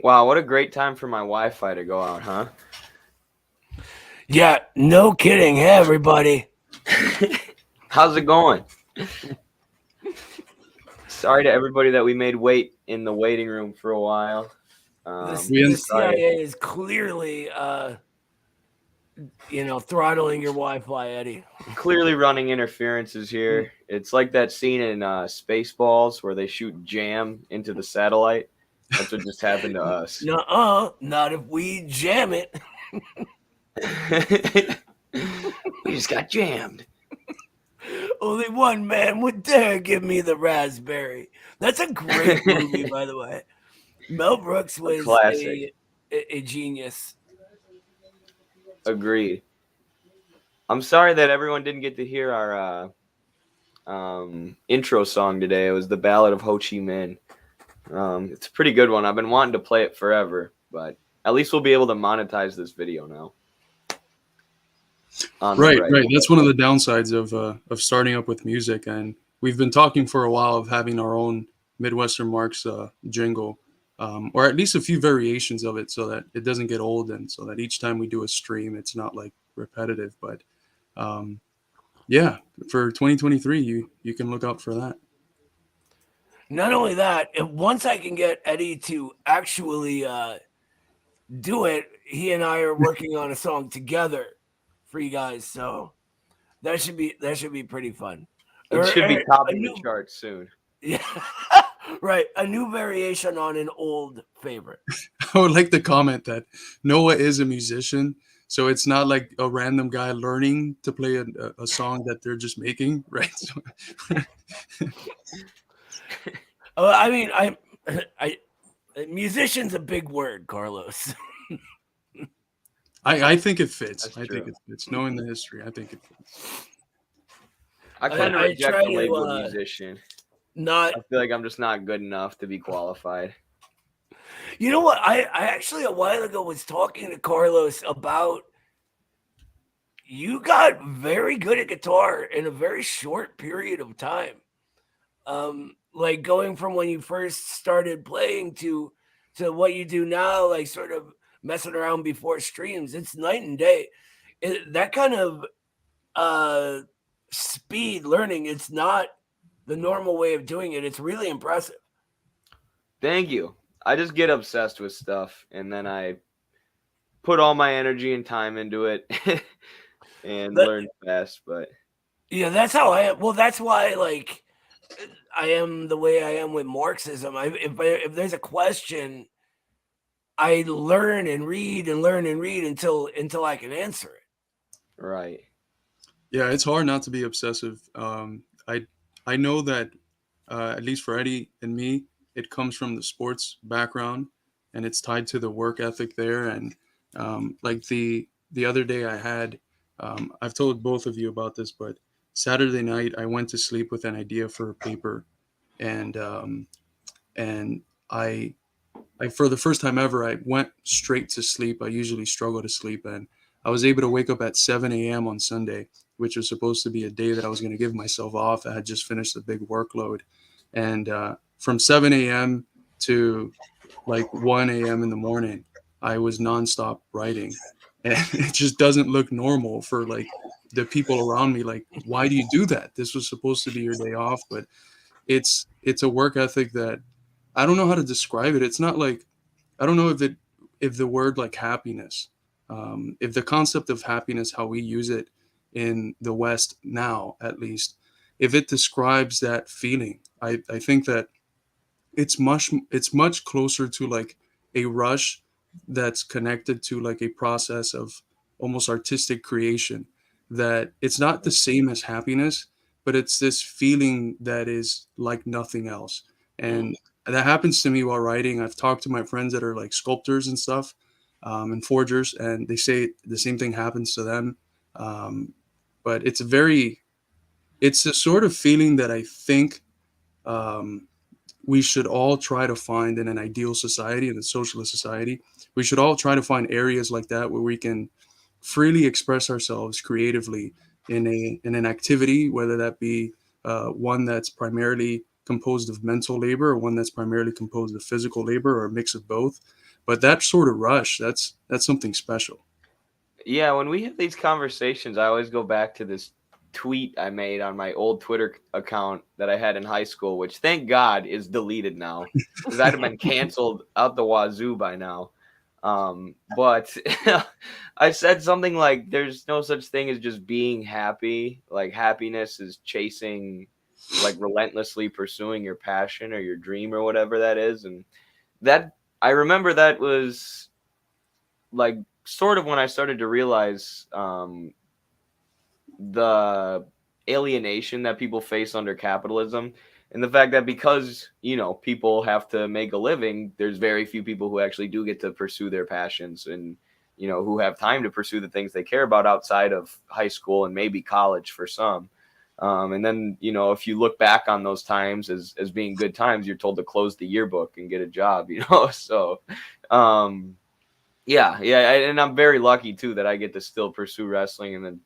Wow, what a great time for my Wi-Fi to go out, huh? Yeah, no kidding. Hey, everybody. How's it going? Sorry to everybody that we made wait in the waiting room for a while. The CIA is clearly, throttling your Wi-Fi, Eddie. Clearly running interferences here. It's like that scene in Spaceballs where they shoot jam into the satellite. That's what just happened to us. Not if we jam it. We just got jammed. Only one man would dare give me the raspberry. That's a great movie, by the way. Mel Brooks was Classic. a genius. Agreed. I'm sorry that everyone didn't get to hear our intro song today. It was the Ballad of Ho Chi Minh. It's a pretty good one. I've been wanting to play it forever, but at least we'll be able to monetize this video now. Right. That's one of the downsides of starting up with music, and we've been talking for a while of having our own Midwestern Marx jingle, or at least a few variations of it, so that it doesn't get old, and so that each time we do a stream, it's not like repetitive. But yeah, for 2023, you can look out for that. Not only that, once I can get Eddie to actually do it, he and I are working on a song together for you guys, so that should be pretty fun. It should be topping the charts soon. Yeah, right. A new variation on an old favorite. I would like to comment that Noah is a musician, so it's not like a random guy learning to play a song that they're just making, right? So I mean, I musician's a big word, Carlos. I think it fits. I think it fits. Knowing the history, I think it fits. I kind of reject the label musician. I feel like I'm just not good enough to be qualified. You know what? I actually a while ago was talking to Carlos about you got very good at guitar in a very short period of time. Like going from when you first started playing to what you do now, like sort of messing around before streams, it's night and day. That kind of speed learning, it's not the normal way of doing it. It's really impressive. Thank you. I just get obsessed with stuff, and then I put all my energy and time into it and learn fast. But yeah, that's how I am. Well, that's why like I am the way I am with Marxism. If there's a question, I learn and read until I can answer it. Right. Yeah, it's hard not to be obsessive. I know that at least for Eddie and me, it comes from the sports background, and it's tied to the work ethic there. And like the other day, I had I've told both of you about this, but Saturday night I went to sleep with an idea for a paper, and I for the first time ever, I went straight to sleep. I usually struggle to sleep, and I was able to wake up at 7 a.m. on Sunday, which was supposed to be a day that I was going to give myself off. I had just finished a big workload. And from 7 a.m. to like 1 a.m. in the morning, I was nonstop writing. And it just doesn't look normal for like the people around me. Like, why do you do that? This was supposed to be your day off, but it's a work ethic that I don't know how to describe it. It's not like, I don't know if the word like happiness, if the concept of happiness, how we use it in the West now, at least, if it describes that feeling, I think that it's much closer to like a rush that's connected to like a process of almost artistic creation, that it's not the same as happiness, but it's this feeling that is like nothing else. And that happens to me while writing. I've talked to my friends that are like sculptors and stuff, and forgers, and they say the same thing happens to them. But it's a sort of feeling that I think we should all try to find in an ideal society, in a socialist society. We should all try to find areas like that where we can freely express ourselves creatively in an activity, whether that be one that's primarily composed of mental labor or one that's primarily composed of physical labor or a mix of both. But that sort of rush, that's something special. Yeah, when we have these conversations, I always go back to this tweet I made on my old Twitter account that I had in high school, which thank God is deleted now because I'd have been canceled out the wazoo by now. But I said something like, "There's no such thing as just being happy. Like happiness is chasing, like relentlessly pursuing your passion or your dream or whatever that is." And that I remember that was like sort of when I started to realize the alienation that people face under capitalism, and the fact that because people have to make a living, there's very few people who actually do get to pursue their passions, and who have time to pursue the things they care about outside of high school and maybe college for some. And then if you look back on those times as being good times, you're told to close the yearbook and get a job. So yeah, and I'm very lucky too that I get to still pursue wrestling and then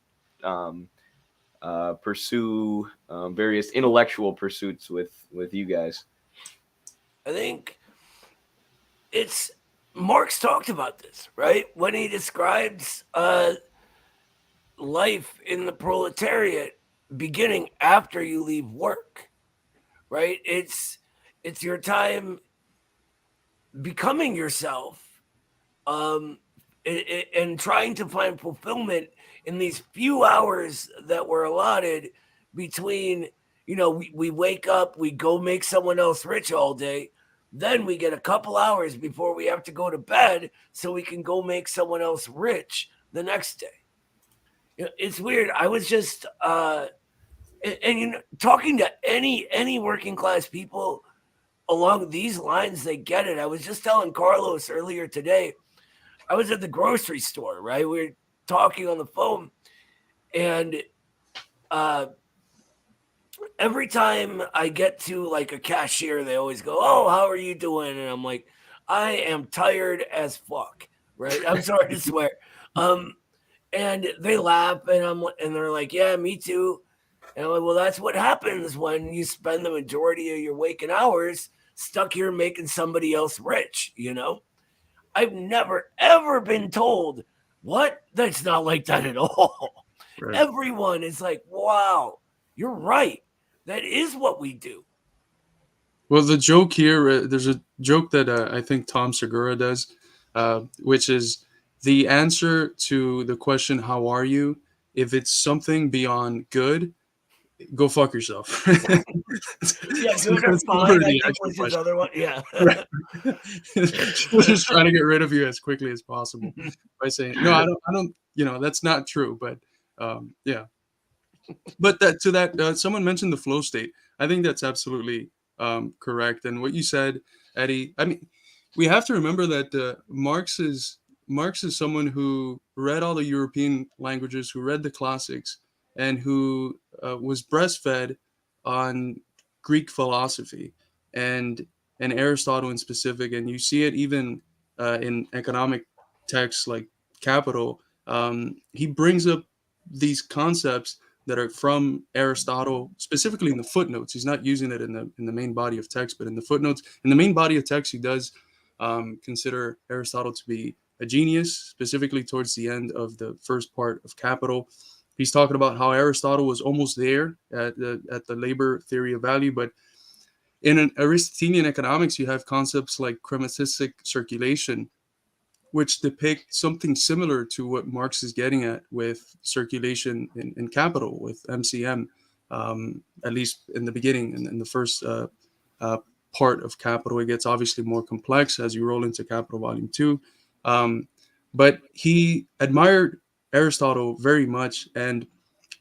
pursue various intellectual pursuits with you guys. I think it's Marx talked about this, right? When he describes life in the proletariat beginning after you leave work, right? It's your time becoming yourself, and trying to find fulfillment in these few hours that were allotted between, we wake up, we go make someone else rich all day. Then we get a couple hours before we have to go to bed so we can go make someone else rich the next day. It's weird. I was just, talking to any working class people along these lines, they get it. I was just telling Carlos earlier today, I was at the grocery store, right? We were talking on the phone, and every time I get to like a cashier, they always go, "Oh, how are you doing?" And I'm like, "I am tired as fuck," right? I'm sorry to swear. And they laugh, and they're like, "Yeah, me too." And I'm like, "Well, that's what happens when you spend the majority of your waking hours stuck here making somebody else rich, I've never, ever been told, what? That's not like that at all. Right. Everyone is like, wow, you're right. That is what we do. Well, the joke here, there's a joke that I think Tom Segura does, which is the answer to the question, how are you? If it's something beyond good, go fuck yourself. Yeah, good or fine, I think was his other one. Yeah. Just trying to get rid of you as quickly as possible by saying, no, I don't, that's not true. But yeah. But someone mentioned the flow state. I think that's absolutely correct. And what you said, Eddie, I mean, we have to remember that Marx is someone who read all the European languages, who read the classics, and who was breastfed on Greek philosophy and Aristotle in specific. And you see it even in economic texts like Capital. He brings up these concepts that are from Aristotle, specifically in the footnotes. He's not using it in the main body of text, but in the footnotes. In the main body of text, he does consider Aristotle to be a genius, specifically towards the end of the first part of Capital. He's talking about how Aristotle was almost there at the labor theory of value, but in an Aristotelian economics, you have concepts like crematistic circulation, which depict something similar to what Marx is getting at with circulation in Capital, with MCM, at least in the beginning, in the first part of Capital. It gets obviously more complex as you roll into Capital Volume 2. But he admired Aristotle very much. And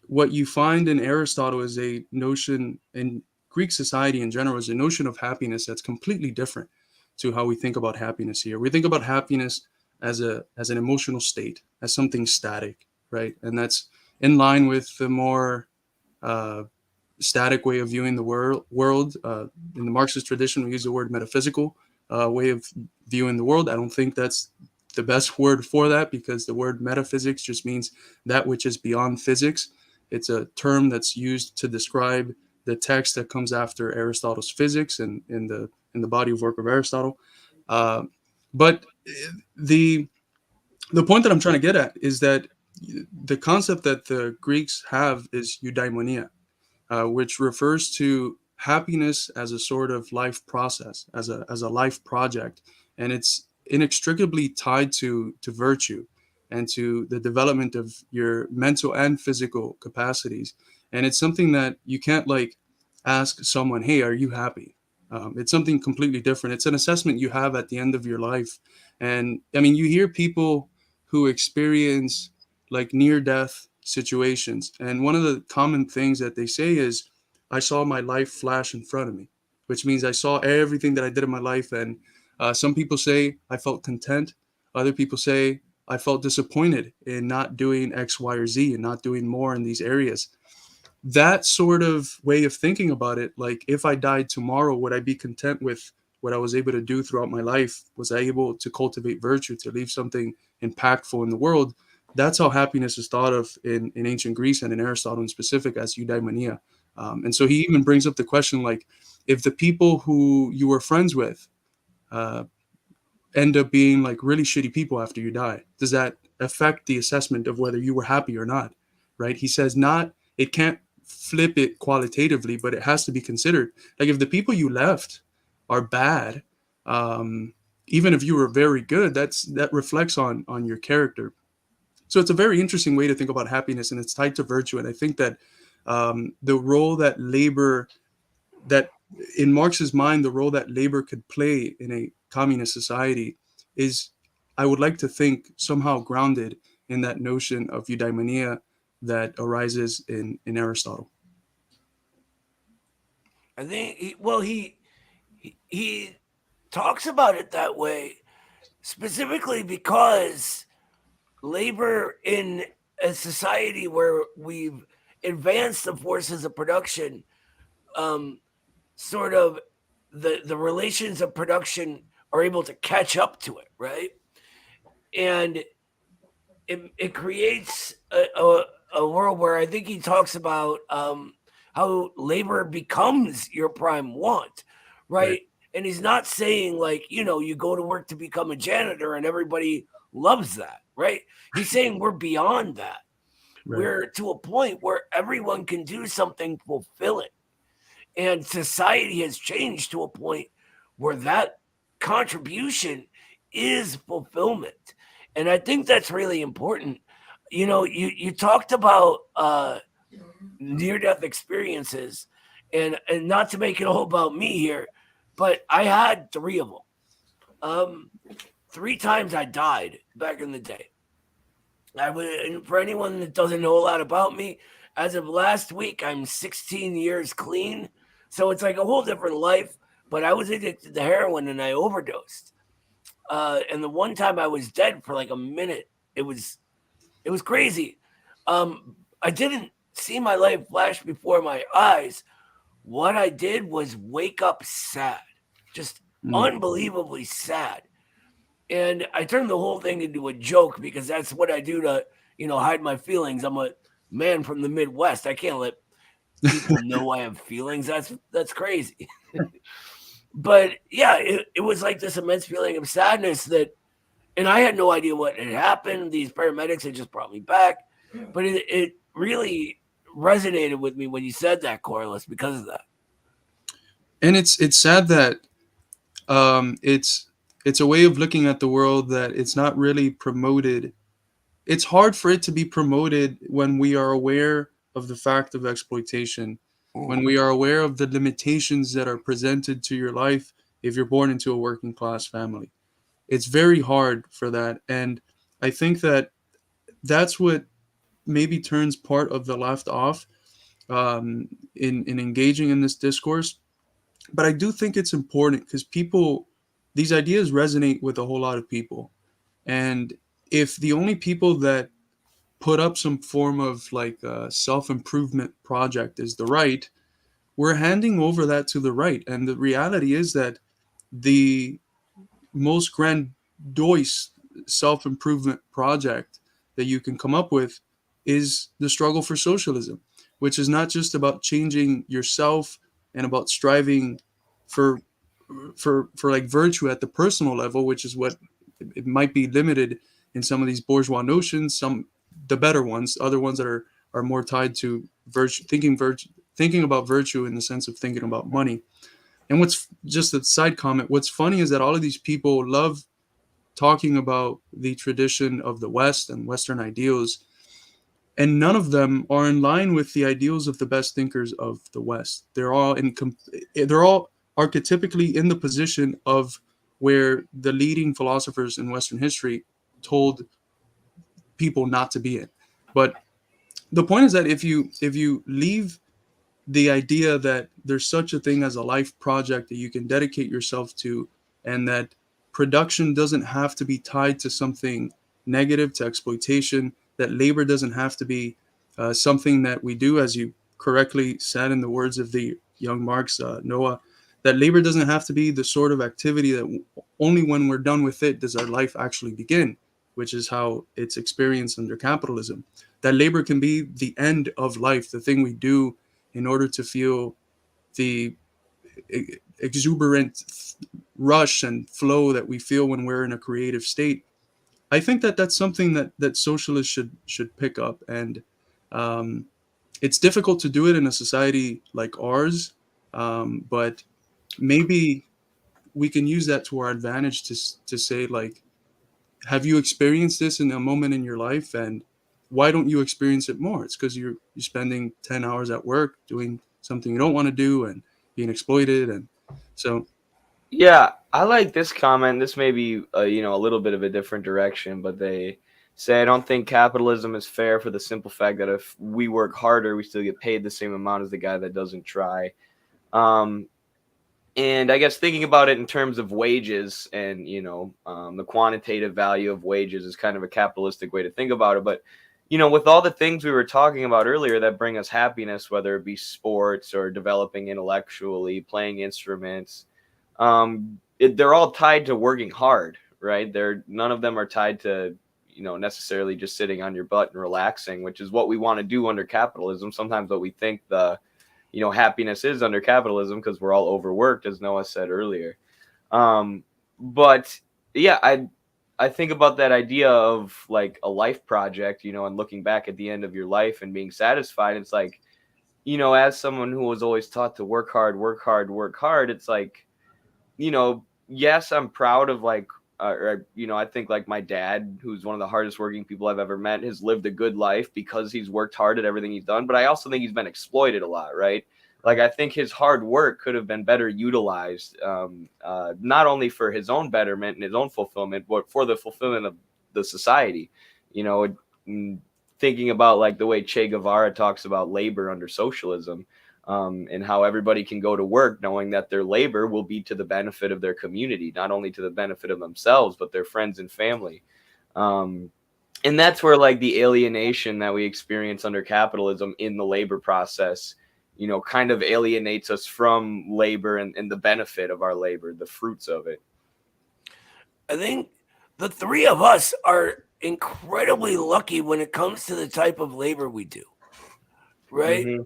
what you find in Aristotle is a notion, in Greek society in general, is a notion of happiness that's completely different to how we think about happiness here. We think about happiness as an emotional state, as something static, right? And that's in line with the more static way of viewing the world. In the Marxist tradition, we use the word metaphysical way of viewing the world. I don't think that's the best word for that, because the word metaphysics just means that which is beyond physics. It's a term that's used to describe the text that comes after Aristotle's physics and in the body of work of Aristotle. But the the point that I'm trying to get at is that the concept that the Greeks have is eudaimonia, which refers to happiness as a sort of life process, as a life project, and it's inextricably tied to virtue and to the development of your mental and physical capacities. And it's something that you can't like ask someone, "Hey, are you happy?" It's something completely different. It's an assessment you have at the end of your life. And I mean, you hear people who experience like near death situations. And one of the common things that they say is, I saw my life flash in front of me, which means I saw everything that I did in my life. And some people say I felt content. Other people say I felt disappointed in not doing X, Y, or Z and not doing more in these areas. That sort of way of thinking about it, like if I died tomorrow, would I be content with what I was able to do throughout my life? Was I able to cultivate virtue, to leave something impactful in the world? That's how happiness is thought of in ancient Greece and in Aristotle in specific as eudaimonia. And so he even brings up the question, like, if the people who you were friends with uh, end up being like really shitty people after you die, does that affect the assessment of whether you were happy or not? Right? He says not, it can't flip it qualitatively, but it has to be considered. Like if the people you left are bad, um, even if you were very good, that reflects on your character. So it's a very interesting way to think about happiness, and it's tied to virtue. And I think that the role that labor, that in Marx's mind, the role that labor could play in a communist society is, I would like to think, somehow grounded in that notion of eudaimonia that arises in Aristotle. I think he talks about it that way specifically because labor in a society where we've advanced the forces of production, sort of the relations of production are able to catch up to it, right? And it creates a world where I think he talks about how labor becomes your prime want, right? Right. And he's not saying like, you go to work to become a janitor and everybody loves that, right? He's saying we're beyond that. Right. We're to a point where everyone can do something fulfilling. And society has changed to a point where that contribution is fulfillment. And I think that's really important. You talked about near death experiences, and not to make it all about me here, but I had 3 of them. 3 times I died back in the day. And for anyone that doesn't know a lot about me, as of last week, I'm 16 years clean. So it's like a whole different life. But I was addicted to heroin and I overdosed. And the one time I was dead for like a minute, it was crazy. I didn't see my life flash before my eyes. What I did was wake up sad, just unbelievably sad. And I turned the whole thing into a joke because that's what I do to, hide my feelings. I'm a man from the Midwest. I can't let people know I have feelings. That's crazy. But yeah, it was like this immense feeling of sadness and I had no idea what had happened. These paramedics had just brought me back, but it really resonated with me when you said that, Corliss, because of that. And it's sad that it's a way of looking at the world that it's not really promoted. It's hard for it to be promoted when we are aware of the fact of exploitation, when we are aware of the limitations that are presented to your life if you're born into a working class family. It's very hard for that. And I think that that's what maybe turns part of the left off in engaging in this discourse. But I do think it's important because these ideas resonate with a whole lot of people. And if the only people that put up some form of like a self-improvement project is the right, we're handing over that to the right. And the reality is that the most grandiose self-improvement project that you can come up with is the struggle for socialism, which is not just about changing yourself and about striving for like virtue at the personal level, which is what it might be limited in some of these bourgeois notions, some the better ones, other ones that are more tied to virtue, thinking about virtue in the sense of thinking about money. And what's just a side comment, what's funny is that all of these people love talking about the tradition of the West and Western ideals, and none of them are in line with the ideals of the best thinkers of the West. They're all archetypically in the position of where the leading philosophers in Western history told people not to be in. But the point is that if you leave the idea that there's such a thing as a life project that you can dedicate yourself to, and that production doesn't have to be tied to something negative, to exploitation, that labor doesn't have to be something that we do, as you correctly said in the words of the young Marx, Noah, that labor doesn't have to be the sort of activity that only when we're done with it does our life actually begin, which is how it's experienced under capitalism. That labor can be the end of life, the thing we do in order to feel the exuberant rush and flow that we feel when we're in a creative state. I think that that's something that socialists should pick up, and it's difficult to do it in a society like ours, but maybe we can use that to our advantage to say, like, have you experienced this in a moment in your life, and why don't you experience it more? It's because you're spending 10 hours at work doing something you don't want to do and being exploited. And so Yeah, I like this comment. This may be a little bit of a different direction, but they say I don't think capitalism is fair for the simple fact that if we work harder, we still get paid the same amount as the guy that doesn't try. Um, and I guess thinking about it in terms of wages and the quantitative value of wages is kind of a capitalistic way to think about it. But with all the things we were talking about earlier that bring us happiness, whether it be sports or developing intellectually, playing instruments, they're all tied to working hard, right? None of them are tied to necessarily just sitting on your butt and relaxing, which is what we want to do under capitalism. Sometimes what we think the happiness is under capitalism, because we're all overworked, as Noah said earlier. But yeah, I think about that idea of like a life project, and looking back at the end of your life and being satisfied. It's like, as someone who was always taught to work hard, work hard, work hard, it's like, yes, I'm proud of like, I think like my dad, who's one of the hardest working people I've ever met, has lived a good life because he's worked hard at everything he's done. But I also think he's been exploited a lot, right? Like, I think his hard work could have been better utilized, not only for his own betterment and his own fulfillment, but for the fulfillment of the society. Thinking about like the way Che Guevara talks about labor under socialism, and how everybody can go to work knowing that their labor will be to the benefit of their community, not only to the benefit of themselves, but their friends and family. And that's where like the alienation that we experience under capitalism in the labor process, kind of alienates us from labor and the benefit of our labor, the fruits of it. I think the three of us are incredibly lucky when it comes to the type of labor we do, right? Mm-hmm.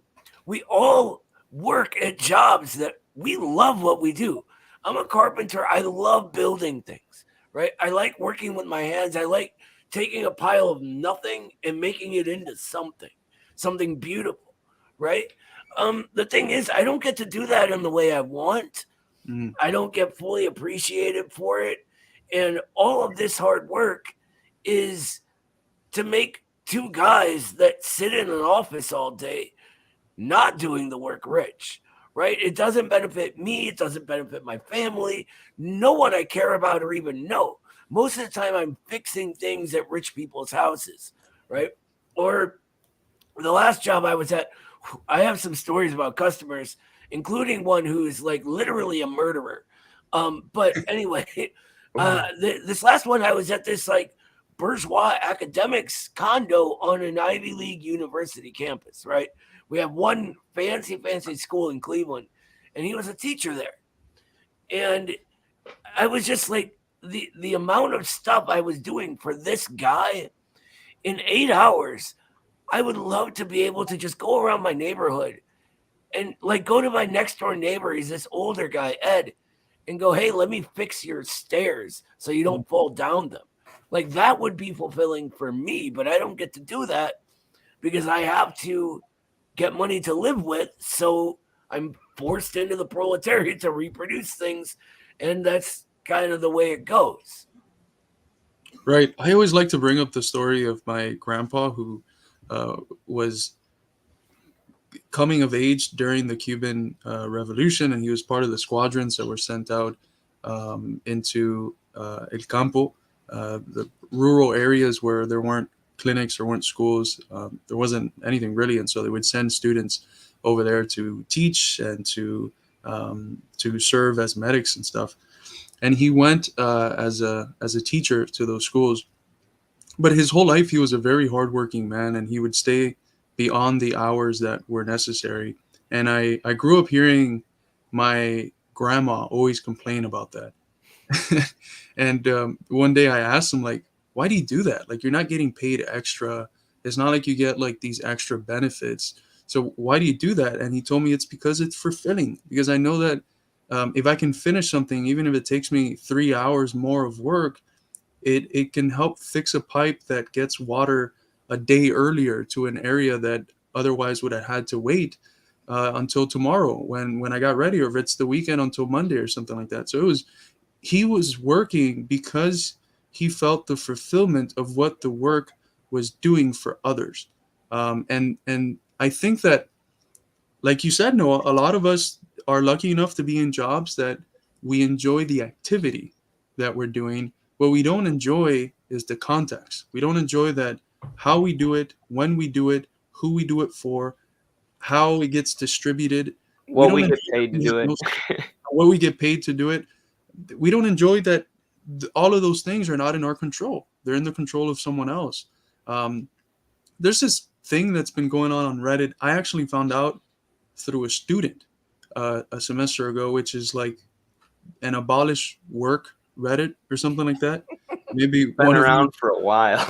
We all work at jobs that we love what we do. I'm a carpenter. I love building things, right? I like working with my hands. I like taking a pile of nothing and making it into something beautiful, right? The thing is, I don't get to do that in the way I want. I don't get fully appreciated for it. And all of this hard work is to make two guys that sit in an office all day not doing the work rich, right? It doesn't benefit me. It doesn't benefit my family. No one I care about or even know. Most of the time I'm fixing things at rich people's houses, right? Or the last job I was at, I have some stories about customers, including one who is like literally a murderer. But anyway, this last one, I was at this like bourgeois academics condo on an Ivy League university campus, right? We have one fancy school in Cleveland, and he was a teacher there. And I was just like, the amount of stuff I was doing for this guy in 8 hours, I would love to be able to just go around my neighborhood and like go to my next door neighbor. He's this older guy, Ed, and go, hey, let me fix your stairs so you don't fall down them. Like that would be fulfilling for me, but I don't get to do that because I have to get money to live with. So I'm forced into the proletariat to reproduce things. And that's kind of the way it goes. Right. I always like to bring up the story of my grandpa who was coming of age during the Cuban Revolution, and he was part of the squadrons that were sent out into El Campo, the rural areas where there weren't clinics or weren't schools. There wasn't anything really, and so they would send students over there to teach and to serve as medics and stuff. And he went as a teacher to those schools. But his whole life, he was a very hardworking man, and he would stay beyond the hours that were necessary. And I grew up hearing my grandma always complain about that. And one day I asked him, like, why do you do that? Like, you're not getting paid extra. It's not like you get like these extra benefits. So why do you do that? And he told me it's because it's fulfilling. Because I know that if I can finish something, even if it takes me 3 hours more of work, it can help fix a pipe that gets water a day earlier to an area that otherwise would have had to wait until tomorrow when I got ready, or if it's the weekend until Monday or something like that. So he was working because he felt the fulfillment of what the work was doing for others. And I think that, like you said, Noah, a lot of us are lucky enough to be in jobs that we enjoy the activity that we're doing. What we don't enjoy is the context. We don't enjoy that, how we do it, when we do it, who we do it for, how it gets distributed. What we don't get enjoy paid to do it. what we get paid to do it. We don't enjoy that. All of those things are not in our control. They're in the control of someone else. There's this thing that's been going on Reddit. I actually found out through a student a semester ago, which is like an abolish work Reddit or something like that. Maybe Been one of around you. for a while.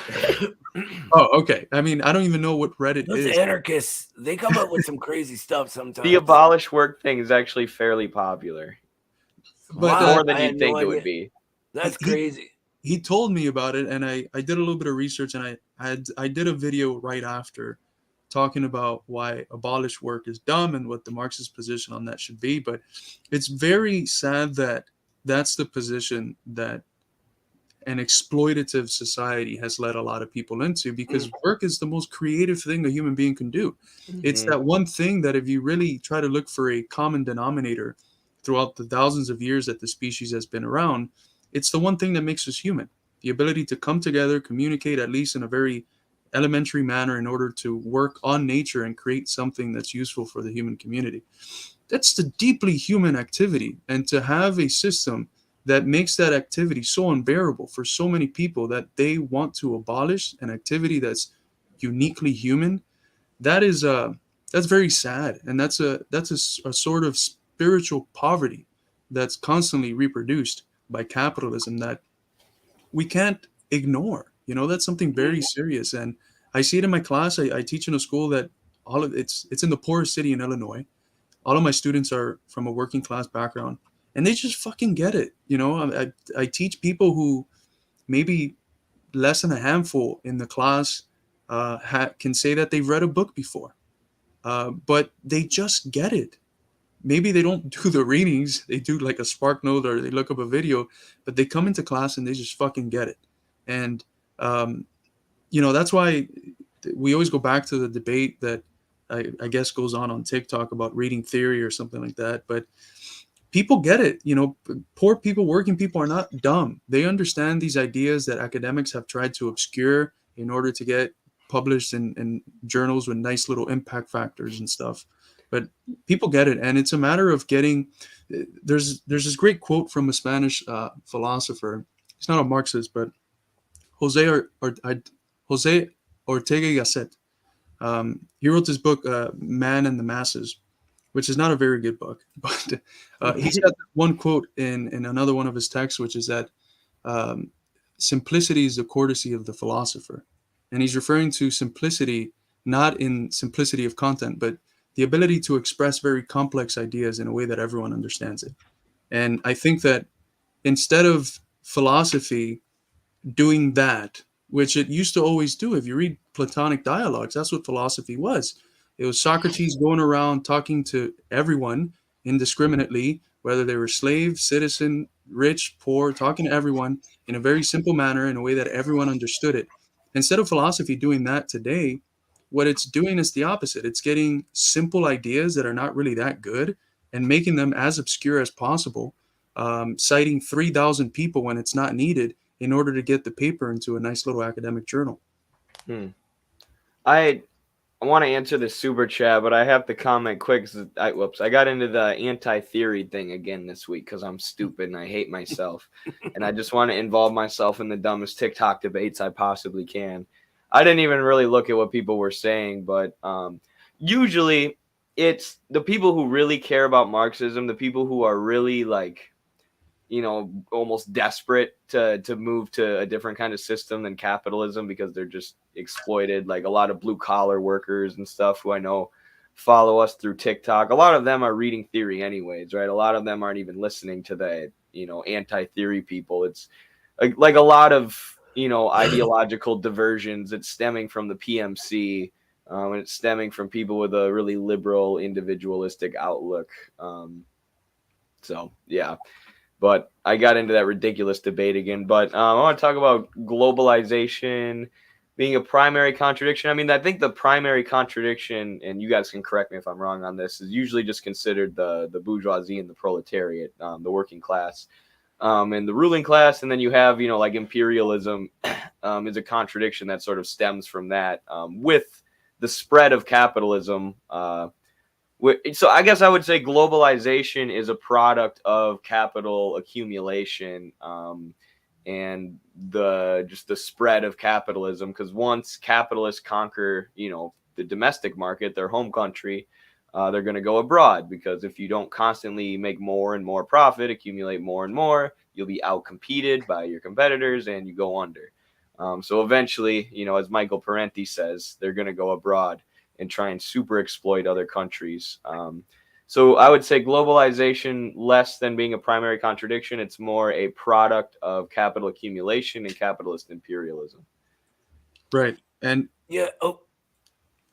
Oh, okay. I mean, I don't even know what Reddit Those is. anarchists, they come up with some crazy stuff sometimes. The abolish work thing is actually fairly popular. But Wow. More than I you'd had think no it would idea. be. That's crazy. He told me about it, and I did a little bit of research, and I did a video right after talking about why abolish work is dumb and what the Marxist position on that should be. But it's very sad that that's the position that an exploitative society has led a lot of people into, because work is the most creative thing a human being can do. It's that one thing that if you really try to look for a common denominator throughout the thousands of years that the species has been around, it's the one thing that makes us human. The ability to come together, communicate at least in a very elementary manner in order to work on nature and create something that's useful for the human community. That's the deeply human activity. And to have a system that makes that activity so unbearable for so many people that they want to abolish an activity that's uniquely human, that's very sad. And that's a sort of spiritual poverty that's constantly reproduced by capitalism that we can't ignore. That's something very serious. And I see it in my class. I teach in a school that it's in the poorest city in Illinois. All of my students are from a working class background, and they just fucking get it. I teach people who maybe less than a handful in the class can say that they've read a book before, but they just get it. Maybe they don't do the readings, they do like a spark note or they look up a video, but they come into class and they just fucking get it. And that's why we always go back to the debate that I guess goes on TikTok about reading theory or something like that. But people get it. Poor people, working people are not dumb. They understand these ideas that academics have tried to obscure in order to get published in journals with nice little impact factors and stuff. But people get it. And it's a matter of getting, there's this great quote from a Spanish philosopher. He's not a Marxist, but Jose Ortega y Gasset. He wrote this book, Man and the Masses, which is not a very good book. But he's got one quote in another one of his texts, which is that simplicity is the courtesy of the philosopher. And he's referring to simplicity, not in simplicity of content, but the ability to express very complex ideas in a way that everyone understands it. And I think that instead of philosophy doing that, which it used to always do, if you read Platonic dialogues, that's what philosophy was. It was Socrates going around talking to everyone indiscriminately, whether they were slave, citizen, rich, poor, talking to everyone in a very simple manner, in a way that everyone understood it. Instead of philosophy doing that today, what it's doing is the opposite. It's getting simple ideas that are not really that good and making them as obscure as possible, citing 3,000 people when it's not needed in order to get the paper into a nice little academic journal. I want to answer this super chat, but I have to comment quick. I got into the anti-theory thing again this week because I'm stupid and I hate myself. And I just want to involve myself in the dumbest TikTok debates I possibly can. I didn't even really look at what people were saying, but usually it's the people who really care about Marxism, the people who are really like, almost desperate to move to a different kind of system than capitalism because they're just exploited. Like a lot of blue collar workers and stuff who I know follow us through TikTok. A lot of them are reading theory anyways, right? A lot of them aren't even listening to the, anti-theory people. It's like a lot of, ideological diversions. It's stemming from the PMC, and it's stemming from people with a really liberal, individualistic outlook. So, yeah. But I got into that ridiculous debate again. But I want to talk about globalization being a primary contradiction. I mean, I think the primary contradiction, and you guys can correct me if I'm wrong on this, is usually just considered the bourgeoisie and the proletariat, the working class, and the ruling class. And then you have, like imperialism is a contradiction that sort of stems from that with the spread of capitalism. So I guess I would say globalization is a product of capital accumulation and the spread of capitalism. Because once capitalists conquer, the domestic market, their home country, they're going to go abroad. Because if you don't constantly make more and more profit, accumulate more and more, you'll be outcompeted by your competitors and you go under. So eventually, as Michael Parenti says, they're going to go abroad and try and super exploit other countries. So I would say globalization, less than being a primary contradiction, it's more a product of capital accumulation and capitalist imperialism. Right. And yeah. Oh,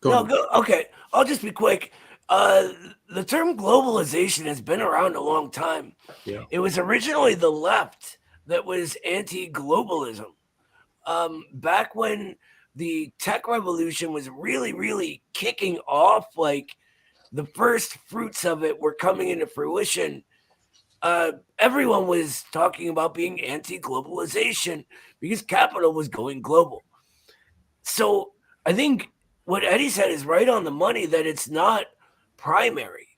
go on. okay. I'll just be quick. The term globalization has been around a long time. Yeah. It was originally the left that was anti-globalism. Back when the tech revolution was really, really kicking off, like the first fruits of it were coming into fruition. Everyone was talking about being anti-globalization because capital was going global. So I think what Eddie said is right on the money, that it's not primary.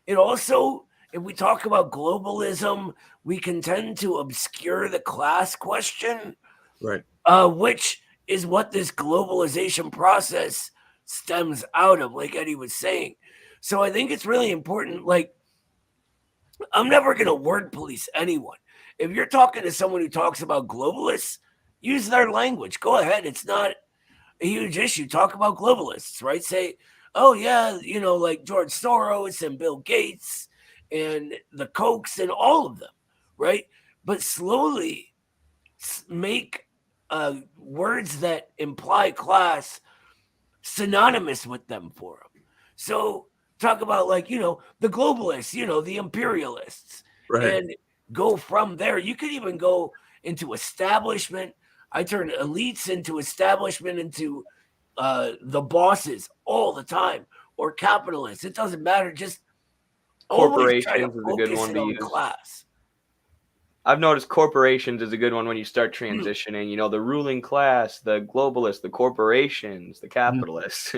It also, if we talk about globalism, we can tend to obscure the class question, Right. Which is what this globalization process stems out of, like Eddie was saying. So I think it's really important. Like, I'm never going to word police anyone. If you're talking to someone who talks about globalists, use their language. Go ahead. It's not a huge issue. Talk about globalists, right? Say, oh, yeah, like George Soros and Bill Gates and the Kochs and all of them, right? But slowly make words that imply class synonymous with them for them. So talk about the globalists, the imperialists, Right. and go from there. You could even go into establishment. I turn elites into establishment, into the bosses all the time, or capitalists. It doesn't matter. Just always try to Corporations is a good focus one it to on use. class. I've noticed corporations is a good one when you start transitioning, the ruling class, the globalists, the corporations, the capitalists.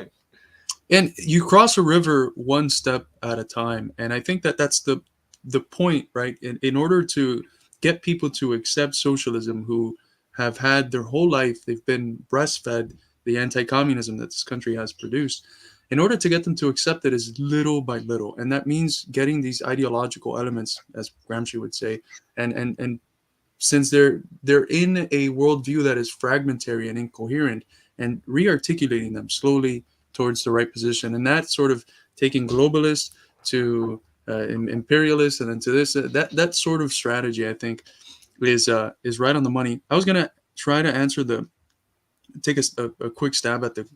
And you cross a river one step at a time. And I think that that's the point, right? In order to get people to accept socialism, who have had their whole life, they've been breastfed the anti-communism that this country has produced. In order to get them to accept it is little by little. And that means getting these ideological elements, as Gramsci would say, and since they're in a worldview that is fragmentary and incoherent, and re-articulating them slowly towards the right position. And that's sort of taking globalists to imperialist, and then to this. That sort of strategy, I think, is right on the money. I was gonna try to take a quick stab at the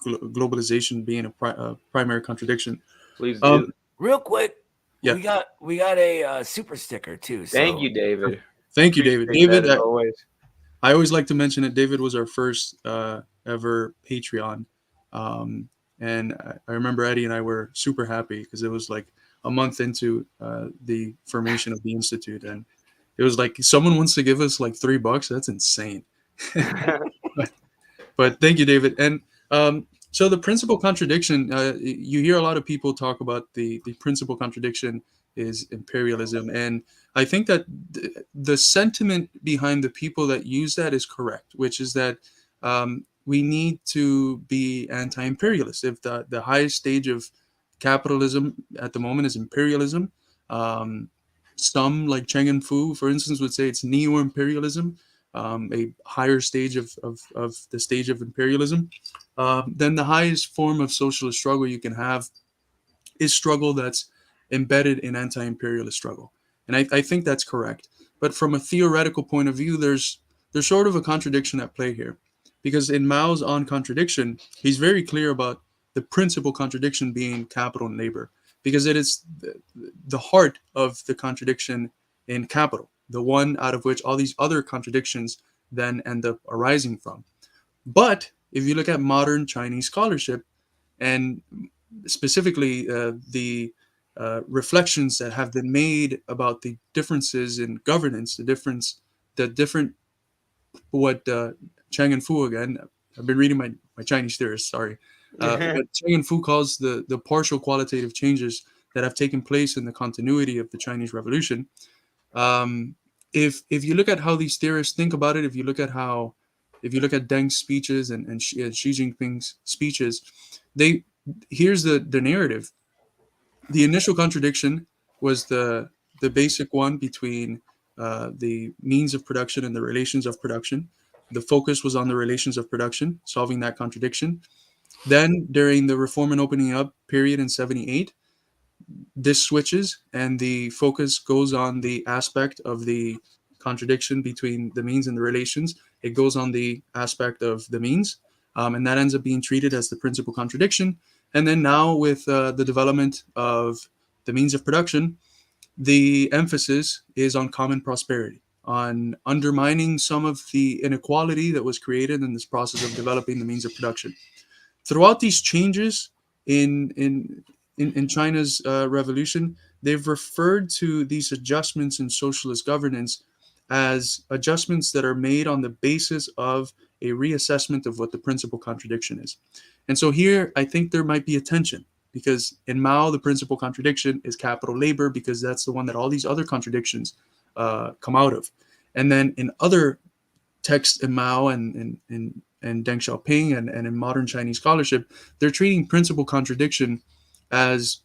globalization being a primary contradiction. Please do. Real quick, Yeah. we got a super sticker too. Thank so- you, David. Thank you, David. Appreciate David, that as always. I always like to mention that David was our first ever Patreon. And I remember Eddie and I were super happy because it was like a month into the formation of the Institute. And it was like, someone wants to give us like $3. That's insane. But thank you, David. And so the principal contradiction, you hear a lot of people talk about the principal contradiction is imperialism. And I think that the sentiment behind the people that use that is correct, which is that we need to be anti-imperialist. If the highest stage of capitalism at the moment is imperialism, some like Cheng and Fu, for instance, would say it's neo-imperialism, a higher stage of the stage of imperialism. Then the highest form of socialist struggle you can have is struggle that's embedded in anti-imperialist struggle. And I think that's correct. But from a theoretical point of view, there's sort of a contradiction at play here. Because in Mao's On Contradiction, he's very clear about the principal contradiction being capital and labor. Because it is the heart of the contradiction in capital, the one out of which all these other contradictions then end up arising from. But if you look at modern Chinese scholarship, and specifically the reflections that have been made about the differences in governance, the different what Cheng and Fu, again, I've been reading my Chinese theorists, sorry, what Cheng and Fu calls the partial qualitative changes that have taken place in the continuity of the Chinese Revolution. If you look at how these theorists think about it, if you look at Deng's speeches and Xi Jinping's speeches, here's the narrative. The initial contradiction was the basic one between the means of production and the relations of production. The focus was on the relations of production, solving that contradiction. Then, during the reform and opening up period in 78, this switches and the focus goes on the aspect of the contradiction between the means and the relations. It goes on the aspect of the means, and that ends up being treated as the principal contradiction. And then now with the development of the means of production, the emphasis is on common prosperity, on undermining some of the inequality that was created in this process of developing the means of production. Throughout these changes in China's revolution, they've referred to these adjustments in socialist governance as adjustments that are made on the basis of a reassessment of what the principal contradiction is. And so here, I think there might be a tension, because in Mao, the principal contradiction is capital labor, because that's the one that all these other contradictions come out of. And then in other texts in Mao and Deng Xiaoping and in modern Chinese scholarship, they're treating principal contradiction as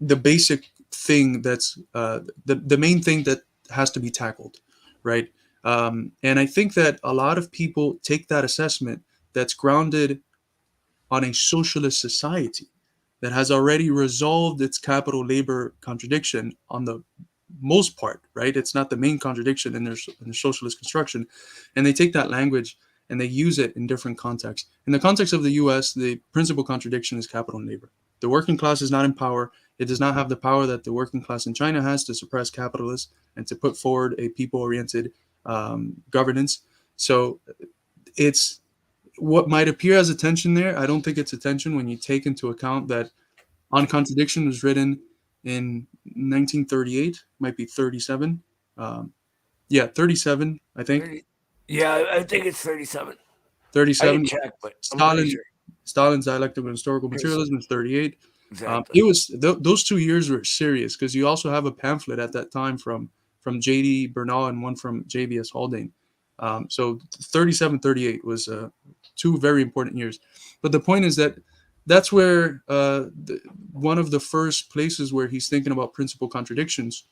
the basic thing that's the main thing that has to be tackled, right? And I think that a lot of people take that assessment that's grounded on a socialist society that has already resolved its capital labor contradiction on the most part, right? It's not the main contradiction in their socialist construction. And they take that language and they use it in different contexts. In the context of the US, the principal contradiction is capital and labor. The working class is not in power. It does not have the power that the working class in China has to suppress capitalists and to put forward a people-oriented governance. So it's what might appear as a tension there. I don't think it's a tension when you take into account that On Contradiction was written in 1938, might be 37. 37, I think. Yeah, I think it's 37. 37. I didn't check, but I'm pretty sure. Stalin's Dialectics and Historical Materialism is 38. Exactly. It was those 2 years were serious, because you also have a pamphlet at that time from J.D. Bernal and one from J.B.S. Haldane. So 37, 38 was 2 very important years. But the point is that that's where one of the first places where he's thinking about principal contradictions,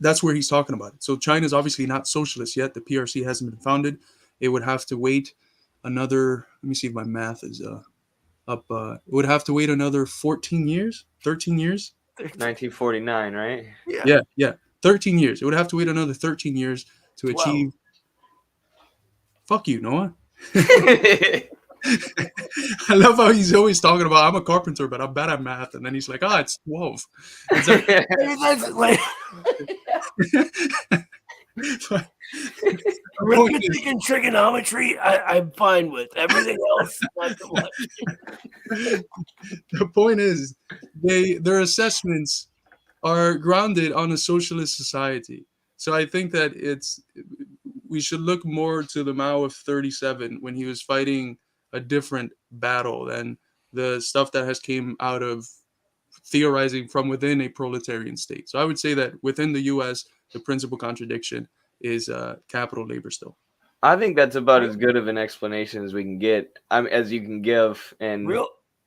that's where he's talking about it. So China is obviously not socialist yet. The PRC hasn't been founded. It would have to wait another, let me see if my math is up. It would have to wait another 14 years, 13 years 1949, right? Yeah. 13 years. It would have to wait another 13 years to 12. achieve. Fuck you, Noah. I love how he's always talking about, I'm a carpenter, but I'm bad at math. And then he's like, it's 12. It's like, That's like the point is, arithmetic and trigonometry, I'm fine with. Everything else, not so much. the point is their assessments are grounded on a socialist society. So I think that we should look more to the Mao of 37 when he was fighting a different battle than the stuff that has came out of theorizing from within a proletarian state. So I would say that within the US, the principal contradiction is capital labor still. I think that's about as good of an explanation as we can get, as you can give. And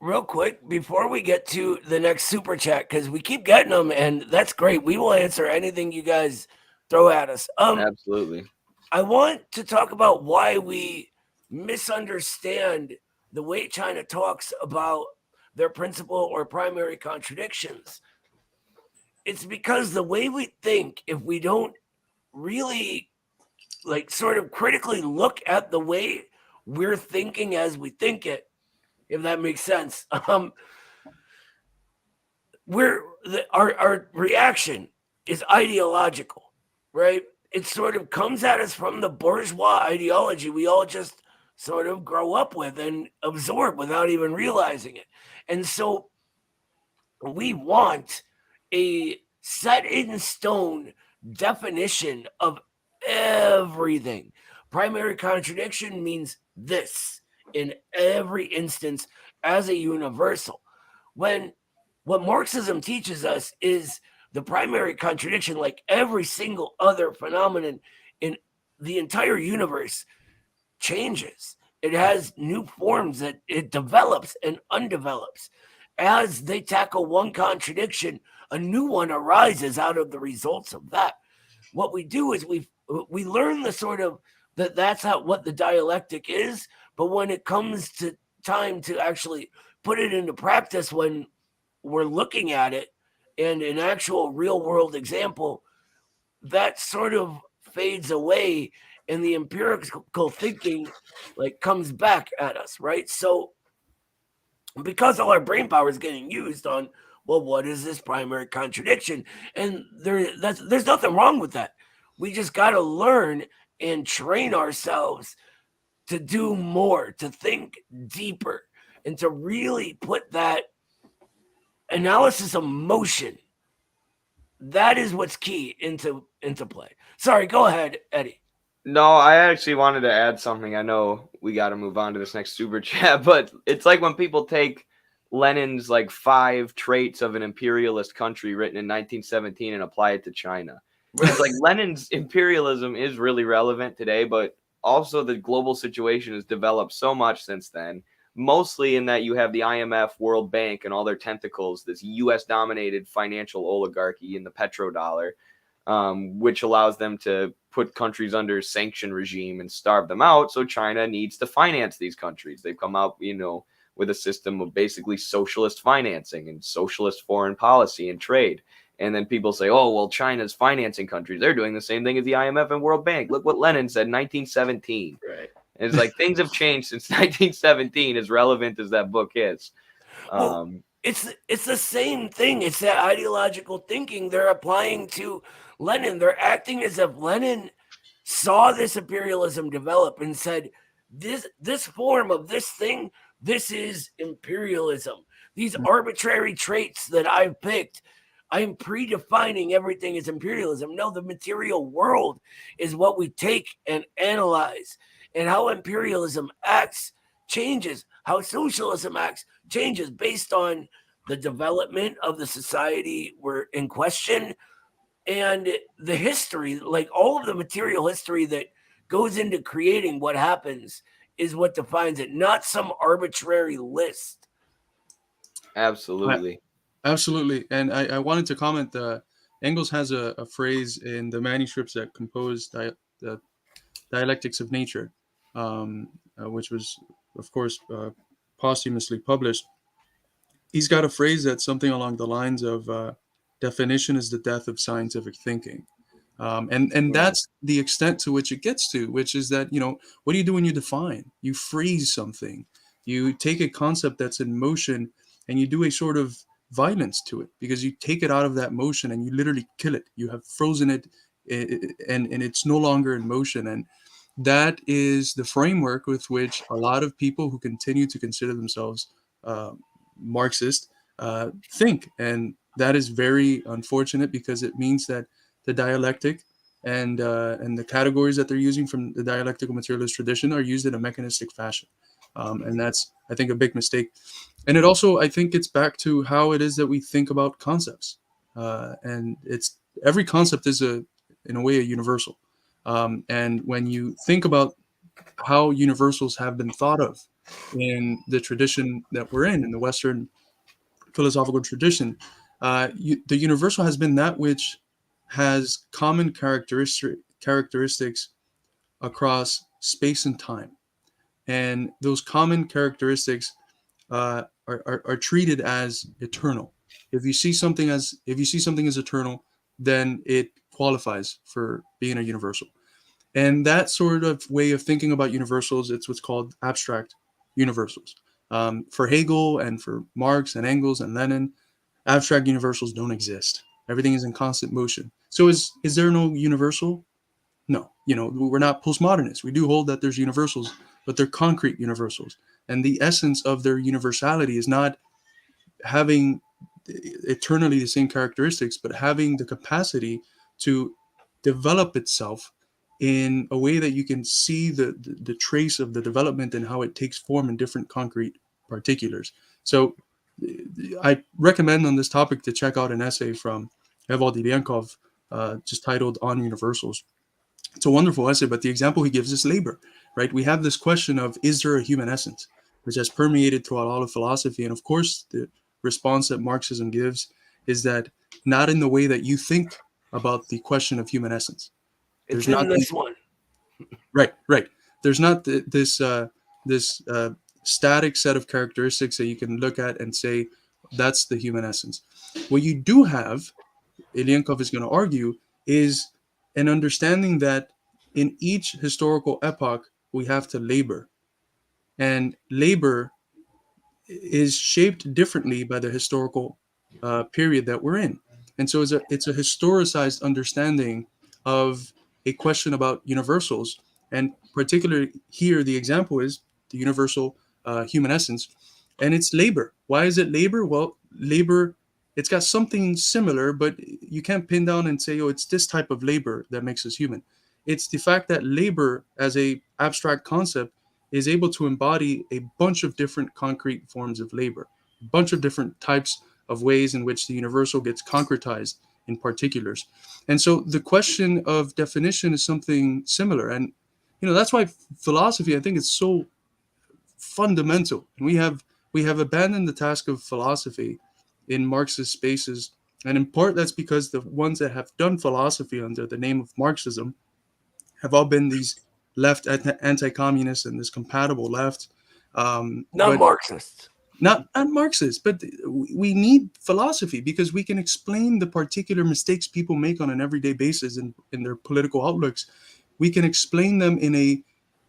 Real quick, before we get to the next super chat, because we keep getting them, and that's great. We will answer anything you guys throw at us. Absolutely. I want to talk about why we misunderstand the way China talks about their principal or primary contradictions. It's because the way we think, if we don't really sort of critically look at the way we're thinking as we think it, if that makes sense, our reaction is ideological, right? It sort of comes at us from the bourgeois ideology we all just sort of grow up with and absorb without even realizing it. And so we want a set in stone definition of everything. Primary contradiction means this in every instance as a universal. When what Marxism teaches us is the primary contradiction, like every single other phenomenon in the entire universe, changes. It has new forms that it develops and undevelops. As they tackle one contradiction, a new one arises out of the results of that. What we do is we learn the sort of that's how what the dialectic is, but when it comes to time to actually put it into practice, when we're looking at it and an actual real world example, that sort of fades away and the empirical thinking comes back at us, right? So because all our brain power is getting used on, well, what is this primary contradiction? And there's nothing wrong with that. We just got to learn and train ourselves to do more, to think deeper, and to really put that analysis of motion. That is what's key into play. Sorry, go ahead, Eddie. No, I actually wanted to add something. I know we got to move on to this next super chat, but it's like when people take Lenin's 5 traits of an imperialist country written in 1917 and apply it to China. It's like Lenin's imperialism is really relevant today, but also the global situation has developed so much since then, mostly in that you have the IMF, World Bank, and all their tentacles, this US-dominated financial oligarchy in the petrodollar, which allows them to put countries under sanction regime and starve them out. So China needs to finance these countries. They've come out, with a system of basically socialist financing and socialist foreign policy and trade. And then people say, oh, well, China's financing countries. They're doing the same thing as the IMF and World Bank. Look what Lenin said in 1917. Right. And it's like things have changed since 1917, as relevant as that book is. It's the same thing. It's that ideological thinking they're applying to Lenin. They're acting as if Lenin saw this imperialism develop and said, this form of this thing, this is imperialism. These arbitrary traits that I've picked, I'm predefining everything as imperialism. No, the material world is what we take and analyze. And how imperialism acts changes. How socialism acts changes based on the development of the society we're in question and the history, all of the material history that goes into creating what happens is what defines it, not some arbitrary list. Absolutely. Absolutely. And I wanted to comment, Engels has a phrase in the manuscripts that compose the Dialectics of Nature, which was, of course, posthumously published. he's got a phrase that's something along the lines of definition is the death of scientific thinking. And that's the extent to which it gets to, which is that, what do you do when you define? You freeze something. You take a concept that's in motion and you do a sort of violence to it, because you take it out of that motion and you literally kill it. You have frozen it, and it's no longer in motion. And that is the framework with which a lot of people who continue to consider themselves uh, Marxist think. And that is very unfortunate, because it means that the dialectic and the categories that they're using from the dialectical materialist tradition are used in a mechanistic fashion. And that's, I think, a big mistake. And it also, I think, gets back to how it is that we think about concepts. And it's every concept is in a way, a universal. And when you think about how universals have been thought of in the tradition that we're in the Western philosophical tradition, the universal has been that which has common characteristics across space and time, and those common characteristics are treated as eternal. If you see something as eternal, then it qualifies for being a universal. And that sort of way of thinking about universals, it's what's called abstract universals. For Hegel and for Marx and Engels and Lenin, abstract universals don't exist. Everything is in constant motion. So is there no universal? No. We're not postmodernists. We do hold that there's universals, but they're concrete universals. And the essence of their universality is not having eternally the same characteristics, but having the capacity to develop itself in a way that you can see the trace of the development and how it takes form in different concrete particulars. So I recommend on this topic to check out an essay from Evald Ilienkov, just titled On Universals. It's a wonderful essay, but the example he gives is labor, right? We have this question of, is there a human essence, which has permeated throughout all of philosophy. And of course, the response that Marxism gives is that not in the way that you think about the question of human essence. It's There's in not this one. Right. There's not this static set of characteristics that you can look at and say that's the human essence. What you do have, Ilienkov is going to argue, is an understanding that in each historical epoch we have to labor, and labor is shaped differently by the historical period that we're in. And so it's a historicized understanding of a question about universals. And particularly here, the example is the universal human essence, and it's labor. Why is it labor? Well, labor, it's got something similar, but you can't pin down and say, oh, it's this type of labor that makes us human. It's the fact that labor as a abstract concept is able to embody a bunch of different concrete forms of labor, a bunch of different types of ways in which the universal gets concretized in particulars. And so the question of definition is something similar. And, that's why philosophy, I think, is so fundamental. And we have abandoned the task of philosophy in Marxist spaces. And in part, that's because the ones that have done philosophy under the name of Marxism have all been these left anti-communist and this compatible left. Not Marxists. Not Marxist, but we need philosophy because we can explain the particular mistakes people make on an everyday basis in their political outlooks. We can explain them in a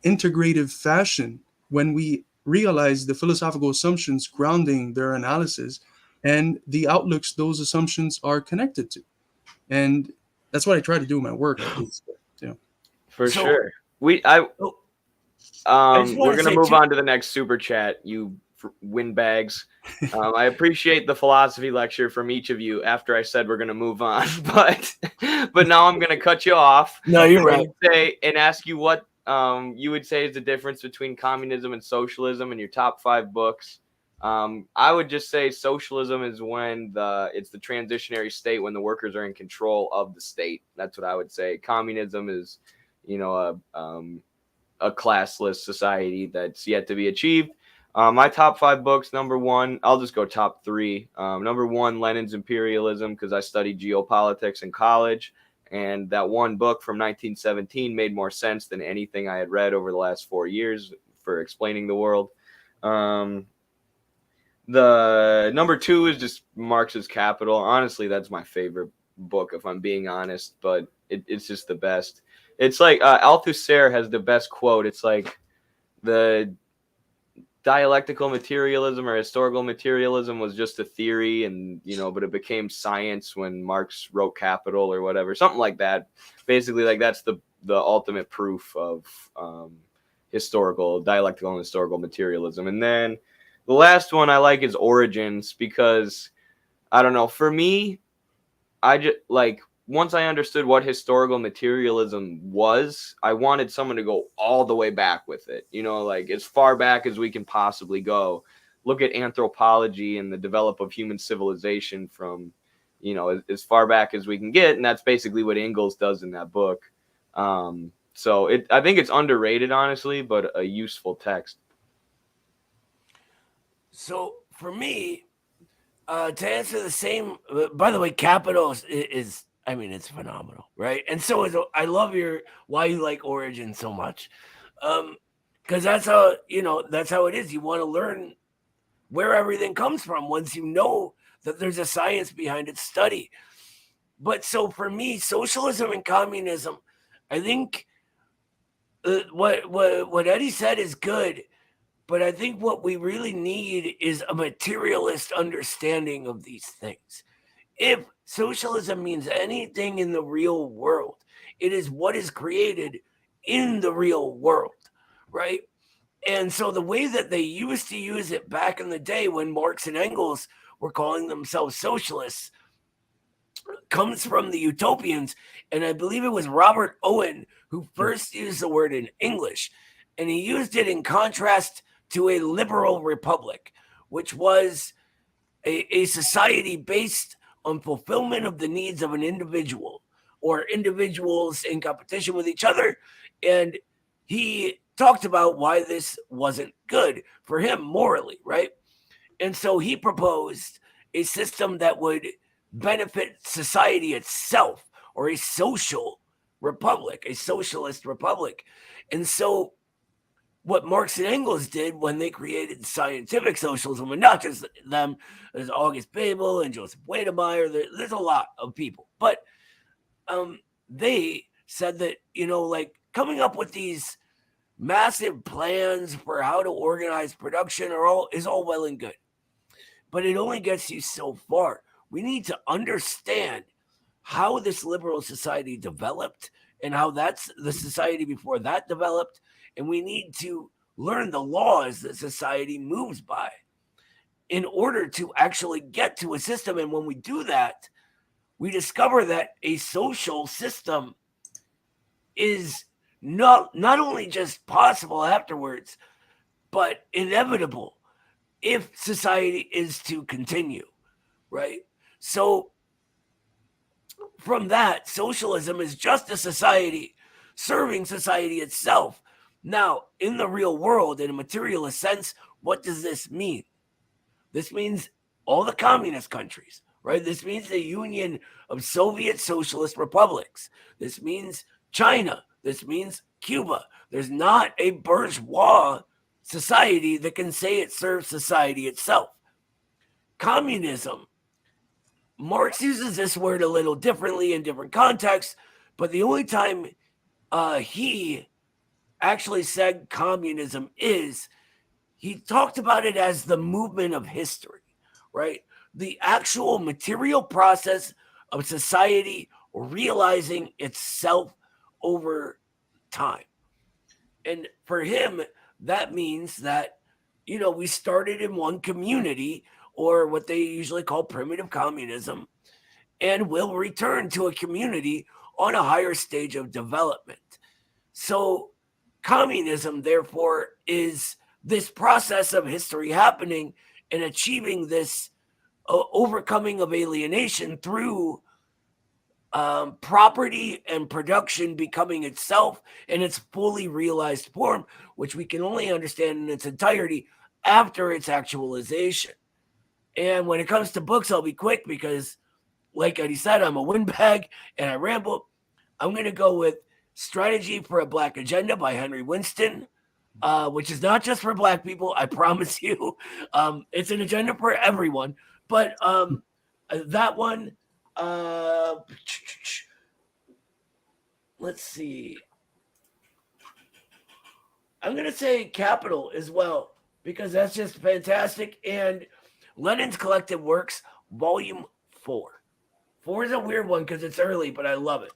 integrative fashion when we realize the philosophical assumptions grounding their analysis and the outlooks those assumptions are connected to. And that's what I try to do in my work. For So- sure. just wanna We're gonna say move too- on to the next super chat. You windbags. I appreciate the philosophy lecture from each of you. After I said we're gonna move on, but now I'm gonna cut you off. No, you're right. And ask you what you would say is the difference between communism and socialism in your top 5 books. I would just say socialism is when it's the transitionary state when the workers are in control of the state. That's what I would say. Communism is, a classless society that's yet to be achieved. My top 5 books, number 1, I'll just go top 3. Number 1, Lenin's Imperialism, because I studied geopolitics in college. And that one book from 1917 made more sense than anything I had read over the last 4 years for explaining the world. The number 2 is just Marx's Capital. Honestly, that's my favorite book, if I'm being honest, but it's just the best. It's like Althusser has the best quote. It's like the dialectical materialism or historical materialism was just a theory, and but it became science when Marx wrote Capital or whatever, something like that. Basically, like that's the ultimate proof of dialectical and historical materialism. And then the last one I like is Origins, because I don't know, for me, I just like, once I understood what historical materialism was, I wanted someone to go all the way back with it, like as far back as we can possibly go. Look at anthropology and the develop of human civilization from, as far back as we can get. And that's basically what Engels does in that book. So I think it's underrated, honestly, but a useful text. So for me, to answer the same, by the way, Capital is I mean, it's phenomenal, right? And so I love why you like Origin so much, because that's how it is. You want to learn where everything comes from once you know that there's a science behind its study. But so for me, socialism and communism, I think what Eddie said is good, but I think what we really need is a materialist understanding of these things. If socialism means anything in the real world, it is what is created in the real world, right? And so the way that they used to use it back in the day when Marx and Engels were calling themselves socialists comes from the utopians. And I believe it was Robert Owen who first used the word in English. And he used it in contrast to a liberal republic, which was a society based on fulfillment of the needs of an individual or individuals in competition with each other. And he talked about why this wasn't good for him morally, right? And so he proposed a system that would benefit society itself, or a social republic, a socialist republic. And so what Marx and Engels did when they created scientific socialism, and not just them, there's August Bebel and Joseph Weydemeyer, there's a lot of people, but they said that, like coming up with these massive plans for how to organize production is all well and good, but it only gets you so far. We need to understand how this liberal society developed and how that's the society before that developed. And we need to learn the laws that society moves by in order to actually get to a system. And when we do that, we discover that a social system is not only just possible afterwards, but inevitable if society is to continue, right? So from that, socialism is just a society serving society itself. Now, in the real world, in a materialist sense, what does this mean? This means all the communist countries, right? This means the Union of Soviet Socialist Republics. This means China. This means Cuba. There's not a bourgeois society that can say it serves society itself. Communism. Marx uses this word a little differently in different contexts, but the only time he actually said communism he talked about it as the movement of history, right? The actual material process of society realizing itself over time. And for him, that means that, we started in one community, or what they usually call primitive communism, and will return to a community on a higher stage of development. So communism, therefore, is this process of history happening and achieving this overcoming of alienation through property and production becoming itself in its fully realized form, which we can only understand in its entirety after its actualization. And when it comes to books, I'll be quick because, like Eddie said, I'm a windbag and I ramble. I'm going to go with Strategy for a Black Agenda by Henry Winston, which is not just for Black people. I promise you, it's an agenda for everyone. But that one, let's see. I'm gonna say Capital as well because that's just fantastic. And Lenin's Collected Works, Volume 4. 4 is a weird one because it's early, but I love it.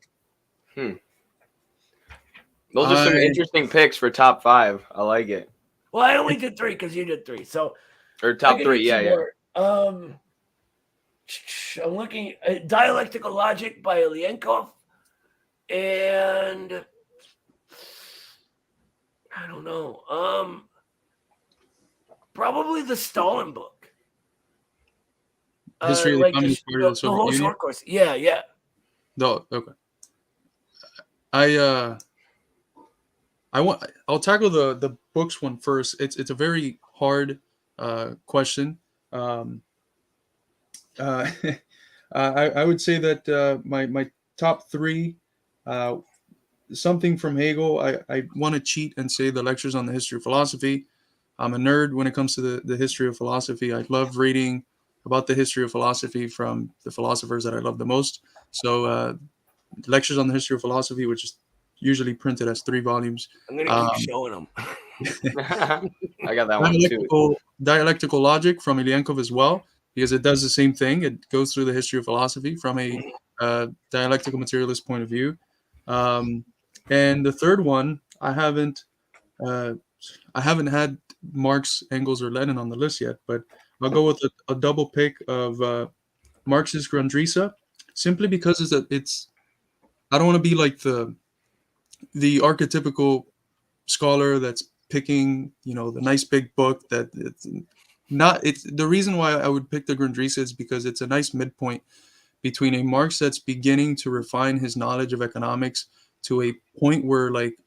Those are some interesting picks for top 5. I like it. Well, I only did 3 because you did 3. So or top 3, yeah. I'm looking at Dialectical Logic by Ilyenkov, and I don't know. Probably the Stalin book. History of the Communist Party of the whole Soviet Union? short course. Yeah. No, okay. I'll tackle the books one first. It's a very hard question. I would say that my top 3, something from Hegel. I want to cheat and say the lectures on the history of philosophy. I'm a nerd when it comes to the history of philosophy. I love reading about the history of philosophy from the philosophers that I love the most. So lectures on the history of philosophy, which is usually printed as 3 volumes. I'm going to keep showing them. I got that one too. Dialectical Logic from Ilyenkov as well, because it does the same thing. It goes through the history of philosophy from a dialectical materialist point of view. And the third one, I haven't had Marx, Engels, or Lenin on the list yet, but I'll go with a double pick of Marx's Grundrisse, simply because it's I don't want to be like the archetypical scholar that's picking, the nice big book that it's the reason why I would pick the Grundrisse is because it's a nice midpoint between a Marx that's beginning to refine his knowledge of economics to a point where, like,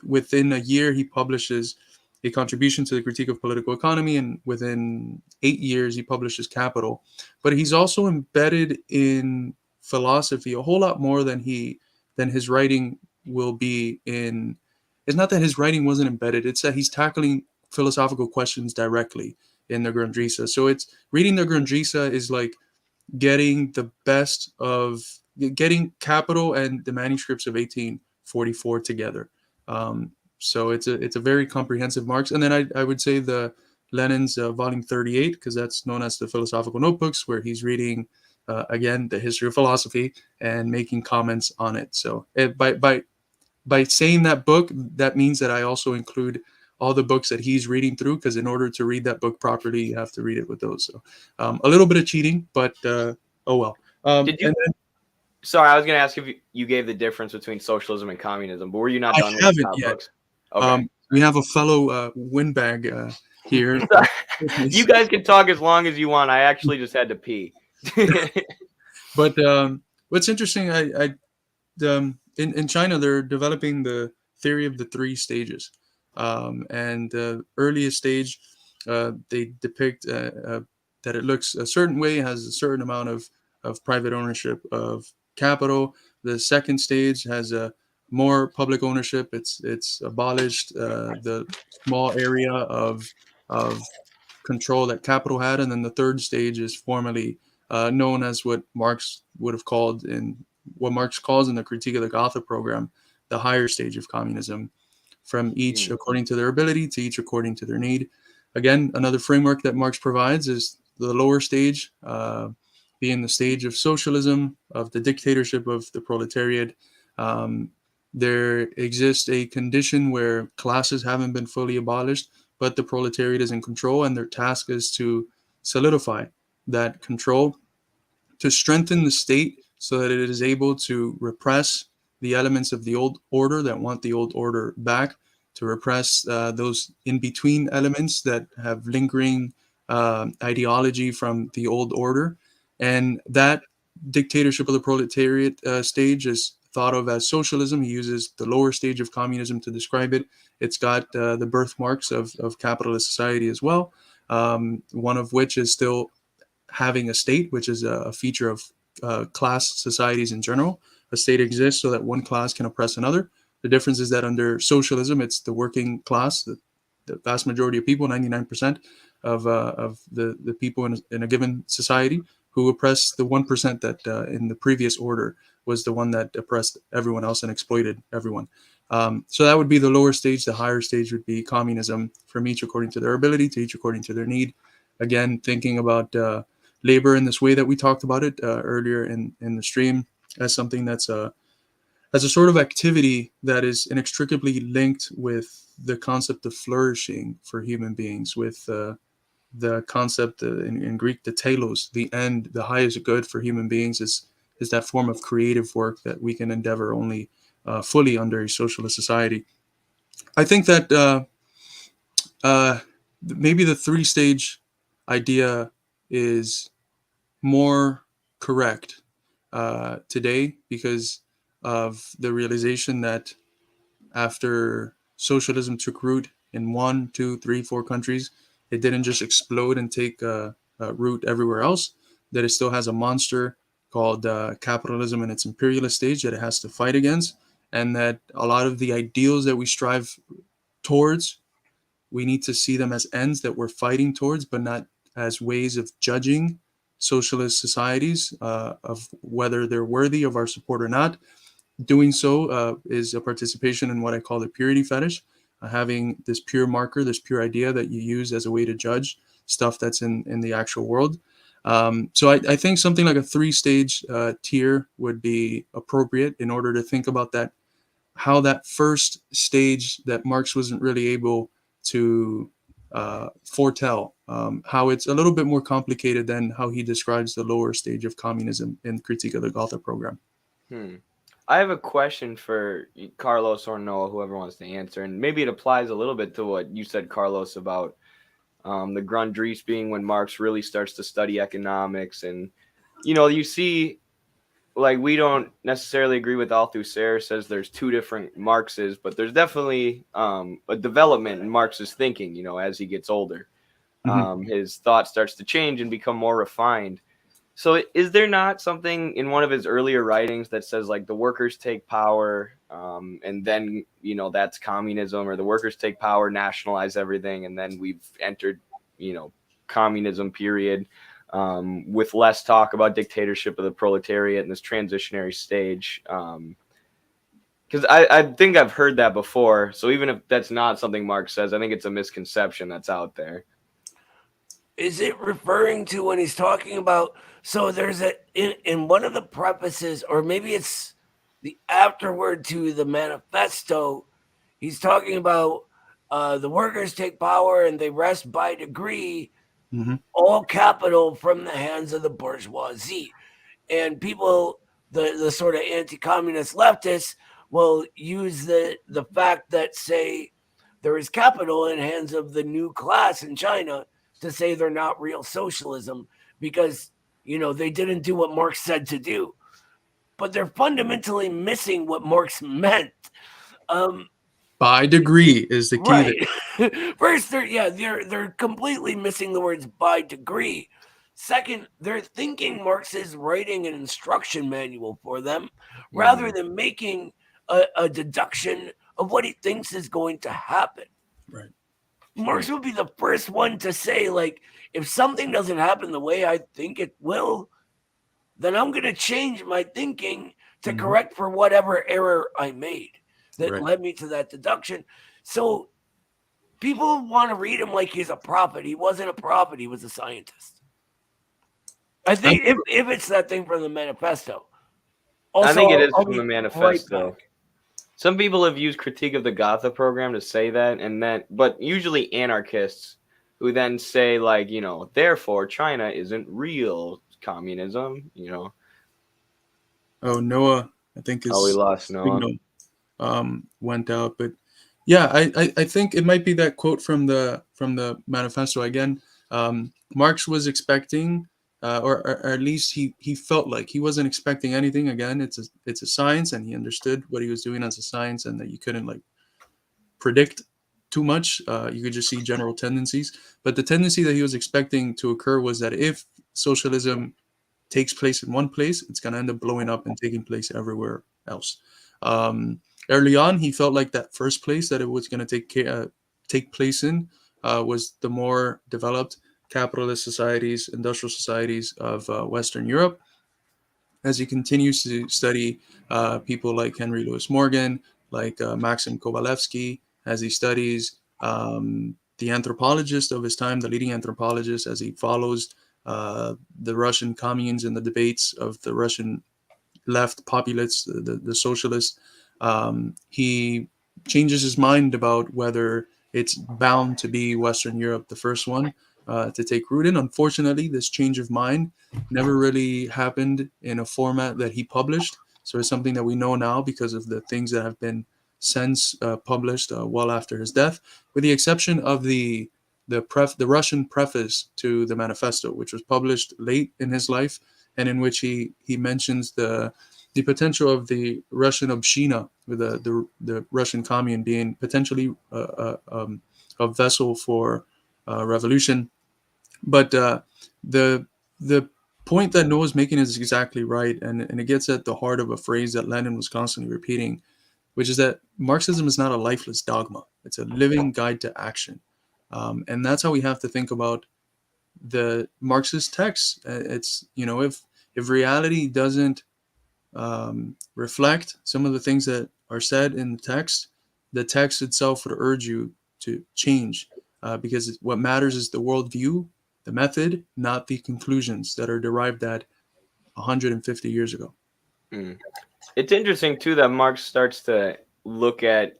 within a year he publishes a contribution to the critique of political economy, and within 8 years he publishes Capital. But he's also embedded in philosophy a whole lot more than his writing will be in. It's not that his writing wasn't embedded, it's that he's tackling philosophical questions directly in the Grundrisse. So it's reading the Grundrisse is like getting the best of getting Capital and the manuscripts of 1844 together. So it's a very comprehensive Marx. And then I would say the Lenin's volume 38, because that's known as the Philosophical Notebooks, where he's reading again the history of philosophy and making comments on it. So by saying that book, that means that I also include all the books that he's reading through, because in order to read that book properly, you have to read it with those. So a little bit of cheating, but oh well. Sorry, I was going to ask if you gave the difference between socialism and communism, but were you not done with the top books? Okay. We have a fellow windbag here. You guys can talk as long as you want. I actually just had to pee. But what's interesting, in China, they're developing the theory of the 3 stages. And the earliest stage, they depict that it looks a certain way, has a certain amount of private ownership of capital. The second stage has a more public ownership. It's abolished the small area of control that capital had. And then the third stage is formally known as what Marx would have called what Marx calls in the Critique of the Gotha program, the higher stage of communism, from each according to their ability to each according to their need. Again, another framework that Marx provides is the lower stage, being the stage of socialism, of the dictatorship of the proletariat. There exists a condition where classes haven't been fully abolished, but the proletariat is in control, and their task is to solidify that control, to strengthen the state so that it is able to repress the elements of the old order that want the old order back, to repress those in-between elements that have lingering ideology from the old order. And that dictatorship of the proletariat stage is thought of as socialism. He uses the lower stage of communism to describe it. It's got the birthmarks of capitalist society as well, one of which is still having a state, which is a feature of class societies in general. A state exists so that one class can oppress another. The difference is that under socialism, it's the working class, the vast majority of people, 99% of the people in a given society, who oppress the 1% that in the previous order was the one that oppressed everyone else and exploited everyone. So that would be the lower stage. The higher stage would be communism, from each according to their ability, to each according to their need. Again, thinking about labor in this way that we talked about it earlier in the stream, as something that's as a sort of activity that is inextricably linked with the concept of flourishing for human beings, with the concept in Greek, the telos, the end, the highest good for human beings is that form of creative work that we can endeavor only fully under a socialist society. I think that maybe the three-stage idea is more correct today, because of the realization that after socialism took root in 1, 2, 3, 4 countries, it didn't just explode and take root everywhere else, that it still has a monster called capitalism in its imperialist stage that it has to fight against, and that a lot of the ideals that we strive towards, we need to see them as ends that we're fighting towards, but not as ways of judging socialist societies of whether they're worthy of our support or not. Doing so is a participation in what I call the purity fetish, having this pure marker, this pure idea that you use as a way to judge stuff that's in the actual world. So I think something like a three-stage tier would be appropriate in order to think about that, how that first stage that Marx wasn't really able to foretell, how it's a little bit more complicated than how he describes the lower stage of communism in Critique of the Gotha program. I have a question for Carlos or Noah, whoever wants to answer, and maybe it applies a little bit to what you said, Carlos, about the Grundrisse being when Marx really starts to study economics. And, you see, like, we don't necessarily agree with Althusser, says there's two different Marxes, but there's definitely a development in Marx's thinking, as he gets older. His thought starts to change and become more refined. So is there not something in one of his earlier writings that says, like, the workers take power, and then, that's communism, or the workers take power, nationalize everything, and then we've entered, communism period, with less talk about dictatorship of the proletariat in this transitionary stage? Because I think I've heard that before. So even if that's not something Marx says, I think it's a misconception that's out there. Is it referring to when he's talking about, so there's in one of the prefaces, or maybe it's the afterword to the manifesto, he's talking about the workers take power and they wrest by degree all capital from the hands of the bourgeoisie. And people, the sort of anti-communist leftists, will use the fact that, say, there is capital in the hands of the new class in China to say they're not real socialism, because, they didn't do what Marx said to do. But they're fundamentally missing what Marx meant. By degree is the key. Right. First, they're completely missing the words by degree. Second, they're thinking Marx is writing an instruction manual for them rather than making a deduction of what he thinks is going to happen. Right. Marx would be the first one to say, like, if something doesn't happen the way I think it will, then I'm going to change my thinking to correct for whatever error I made that led me to that deduction. So people want to read him like he's a prophet. He wasn't a prophet. He was a scientist. I think if it's that thing from the manifesto. Also, I think it is from the manifesto. Some people have used Critique of the Gotha program to say that, but usually anarchists who then say, like, therefore China isn't real communism, Oh, Noah, I think we lost Noah. Signal went out, but yeah, I think it might be that quote from the manifesto again. Marx was expecting, or at least he felt like he wasn't expecting anything. Again, it's a science, and he understood what he was doing as a science, and that you couldn't, like, predict too much. You could just see general tendencies. But the tendency that he was expecting to occur was that if socialism takes place in one place, it's going to end up blowing up and taking place everywhere else. Early on, he felt like that first place that it was going to take place in was the more developed capitalist societies, industrial societies of Western Europe. As he continues to study people like Henry Louis Morgan, like Maxim Kovalevsky, as he studies the anthropologist of his time, the leading anthropologist, as he follows the Russian communes and the debates of the Russian left populists, the socialists, he changes his mind about whether it's bound to be Western Europe, the first one to take root in. Unfortunately, this change of mind never really happened in a format that he published. So it's something that we know now because of the things that have been since published well after his death, with the exception of the Russian preface to the manifesto, which was published late in his life, and in which he mentions the potential of the Russian Obshchina, with the Russian commune being potentially a vessel for revolution. But the point that Noah's making is exactly right, and it gets at the heart of a phrase that Lenin was constantly repeating, which is that Marxism is not a lifeless dogma. It's a living guide to action. And that's how we have to think about the Marxist texts. It's, if reality doesn't reflect some of the things that are said in the text itself would urge you to change, because what matters is the worldview, the method, not the conclusions that are derived at 150 years ago. It's interesting too that Marx starts to look at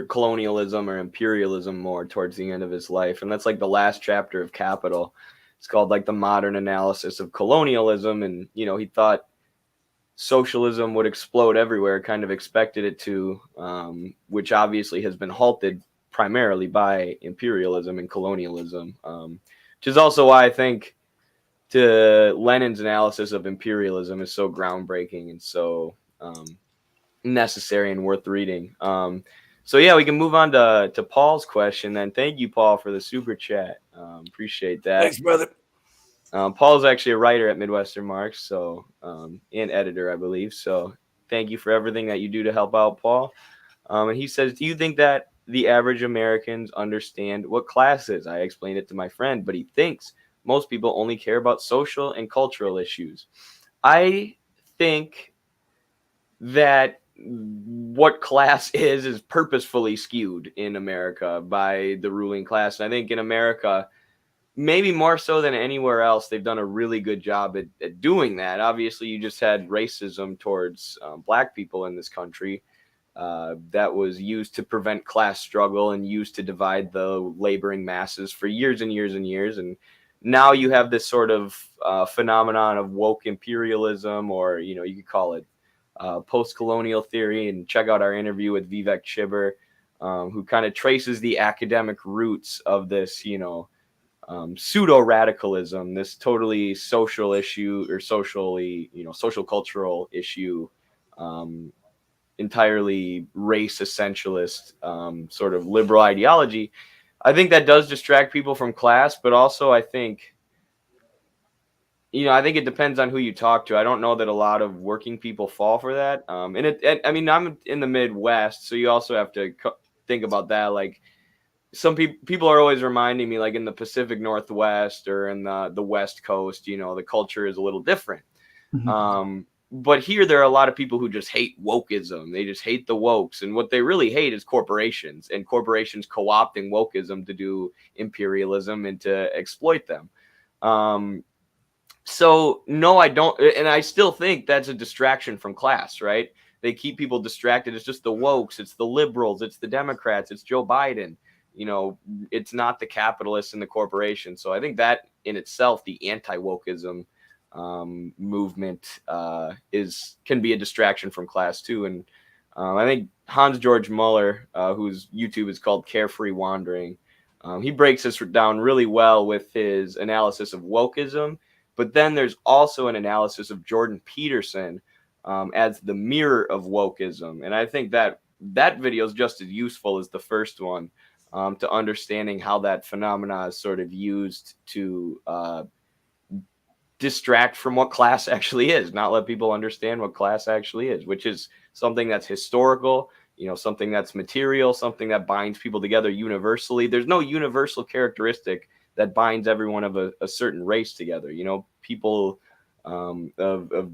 colonialism or imperialism more towards the end of his life, and that's like the last chapter of Capital. It's called like the modern analysis of colonialism, and he thought socialism would explode everywhere, kind of expected it to, which obviously has been halted primarily by imperialism and colonialism, which is also why I think Lenin's analysis of imperialism is so groundbreaking and so necessary and worth reading. So yeah, we can move on to Paul's question then. Thank you, Paul, for the super chat. Appreciate that. Thanks, brother. Paul's actually a writer at Midwestern Marx, so and editor, I believe. So thank you for everything that you do to help out, Paul. And he says, do you think that the average Americans understand what class is? I explained it to my friend, but he thinks most people only care about social and cultural issues. I think that what class is purposefully skewed in America by the ruling class. And I think in America, maybe more so than anywhere else, they've done a really good job at doing that. Obviously, you just had racism towards black people in this country that was used to prevent class struggle and used to divide the laboring masses for years and years and years. And now you have this sort of phenomenon of woke imperialism, or, you could call it post-colonial theory. And check out our interview with Vivek Chibber, who kind of traces the academic roots of this, pseudo-radicalism, this totally social issue, or socially, social cultural issue, entirely race essentialist sort of liberal ideology. I think that does distract people from class, but also I think it depends on who you talk to. I don't know that a lot of working people fall for that. I'm in the Midwest, so you also have to think about that. Like, some people are always reminding me, like in the Pacific Northwest or in the West Coast, the culture is a little different. Mm-hmm. But here there are a lot of people who just hate wokeism. They just hate the wokes. And what they really hate is corporations, and corporations co-opting wokeism to do imperialism and to exploit them. So no, I don't. And I still think that's a distraction from class, right? They keep people distracted. It's just the wokes. It's the liberals. It's the Democrats. It's Joe Biden. It's not the capitalists and the corporations. So I think that in itself, the anti-wokeism movement can be a distraction from class too. And I think Hans George Muller, whose YouTube is called Carefree Wandering, he breaks this down really well with his analysis of wokeism. But then there's also an analysis of Jordan Peterson as the mirror of wokeism. And I think that video is just as useful as the first one, to understanding how that phenomena is sort of used to distract from what class actually is, not let people understand what class actually is, which is something that's historical. something that's material, something that binds people together universally. There's no universal characteristic that binds everyone of a certain race together. People of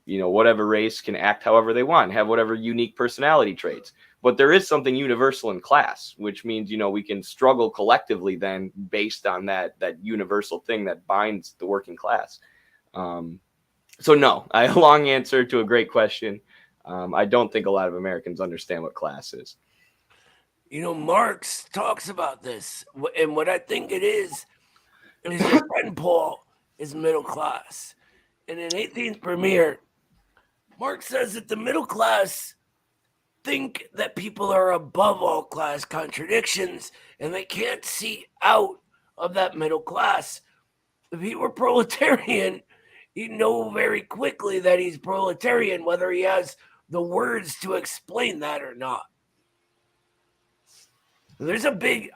whatever race can act however they want, have whatever unique personality traits. But there is something universal in class, which means, we can struggle collectively then based on that universal thing that binds the working class. So no, a long answer to a great question. I don't think a lot of Americans understand what class is. Marx talks about this, and what I think it is your friend Paul is middle class. And in 18th Premier, Marx says that the middle class think that people are above all class contradictions, and they can't see out of that middle class. If he were proletarian, he'd know very quickly that he's proletarian, whether he has the words to explain that or not. There's a big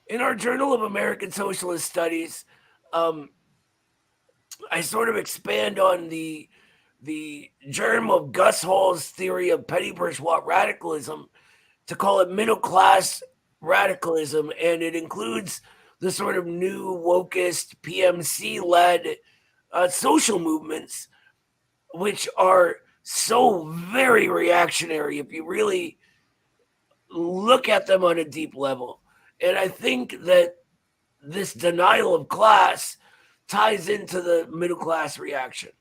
in our Journal of American Socialist Studies, I sort of expand on the germ of Gus Hall's theory of petty bourgeois radicalism to call it middle class radicalism, and it includes the sort of new wokist PMC led social movements, which are so very reactionary if you really look at them on a deep level. And I think that this denial of class ties into the middle class reaction.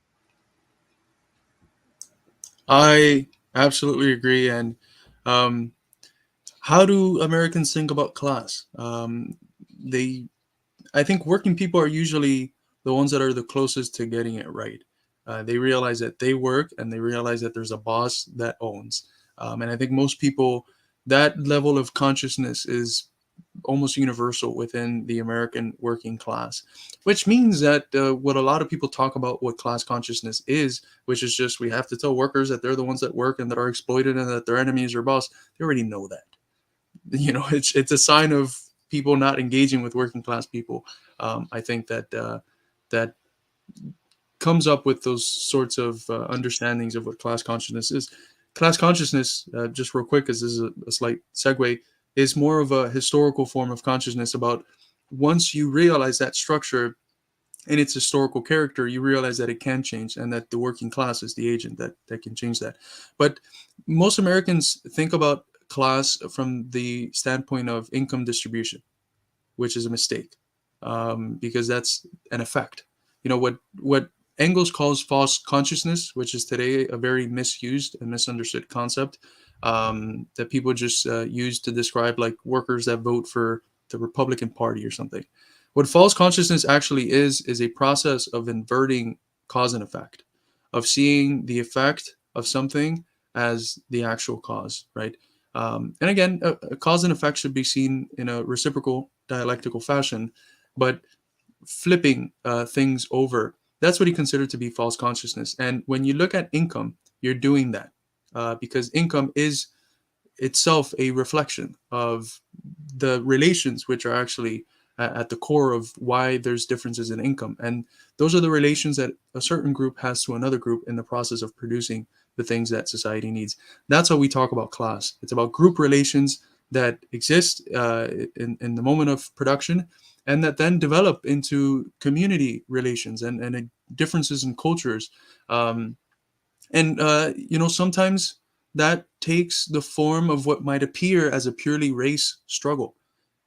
I absolutely agree. And how do Americans think about class? I think working people are usually the ones that are the closest to getting it right. They realize that they work, and they realize that there's a boss that owns. And I think most people, that level of consciousness is almost universal within the American working class, which means that what a lot of people talk about what class consciousness is, which is just we have to tell workers that they're the ones that work and that are exploited and that their enemy is their boss. They already know that. It's a sign of people not engaging with working class people. I think that that comes up with those sorts of understandings of what class consciousness is. Class consciousness, just real quick, because this is a slight segue, is more of a historical form of consciousness about once you realize that structure in its historical character, you realize that it can change and that the working class is the agent that can change that. But most Americans think about class from the standpoint of income distribution, which is a mistake, because that's an effect. What Engels calls false consciousness, which is today a very misused and misunderstood concept that people just use to describe like workers that vote for the Republican Party or something. What false consciousness actually is a process of inverting cause and effect, of seeing the effect of something as the actual cause, right? And again, a cause and effect should be seen in a reciprocal dialectical fashion, but flipping things over, that's what he considered to be false consciousness. And when you look at income, you're doing that because income is itself a reflection of the relations which are actually at the core of why there's differences in income. And those are the relations that a certain group has to another group in the process of producing the things that society needs. That's how we talk about class. It's about group relations that exist in the moment of production, and that then develop into community relations and differences in cultures. Sometimes that takes the form of what might appear as a purely race struggle.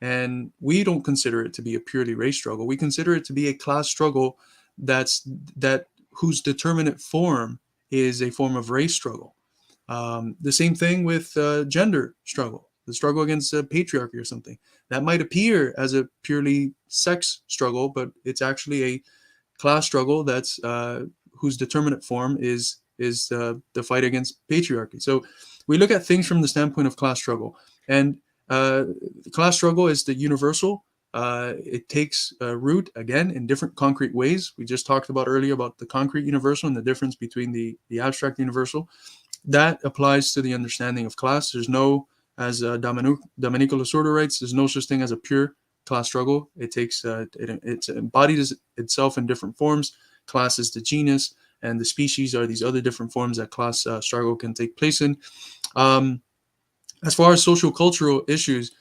And we don't consider it to be a purely race struggle. We consider it to be a class struggle whose determinate form is a form of race struggle. The same thing with gender struggle, the struggle against patriarchy or something. That might appear as a purely sex struggle, but it's actually a class struggle that's whose determinate form is the fight against patriarchy. So we look at things from the standpoint of class struggle, and the class struggle is the universal. It takes root again in different concrete ways. We just talked about earlier about the concrete universal and the difference between the abstract universal. That applies to the understanding of class. There's no, as Domenico Lasorda writes, there's no such thing as a pure class struggle. It takes it embodies itself in different forms. Class is the genus, and the species are these other different forms that class struggle can take place in. as far as social cultural issues,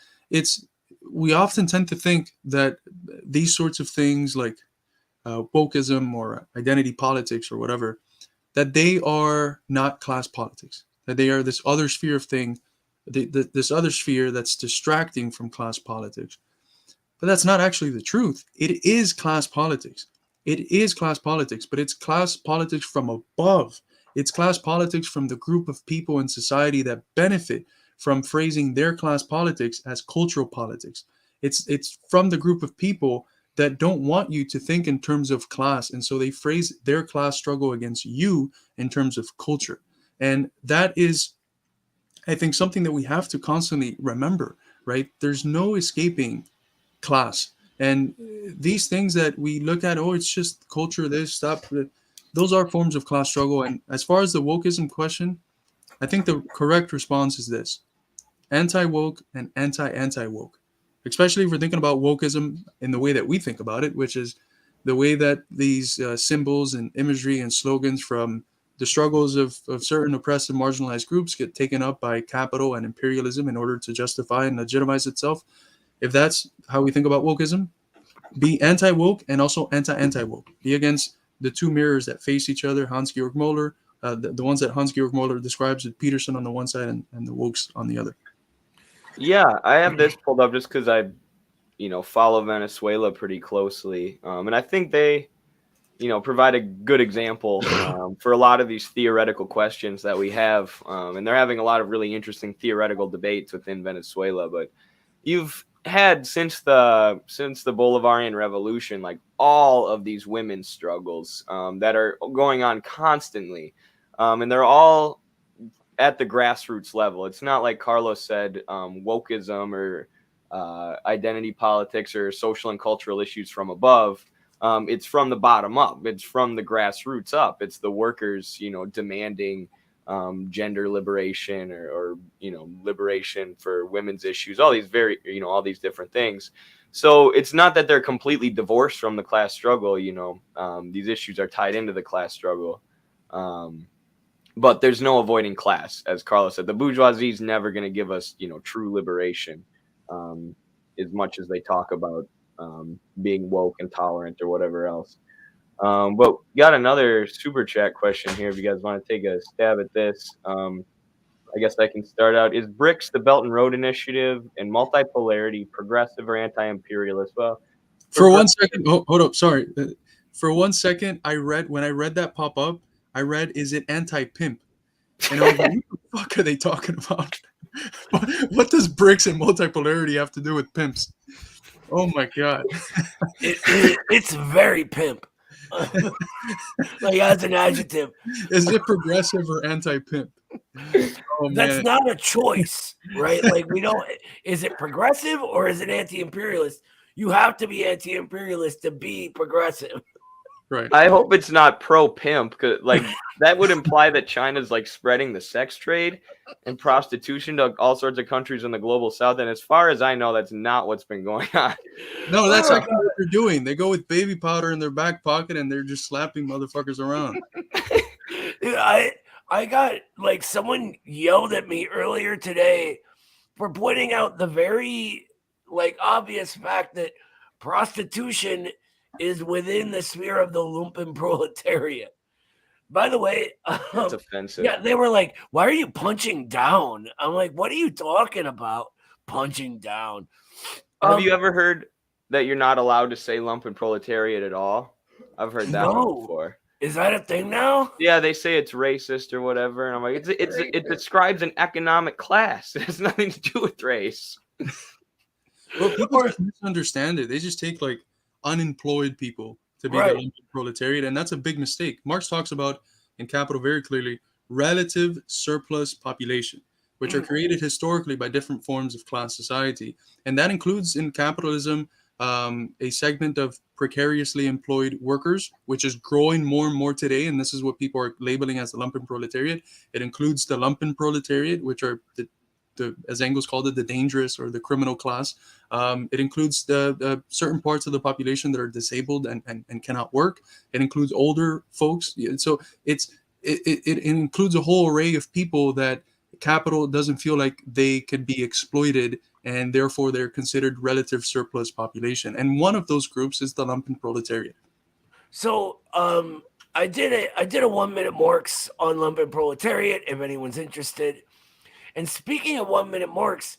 we often tend to think that these sorts of things like wokeism or identity politics or whatever, that they are not class politics, that they are this other sphere of thing, this other sphere that's distracting from class politics. But that's not actually the truth. It is class politics. It is class politics, but it's class politics from above. It's class politics from the group of people in society that benefit from phrasing their class politics as cultural politics. It's from the group of people that don't want you to think in terms of class, and so they phrase their class struggle against you in terms of culture. And that is, I think, something that we have to constantly remember, right? There's no escaping class. And these things that we look at, oh, it's just culture, this, stuff, those are forms of class struggle. And as far as the wokeism question, I think the correct response is this: anti-woke and anti-woke. Especially if we're thinking about wokeism in the way that we think about it, which is the way that these symbols and imagery and slogans from the struggles of certain oppressed and marginalized groups get taken up by capital and imperialism in order to justify and legitimize itself. If that's how we think about wokeism, be anti-woke and also anti-woke. Be against the two mirrors that face each other, Hans-Georg Moeller, the ones that Hans-Georg Moeller describes with Peterson on the one side and the wokes on the other. Yeah, I have this pulled up just because I, follow Venezuela pretty closely, and I think they, provide a good example for a lot of these theoretical questions that we have, and they're having a lot of really interesting theoretical debates within Venezuela. But you've had since the Bolivarian Revolution, like all of these women's struggles that are going on constantly, and they're all at the grassroots level. It's not like Carlos said, wokeism or identity politics or social and cultural issues from above. It's from the bottom up. It's from the grassroots up. It's the workers, demanding gender liberation or liberation for women's issues. All these all these different things. So it's not that they're completely divorced from the class struggle. These issues are tied into the class struggle. But there's no avoiding class, as Carlos said. The bourgeoisie is never going to give us, true liberation, as much as they talk about being woke and tolerant or whatever else. But got another super chat question here. If you guys want to take a stab at this, I guess I can start out. Is BRICS, the Belt and Road Initiative, and Multipolarity progressive or anti-imperialist? Well, for 1 second, hold up, sorry. For 1 second, when I read that pop up, I read, is it anti-pimp? And I was like, what the fuck are they talking about? What does BRICS and multipolarity have to do with pimps? Oh my God. It's very pimp. Like as an adjective. Is it progressive or anti-pimp? Oh, that's not a choice, right? Like is it progressive or is it anti-imperialist? You have to be anti-imperialist to be progressive. Right. I hope it's not pro-pimp, because that would imply that China's spreading the sex trade and prostitution to all sorts of countries in the global south. And as far as I know, that's not what's been going on. No, that's actually what they're doing. They go with baby powder in their back pocket and they're just slapping motherfuckers around. Dude, I got someone yelled at me earlier today for pointing out the very obvious fact that prostitution is within the sphere of the lumpen proletariat. By the way, that's offensive. Yeah, they were like, "Why are you punching down?" I'm like, "What are you talking about? Punching down?" Have you ever heard that you're not allowed to say lumpen proletariat at all? I've heard that one before. Is that a thing now? Yeah, they say it's racist or whatever, and I'm like, it describes an economic class. It has nothing to do with race. Well, people just misunderstand it. They just take unemployed people to be the lumpen proletariat, and that's a big mistake. Marx talks about in Capital very clearly relative surplus population, which are created historically by different forms of class society, and that includes in capitalism a segment of precariously employed workers, which is growing more and more today, and this is what people are labeling as the lumpen proletariat. It includes the lumpen proletariat, which are the as Engels called it, the dangerous or the criminal class. It includes the certain parts of the population that are disabled and cannot work. It includes older folks. So it includes a whole array of people that capital doesn't feel like they could be exploited, and therefore they're considered relative surplus population. And one of those groups is the lumpen proletariat. So I did a 1 minute Marx on lumpen proletariat if anyone's interested. And speaking of 1 minute Marx,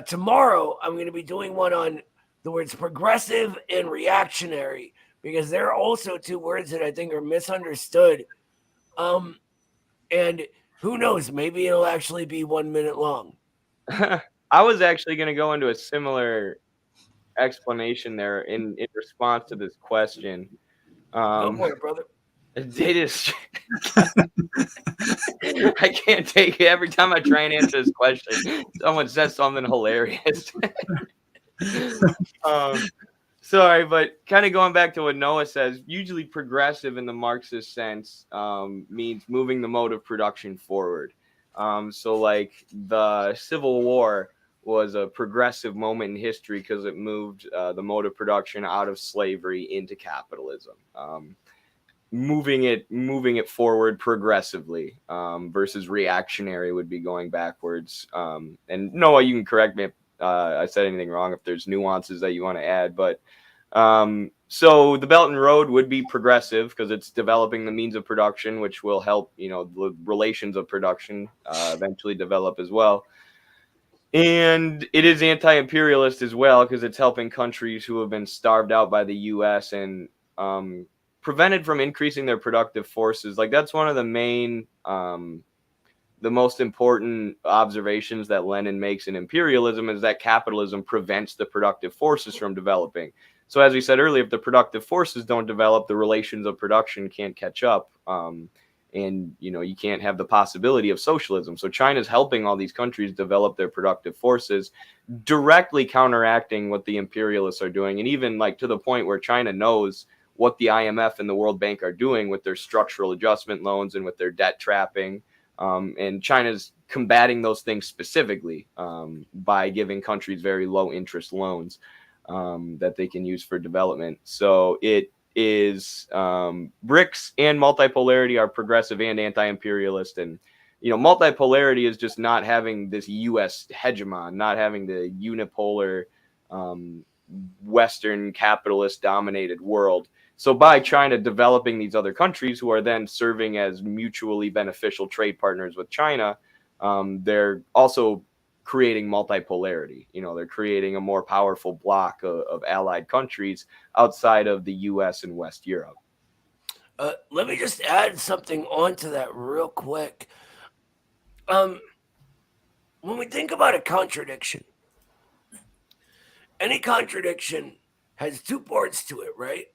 tomorrow I'm going to be doing one on the words progressive and reactionary, because they're also two words that I think are misunderstood. And who knows, maybe it'll actually be 1 minute long. I was actually going to go into a similar explanation there in response to this question. Go for it, brother. It is. I can't take it. Every time I try and answer this question, someone says something hilarious. Sorry, but kind of going back to what Noah says, usually progressive in the Marxist sense means moving the mode of production forward. So like the Civil War was a progressive moment in history because it moved the mode of production out of slavery into capitalism. Moving it forward progressively versus reactionary would be going backwards. And Noah, you can correct me if I said anything wrong, if there's nuances that you want to add. But so the Belt and Road would be progressive because it's developing the means of production, which will help, the relations of production eventually develop as well. And it is anti-imperialist as well because it's helping countries who have been starved out by the U.S. and prevented from increasing their productive forces. Like that's one of the main, the most important observations that Lenin makes in imperialism is that capitalism prevents the productive forces from developing. So as we said earlier, if the productive forces don't develop, the relations of production can't catch up. And, you can't have the possibility of socialism. So China's helping all these countries develop their productive forces, directly counteracting what the imperialists are doing. And even like to the point where China knows what the IMF and the World Bank are doing with their structural adjustment loans and with their debt trapping. And China's combating those things specifically by giving countries very low interest loans that they can use for development. So it is BRICS and multipolarity are progressive and anti-imperialist. And, multipolarity is just not having this U.S. hegemon, not having the unipolar Western capitalist dominated world. So by China developing these other countries who are then serving as mutually beneficial trade partners with China, they're also creating multipolarity. They're creating a more powerful bloc of allied countries outside of the U.S. and West Europe. Let me just add something onto that real quick. When we think about a contradiction, any contradiction has two parts to it, right?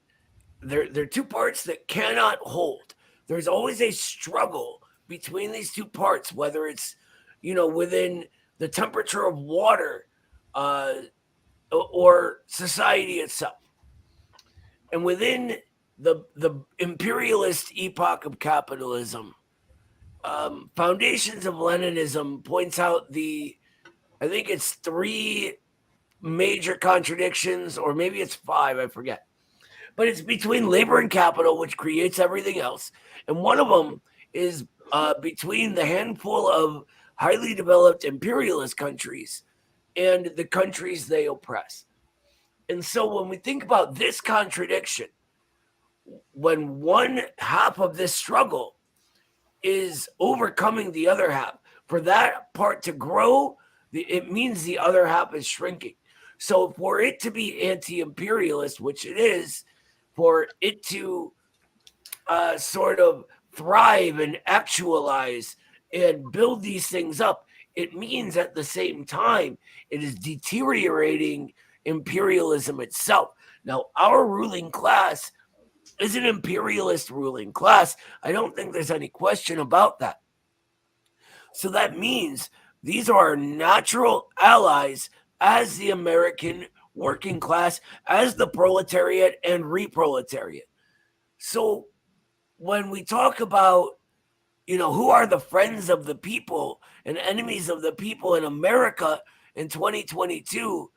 They're two parts that cannot hold. There's always a struggle between these two parts, whether it's, within the temperature of water or society itself. And within the imperialist epoch of capitalism, Foundations of Leninism points out I think it's 3 major contradictions, or maybe it's 5, I forget. But it's between labor and capital, which creates everything else. And one of them is between the handful of highly developed imperialist countries and the countries they oppress. And so when we think about this contradiction, when one half of this struggle is overcoming the other half, for that part to grow, it means the other half is shrinking. So for it to be anti-imperialist, which it is, for it to sort of thrive and actualize and build these things up, it means at the same time it is deteriorating imperialism itself. Now, our ruling class is an imperialist ruling class. I don't think there's any question about that. So that means these are our natural allies as the American working class, as the proletariat and reproletariat. So when we talk about, who are the friends of the people and enemies of the people in America in 2022,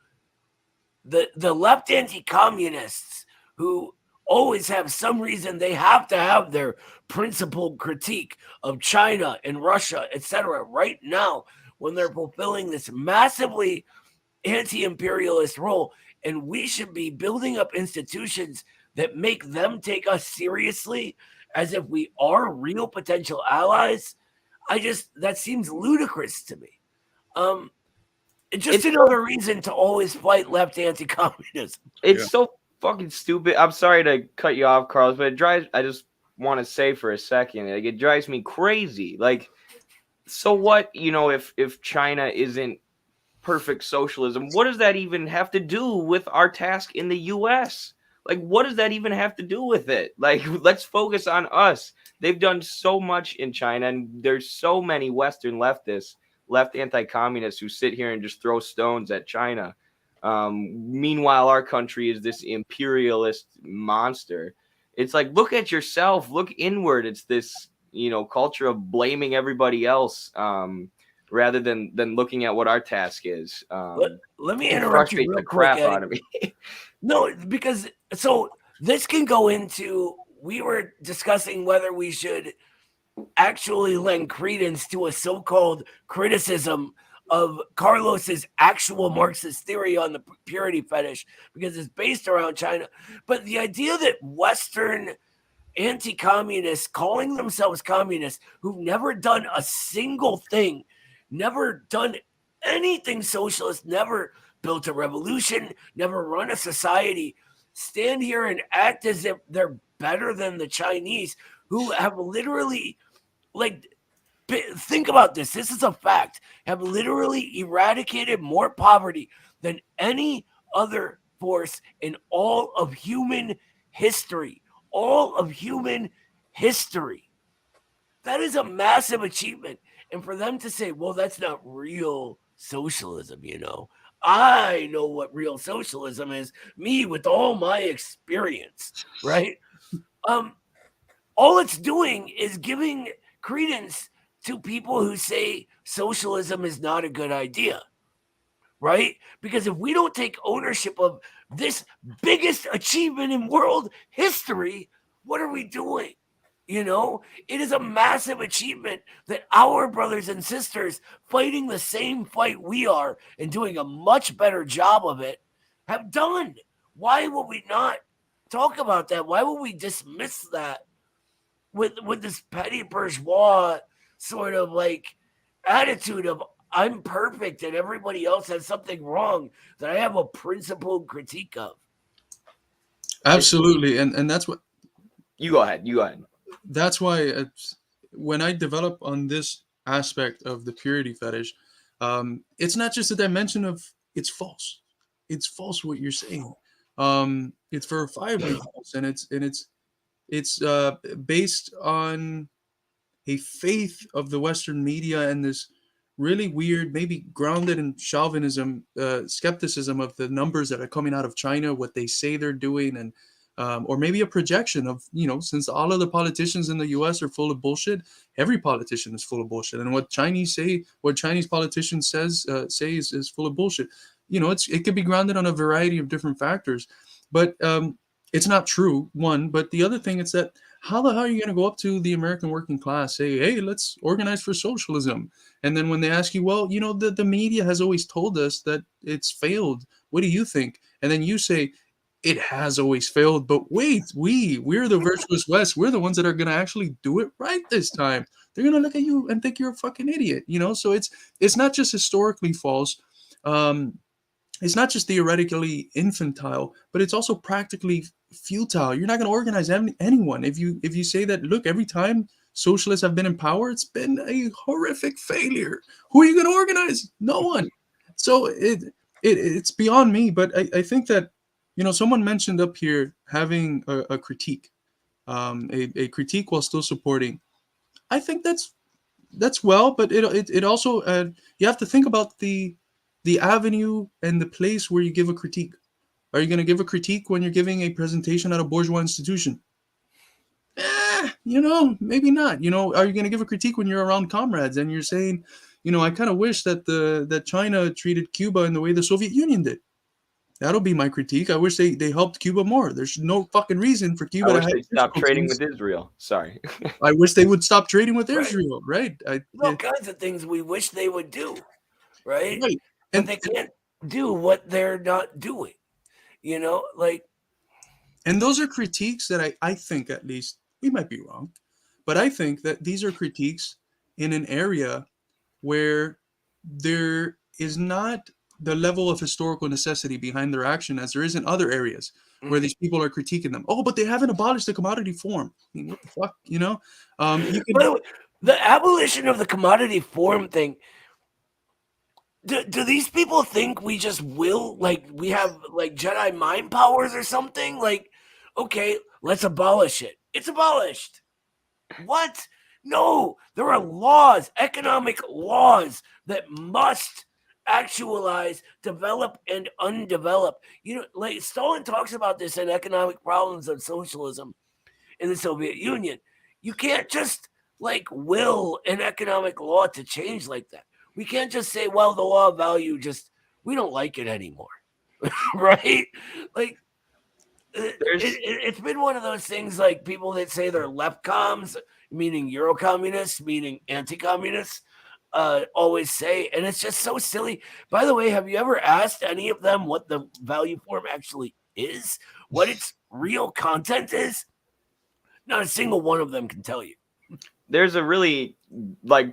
the left anti-communists who always have some reason they have to have their principled critique of China and Russia, etc. right now when they're fulfilling this massively anti-imperialist role. And we should be building up institutions that make them take us seriously as if we are real potential allies. That seems ludicrous to me. It's just another reason to always fight left anti-communism. It's so fucking stupid. I'm sorry to cut you off, Carlos, but I just want to say for a second, like, it drives me crazy. Like, so what, if China isn't perfect socialism, what does that even have to do with our task in the US? Like, what does that even have to do with it? Like, let's focus on us. They've done so much in China, and there's so many Western leftists, left anti-communists, who sit here and just throw stones at China. Meanwhile, our country is this imperialist monster. It's like, look at yourself, look inward. It's this, culture of blaming everybody else, rather than looking at what our task is. Let me interrupt you real the quick, crap Eddie. out of me. No, because this can go into, we were discussing whether we should actually lend credence to a so-called criticism of Carlos's actual Marxist theory on the purity fetish, because it's based around China. But the idea that Western anti-communists calling themselves communists, who've never done a single thing, never done anything socialist, never built a revolution, never run a society, stand here and act as if they're better than the Chinese, who have literally, think about this. This is a fact. Have literally eradicated more poverty than any other force in all of human history. All of human history. That is a massive achievement. And for them to say, well, that's not real socialism, I know what real socialism is, me with all my experience, right? All it's doing is giving credence to people who say socialism is not a good idea, right? Because if we don't take ownership of this biggest achievement in world history, what are we doing? It is a massive achievement that our brothers and sisters fighting the same fight we are and doing a much better job of it have done. Why would we not talk about that? Why would we dismiss that with this petty bourgeois sort of attitude of I'm perfect and everybody else has something wrong that I have a principled critique of? Absolutely, and that's what. You go ahead. That's why when I develop on this aspect of the purity fetish, it's not just a dimension of it's false. It's false what you're saying. It's verifiably false, and it's based on a faith of the Western media and this really weird, maybe grounded in chauvinism, skepticism of the numbers that are coming out of China, what they say they're doing, and or maybe a projection of, since all of the politicians in the U.S. are full of bullshit, every politician is full of bullshit, and what Chinese politicians say is full of bullshit. It could be grounded on a variety of different factors, but it's not true. One, but the other thing is that how the hell are you going to go up to the American working class, say, hey, let's organize for socialism, and then when they ask you, well, the media has always told us that it's failed. What do you think? And then you say, it has always failed, but wait, we're the virtuous West. We're the ones that are going to actually do it right this time. They're going to look at you and think you're a fucking idiot, So it's not just historically false. It's not just theoretically infantile, but it's also practically futile. You're not going to organize anyone if you say that. Look, every time socialists have been in power, it's been a horrific failure. Who are you going to organize? No one. So it's beyond me. But I think that. Someone mentioned up here having a critique, a critique while still supporting. I think that's well, but it also you have to think about the avenue and the place where you give a critique. Are you going to give a critique when you're giving a presentation at a bourgeois institution? Maybe not. Are you going to give a critique when you're around comrades and you're saying, I kind of wish that China treated Cuba in the way the Soviet Union did? That'll be my critique. I wish they helped Cuba more. There's no fucking reason for Cuba I to wish have they'd stop trading difficulties. with Israel. Sorry. I wish they would stop trading with Right. Israel, right? There's all kinds of things we wish they would do, right? Right. But they can't do what they're not doing. You know, like, and those are critiques that I think, at least, we might be wrong, but I think that these are critiques in an area where there is not the level of historical necessity behind their action as there is in other areas where these people are critiquing them. Oh, but they haven't abolished the commodity form. I mean, what the fuck, you know? You by the could, way, the abolition of the commodity form thing. Do these people think we just will, like, we have like Jedi mind powers or something? Like, okay, let's abolish it. It's abolished. What? No, there are laws, economic laws that must actualize, develop, and undevelop. You know, like Stalin talks about this in Economic Problems of Socialism in the Soviet Union. You can't just like will an economic law to change like that. We can't just say, well, the law of value we don't like it anymore. Right? Like, it's been one of those things, like people that say they're left comms, meaning Eurocommunists, meaning anti-communists, always say, and it's just so silly. By the way, have you ever asked any of them what the value form actually is? What its real content is? Not a single one of them can tell you. There's a really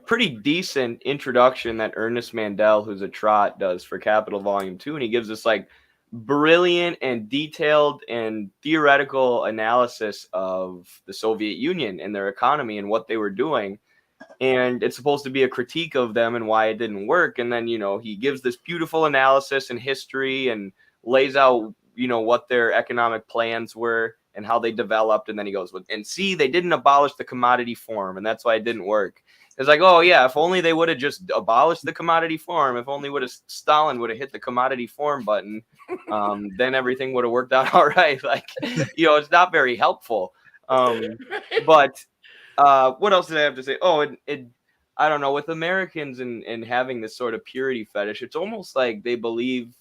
pretty decent introduction that Ernest Mandel, who's a trot, does for Capital Volume 2, and he gives this brilliant and detailed and theoretical analysis of the Soviet Union and their economy and what they were doing. And it's supposed to be a critique of them and why it didn't work. And then, he gives this beautiful analysis and history and lays out, what their economic plans were and how they developed. And then he goes, and see, they didn't abolish the commodity form, and that's why it didn't work. It's like, oh yeah, if only they would have just abolished the commodity form, if only Stalin would have hit the commodity form button, then everything would have worked out all right. It's not very helpful. But what else did I have to say? Oh, I don't know, with Americans and having this sort of purity fetish, it's almost like they believe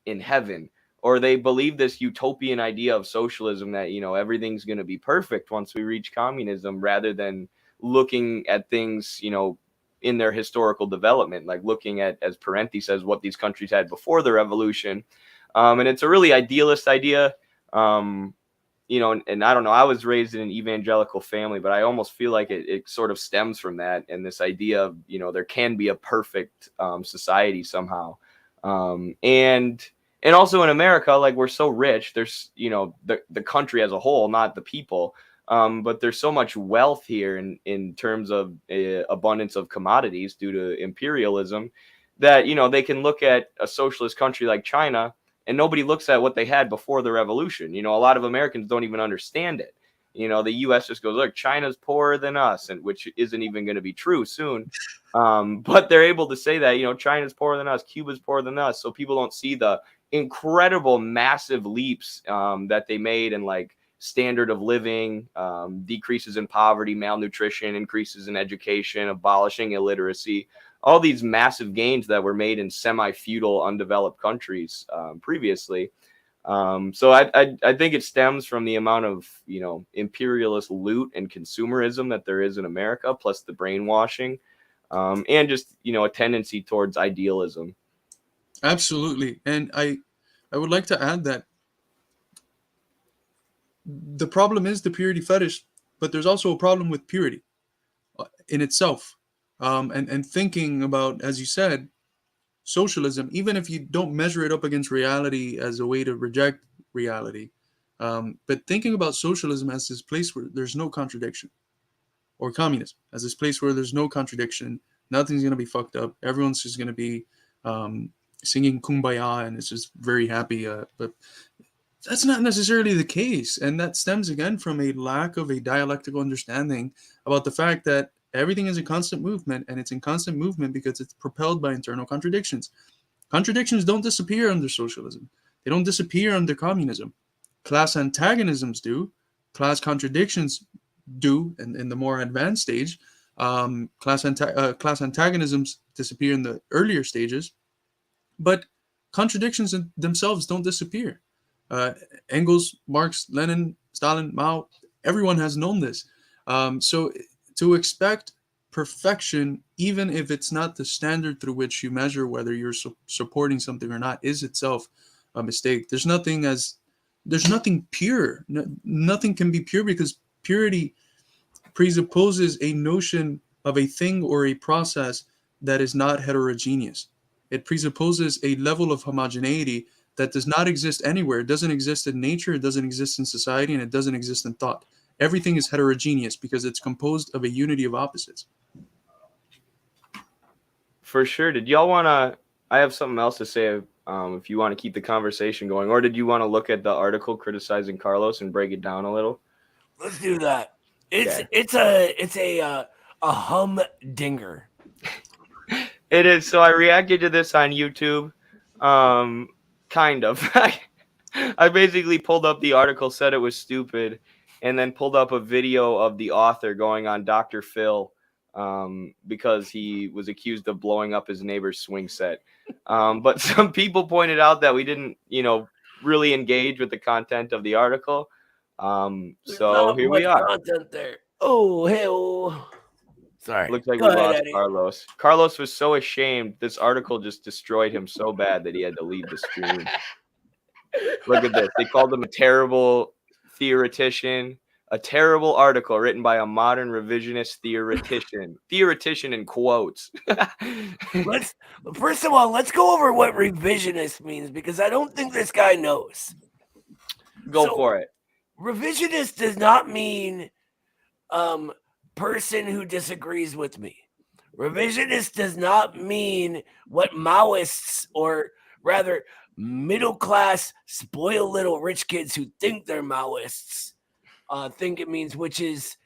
in heaven, or they believe this utopian idea of socialism that, everything's going to be perfect once we reach communism, rather than looking at things, in their historical development, like looking at, as Parenti says, what these countries had before the revolution. And it's a really idealist idea. And I don't know, I was raised in an evangelical family, but I almost feel like it sort of stems from that, and this idea of, there can be a perfect society somehow. And also in America, we're so rich, there's, the country as a whole, not the people. But there's so much wealth here in terms of abundance of commodities due to imperialism that, they can look at a socialist country like China, and nobody looks at what they had before the revolution. A lot of Americans don't even understand it. The U.S. just goes, look, China's poorer than us, and which isn't even going to be true soon. But they're able to say that, China's poorer than us, Cuba's poorer than us. So people don't see the incredible, massive leaps that they made in standard of living, decreases in poverty, malnutrition, increases in education, abolishing illiteracy, all these massive gains that were made in semi-feudal, undeveloped countries previously. So I think it stems from the amount of, imperialist loot and consumerism that there is in America, plus the brainwashing, and just, a tendency towards idealism. Absolutely. And I would like to add that the problem is the purity fetish, but there's also a problem with purity in itself. And thinking about, as you said, socialism, even if you don't measure it up against reality as a way to reject reality, but thinking about socialism as this place where there's no contradiction, or communism as this place where there's no contradiction, nothing's going to be fucked up, everyone's just going to be singing Kumbaya, and it's just very happy. But that's not necessarily the case. And that stems again from a lack of a dialectical understanding about the fact that everything is in constant movement, and it's in constant movement because it's propelled by internal contradictions. Contradictions don't disappear under socialism. They don't disappear under communism. Class antagonisms do. Class contradictions do in the more advanced stage. Class antagonisms disappear in the earlier stages. But contradictions themselves don't disappear. Engels, Marx, Lenin, Stalin, Mao, everyone has known this. So to expect perfection, even if it's not the standard through which you measure whether you're supporting something or not, is itself a mistake. There's nothing pure. Nothing can be pure, because purity presupposes a notion of a thing or a process that is not heterogeneous. It presupposes a level of homogeneity that does not exist anywhere. It doesn't exist in nature, it doesn't exist in society, and it doesn't exist in thought. Everything is heterogeneous because it's composed of a unity of opposites. For sure. Did y'all want to? I have something else to say. If you want to keep the conversation going, or did you want to look at the article criticizing Carlos and break it down a little? Let's do that. Okay. It's a humdinger. It is. So I reacted to this on YouTube. Kind of. I basically pulled up the article, said it was stupid, and then pulled up a video of the author going on Dr. Phil because he was accused of blowing up his neighbor's swing set. But some people pointed out that we didn't, really engage with the content of the article. So here we are. Content there. Oh, hell. Sorry. Looks like Go we ahead, lost Eddie. Carlos. Carlos was so ashamed. This article just destroyed him so bad that he had to leave the stream. Look at this. They called him a terrible theoretician. A terrible article written by a modern revisionist theoretician. Theoretician in quotes. First of all, let's go over what revisionist means, because I don't think this guy knows. Go for it. Revisionist does not mean person who disagrees with me. Revisionist does not mean what Maoists, or rather middle-class, spoiled little rich kids who think they're Maoists, think it means, which is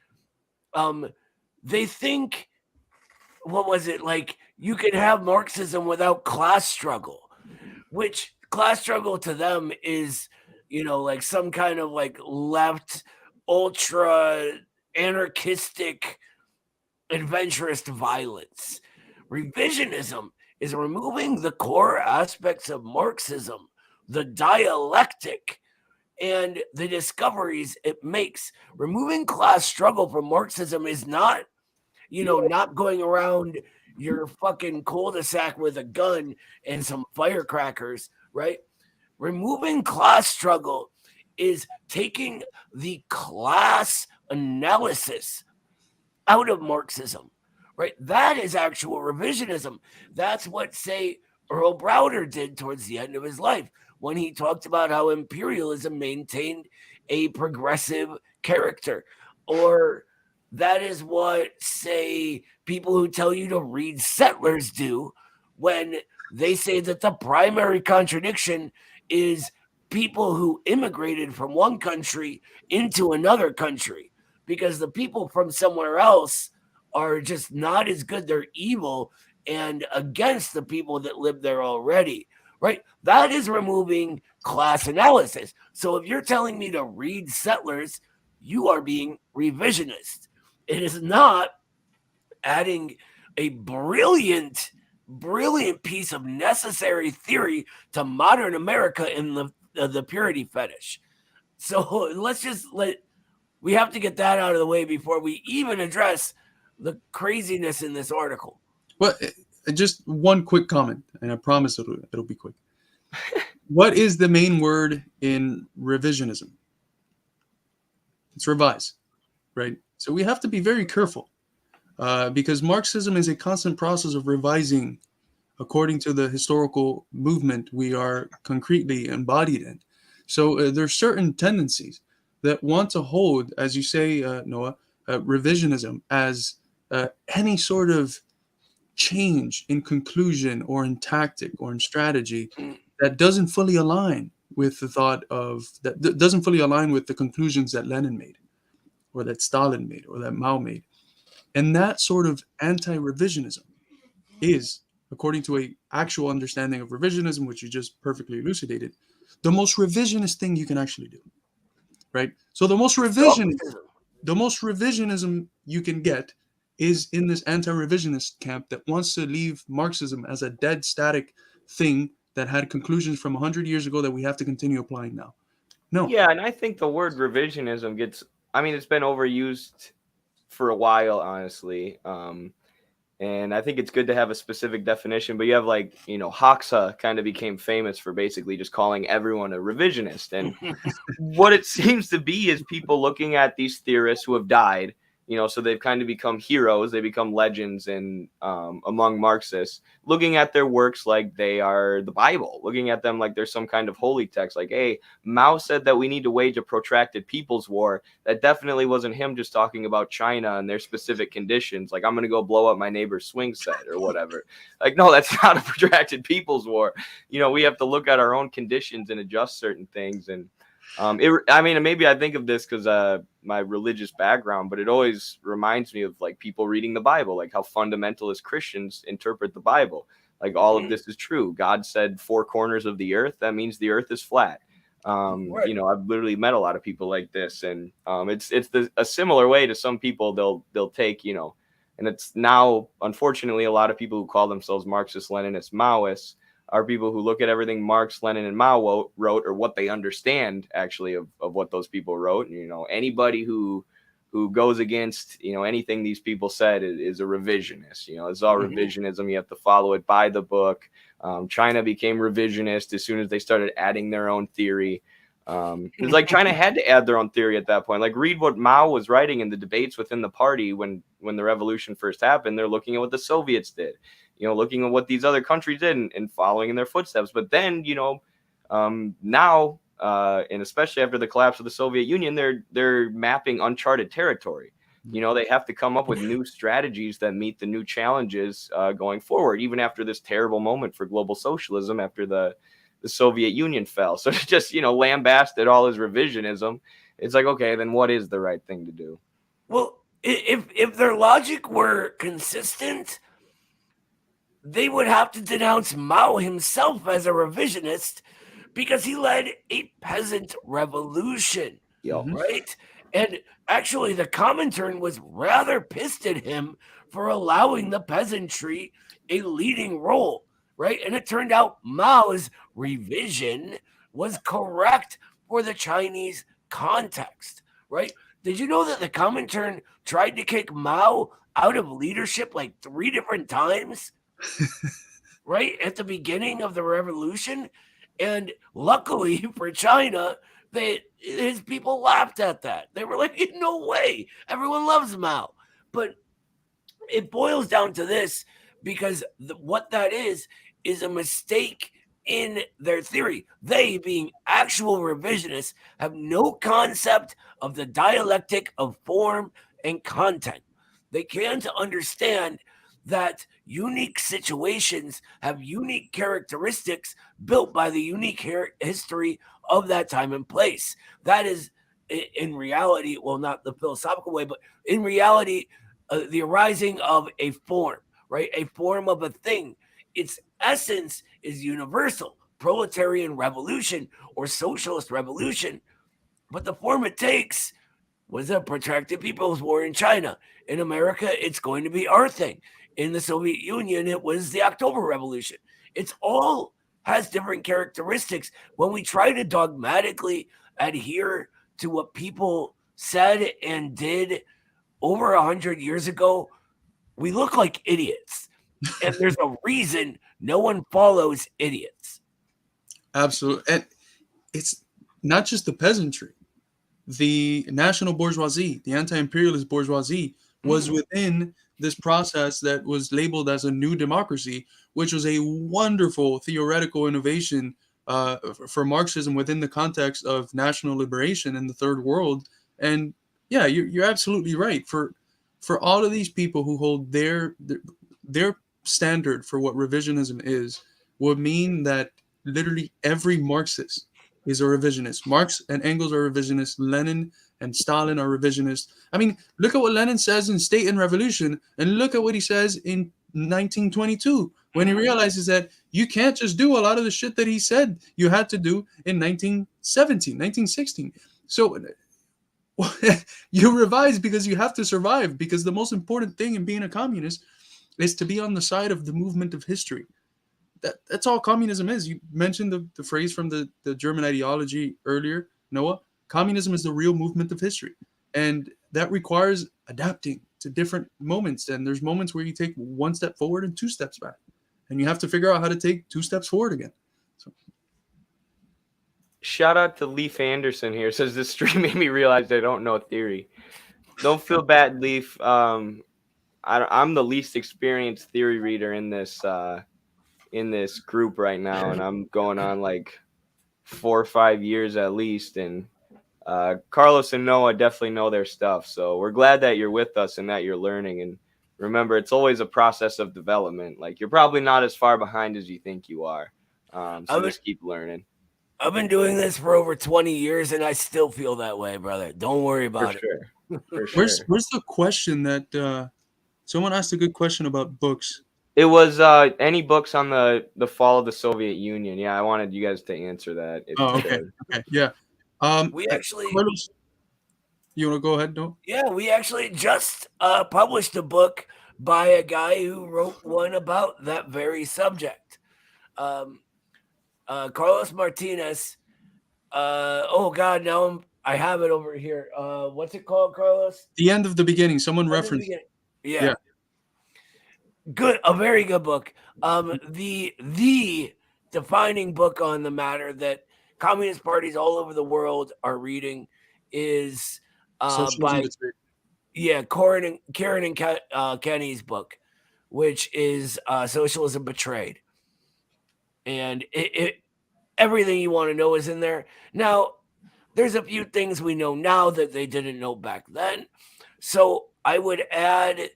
they think, what was it, like you can have Marxism without class struggle, which class struggle to them is, like some kind of like left ultra anarchistic adventurous violence. Revisionism is removing the core aspects of Marxism, the dialectic, and the discoveries it makes. Removing class struggle from Marxism is not, not going around your fucking cul-de-sac with a gun and some firecrackers, right? Removing class struggle is taking the class analysis out of Marxism, right? That is actual revisionism. That's what, say, Earl Browder did towards the end of his life, when he talked about how imperialism maintained a progressive character. Or that is what, say, people who tell you to read Settlers do, when they say that the primary contradiction is people who immigrated from one country into another country, because the people from somewhere else are just not as good. They're evil and against the people that live there already, right? That is removing class analysis. So if you're telling me to read Settlers, you are being revisionist. It is not adding a brilliant piece of necessary theory to modern America in the purity fetish. So we have to get that out of the way before we even address the craziness in this article. Well, just one quick comment, and I promise it'll be quick. What is the main word in revisionism? It's revise, right? So we have to be very careful because Marxism is a constant process of revising according to the historical movement we are concretely embodied in. So there's certain tendencies that want to hold, as you say, Noah, revisionism as any sort of change in conclusion or in tactic or in strategy that doesn't fully align with the thought of, that doesn't fully align with the conclusions that Lenin made, or that Stalin made, or that Mao made. And that sort of anti-revisionism is, according to an actual understanding of revisionism, which you just perfectly elucidated, the most revisionist thing you can actually do, right? So the most revisionism you can get is in this anti-revisionist camp that wants to leave Marxism as a dead, static thing that had conclusions from 100 years ago that we have to continue applying now. No. Yeah, and I think the word revisionism gets, I mean, it's been overused for a while, honestly. And I think it's good to have a specific definition, but you have like, Hoxha kind of became famous for basically just calling everyone a revisionist. And what it seems to be is people looking at these theorists who have died, so they've kind of become heroes, they become legends among Marxists, looking at their works like they are the Bible, looking at them like there's some kind of holy text, like, hey, Mao said that we need to wage a protracted people's war. That definitely wasn't him just talking about China and their specific conditions, like, I'm going to go blow up my neighbor's swing set or whatever. Like, no, that's not a protracted people's war. We have to look at our own conditions and adjust certain things. And maybe I think of this because my religious background, but it always reminds me of like people reading the Bible, like how fundamentalist Christians interpret the Bible. Like all of this is true. God said 4 corners of the earth. That means the earth is flat. Right. I've literally met a lot of people like this, and it's a similar way to some people. They'll take, and it's now unfortunately a lot of people who call themselves Marxist, Leninist, Maoists are people who look at everything Marx, Lenin, and Mao wrote, or what they understand actually of what those people wrote. And, anybody who goes against, anything these people said is a revisionist. It's all revisionism. You have to follow it by the book. China became revisionist as soon as they started adding their own theory. It's like China had to add their own theory at that point. Like read what Mao was writing in the debates within the party when the revolution first happened. They're looking at what the Soviets did. Looking at what these other countries did and following in their footsteps. But then, now, and especially after the collapse of the Soviet Union, they're mapping uncharted territory. They have to come up with new strategies that meet the new challenges going forward, even after this terrible moment for global socialism after the Soviet Union fell. So to just, lambasted all his revisionism, it's like, okay, then what is the right thing to do? Well, if their logic were consistent, they would have to denounce Mao himself as a revisionist because he led a peasant revolution, right? And actually, the Comintern was rather pissed at him for allowing the peasantry a leading role, right? And it turned out Mao's revision was correct for the Chinese context, right? Did you know that the Comintern tried to kick Mao out of leadership like 3 different times? Right at the beginning of the revolution, and luckily for China, his people laughed at that. They were like, "No way! Everyone loves Mao." But it boils down to this because what that is a mistake in their theory. They, being actual revisionists, have no concept of the dialectic of form and content. They can't understand that unique situations have unique characteristics built by the unique history of that time and place. That is, in reality, well, not the philosophical way, but in reality, the arising of a form, right? A form of a thing. Its essence is universal, proletarian revolution or socialist revolution. But the form it takes was a protracted people's war in China. In America, it's going to be our thing. In the Soviet Union, it was the October Revolution. It's all has different characteristics. When we try to dogmatically adhere to what people said and did over 100 years ago, we look like idiots. And there's a reason no one follows idiots. Absolutely. And it's not just the peasantry. The national bourgeoisie, the anti-imperialist bourgeoisie, was within this process that was labeled as a new democracy, which was a wonderful theoretical innovation for Marxism within the context of national liberation in the third world. And yeah, you're absolutely right. For all of these people who hold their standard for what revisionism is, would mean that literally every Marxist is a revisionist. Marx and Engels are revisionists. Lenin and Stalin are revisionists. I mean, look at what Lenin says in State and Revolution, and look at what he says in 1922 when he realizes that you can't just do a lot of the shit that he said you had to do in 1917, 1916. So you revise because you have to survive, because the most important thing in being a communist is to be on the side of the movement of history. that's all communism is. You mentioned the phrase from the German ideology earlier, Noah. Communism is the real movement of history, and that requires adapting to different moments. And there's moments where you take one step forward and two steps back, and you have to figure out how to take two steps forward again. So. Shout out to Leaf Anderson here. Says this stream made me realize I don't know theory. Don't feel bad, Leaf. I'm the least experienced theory reader in this group right now, and I'm going on like 4 or 5 years at least. And Carlos and Noah definitely know their stuff. So we're glad that you're with us and that you're learning. And remember, it's always a process of development. Like, you're probably not as far behind as you think you are. So just keep learning. I've been doing this for over 20 years, and I still feel that way, brother. Don't worry about it. For sure. Where's the question that someone asked a good question about books? It was any books on the fall of the Soviet Union. Yeah, I wanted you guys to answer that. Okay. Yeah. We actually. Carlos, you want to go ahead, no? Yeah, we actually just published a book by a guy who wrote one about that very subject. Carlos Martinez. Oh God, now I have it over here. What's it called, Carlos? The End of the Beginning. Someone referenced. Yeah. Good, a very good book. The defining book on the matter that communist parties all over the world are reading is by Karen and Kenny's book, which is Socialism Betrayed. And it everything you want to know is in there. Now, there's a few things we know now that they didn't know back then. So I would add,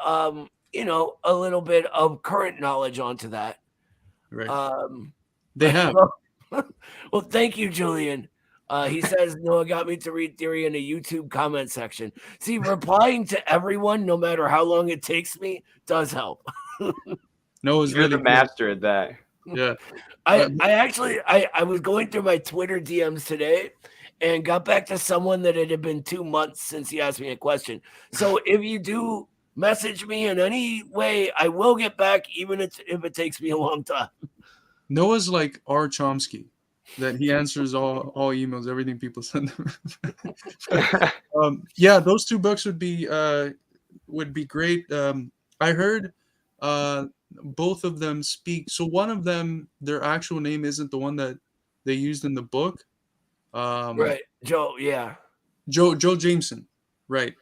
a little bit of current knowledge onto that. Right. They have. Well, thank you, Julian. He says, Noah got me to read theory in a YouTube comment section. See, replying to everyone, no matter how long it takes me, does help. Noah's You're really the master at that. Yeah. I was going through my Twitter DMs today and got back to someone that it had been 2 months since he asked me a question. So if you do message me in any way, I will get back, even if it takes me a long time. Noah's like R. Chomsky, that he answers all emails, everything people send him. Yeah, those two books would be great. I heard both of them speak. So one of them, their actual name isn't the one that they used in the book. Right, Joe. Yeah, Joe Jameson. Right.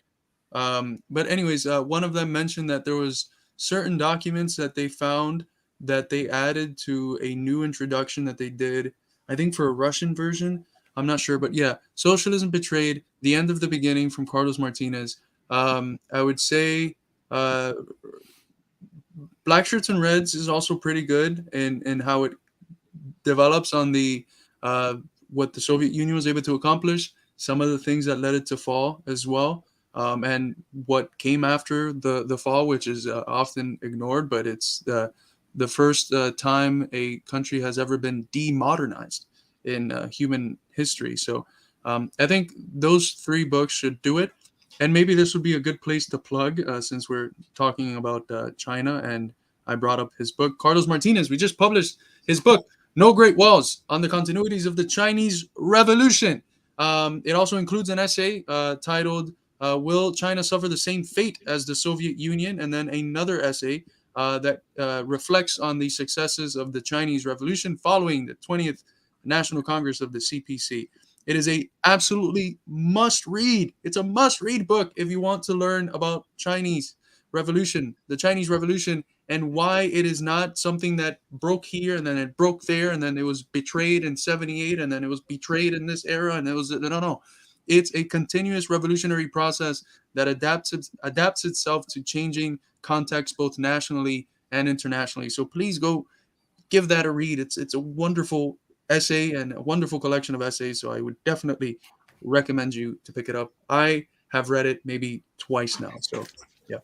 But anyways, one of them mentioned that there was certain documents that they found that they added to a new introduction that they did, I think for a Russian version. I'm not sure, but yeah, Socialism Betrayed, The End of the Beginning from Carlos Martinez. I would say Black Shirts and Reds is also pretty good in how it develops on the what the Soviet Union was able to accomplish, some of the things that led it to fall as well, and what came after the fall, which is often ignored, but it's the first time a country has ever been demodernized in human history. So I think those 3 books should do it. And maybe this would be a good place to plug since we're talking about China and I brought up his book. Carlos Martinez, we just published his book, No Great Walls, on the continuities of the Chinese Revolution. It also includes an essay titled, Will China Suffer the Same Fate as the Soviet Union? And then another essay that reflects on the successes of the Chinese Revolution following the 20th National Congress of the CPC. It is a absolutely must read. It's a must read book if you want to learn about Chinese Revolution, the Chinese Revolution, and why it is not something that broke here and then it broke there and then it was betrayed in 78 and then it was betrayed in this era and it was no. It's a continuous revolutionary process that adapts itself to changing context both nationally and internationally. So please go give that a read. It's a wonderful essay and a wonderful collection of essays. So I would definitely recommend you to pick it up. I have read it maybe twice now. So yeah.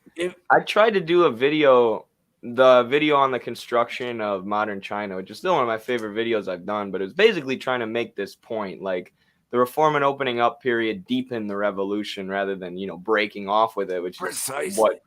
I tried to do the video on the construction of modern China, which is still one of my favorite videos I've done, but it was basically trying to make this point, like the reform and opening up period deepened the revolution rather than, breaking off with it, which is what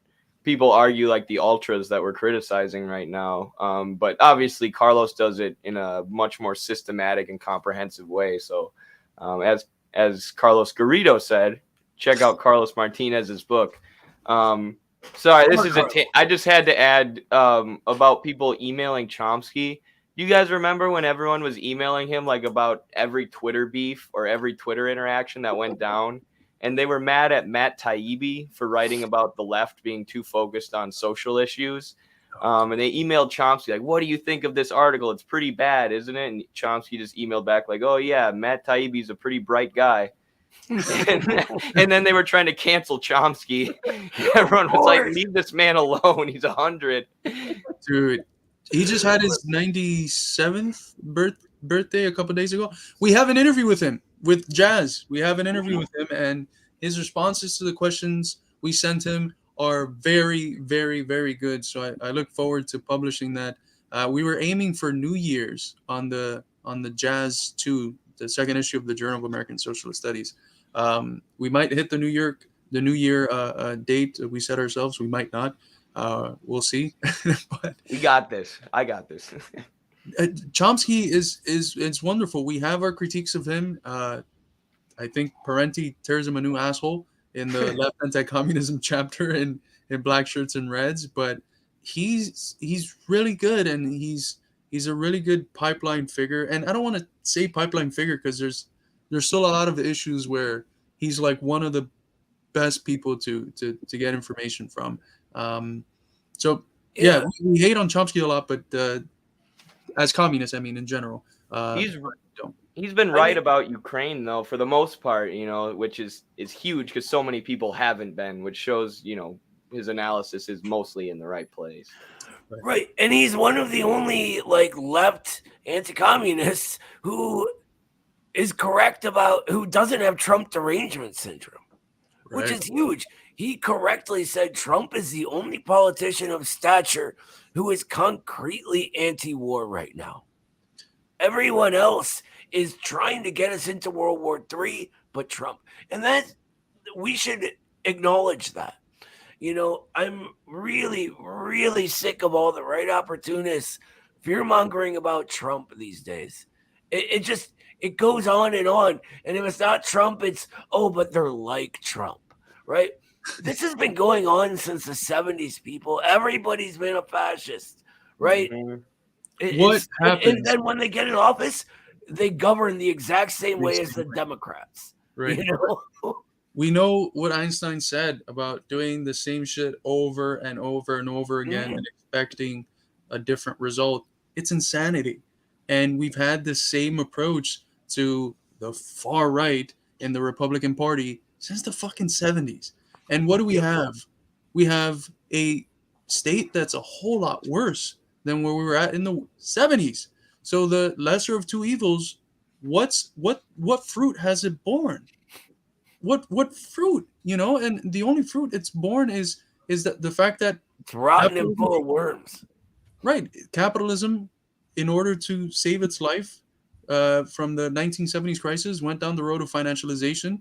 people argue like the ultras that we're criticizing right now. But obviously Carlos does it in a much more systematic and comprehensive way. So as Carlos Garrido said, check out Carlos Martinez's book. Sorry, this is I just had to add about people emailing Chomsky. You guys remember when everyone was emailing him like about every Twitter beef or every Twitter interaction that went down? And they were mad at Matt Taibbi for writing about the left being too focused on social issues. And they emailed Chomsky like, what do you think of this article? It's pretty bad, isn't it? And Chomsky just emailed back like, oh, yeah, Matt Taibbi's a pretty bright guy. and then they were trying to cancel Chomsky. Everyone was like, leave this man alone. He's 100. Dude, he just had his 97th birthday a couple days ago. We have an interview with him, with Jazz. We have an interview with him, and his responses to the questions we sent him are very, very, very good. So I look forward to publishing that. We were aiming for New Year's on the Jazz 2, the second issue of the Journal of American Socialist Studies. We might hit the New Year date we set ourselves. We might not. We'll see. But we got this. I got this. Chomsky is wonderful. We have our critiques of him. I think Parenti tears him a new asshole in the left anti-communism chapter in Black Shirts and Reds, but he's really good, and he's a really good pipeline figure. And I don't want to say pipeline figure because there's still a lot of issues where he's like one of the best people to get information from. So yeah, we hate on Chomsky a lot, but as communists, I mean, in general, he's been right about Ukraine though, for the most part, which is huge because so many people haven't been, which shows, his analysis is mostly in the right place. Right. And he's one of the only left anti-communists who is correct about, who doesn't have Trump derangement syndrome, which is huge. He correctly said Trump is the only politician of stature who is concretely anti-war right now. Everyone else is trying to get us into World War III, but Trump. And that we should acknowledge that. I'm really, really sick of all the right opportunists fear-mongering about Trump these days. It goes on. And if it's not Trump, it's, but they're like Trump, right? This has been going on since the 70s, people. Everybody's been a fascist, right? Mm-hmm. What happens? And then when they get in office, they govern the exact same way as the Democrats. Right. We know what Einstein said about doing the same shit over and over and over again and expecting a different result. It's insanity. And we've had the same approach to the far right in the Republican Party since the fucking 70s. And what do we have? We have a state that's a whole lot worse than where we were at in the 70s. So the lesser of two evils, what fruit has it borne? What fruit, and the only fruit it's born is that the fact that it's rotten and full of worms. Right. Capitalism, in order to save its life from the 1970s crisis, went down the road of financialization.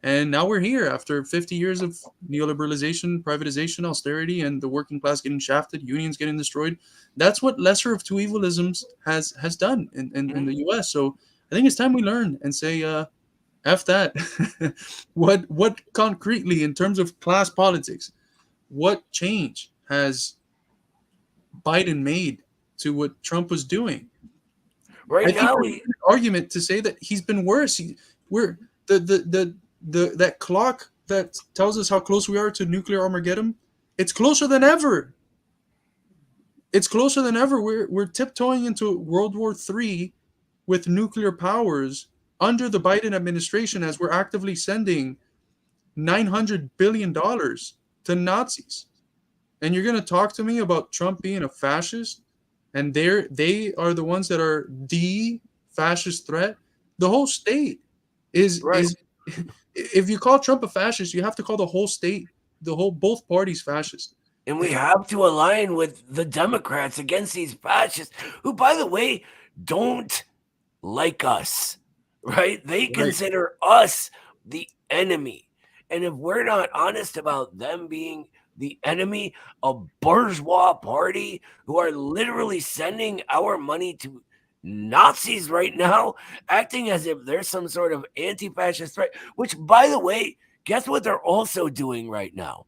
And now we're here after 50 years of neoliberalization, privatization, austerity, and the working class getting shafted, unions getting destroyed. That's what lesser of two evilisms has done in the U.S. So I think it's time we learn and say, F that. What concretely, in terms of class politics, what change has Biden made to what Trump was doing? Right now, an argument to say that he's been worse. We're that clock that tells us how close we are to nuclear Armageddon. It's closer than ever. It's closer than ever. We're tiptoeing into World War III with nuclear powers under the Biden administration, as we're actively sending $900 billion to Nazis. And you're going to talk to me about Trump being a fascist? And they are the ones that are the fascist threat? The whole state is if you call Trump a fascist, you have to call the whole state, both parties fascist. And we have to align with the Democrats against these fascists, who, by the way, don't like us. Right? They consider us the enemy. And if we're not honest about them being the enemy, a bourgeois party who are literally sending our money to Nazis right now, acting as if they're some sort of anti-fascist threat, which, by the way, guess what they're also doing right now?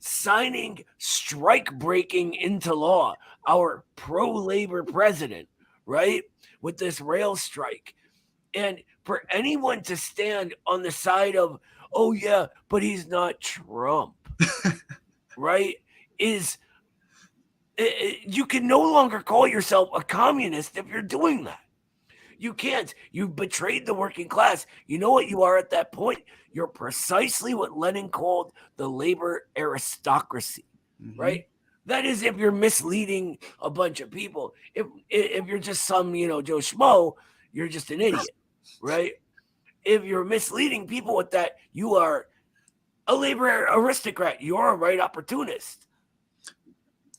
Signing strike breaking into law, our pro-labor president, right? With this rail strike. And for anyone to stand on the side of, oh yeah, but he's not Trump, right? You can no longer call yourself a communist if you're doing that. You can't. You've betrayed the working class. You know what you are at that point? You're precisely what Lenin called the labor aristocracy, right? That is, if you're misleading a bunch of people. If you're just some, Joe Schmo, you're just an idiot, right? If you're misleading people with that, you are a labor aristocrat. You're a right opportunist.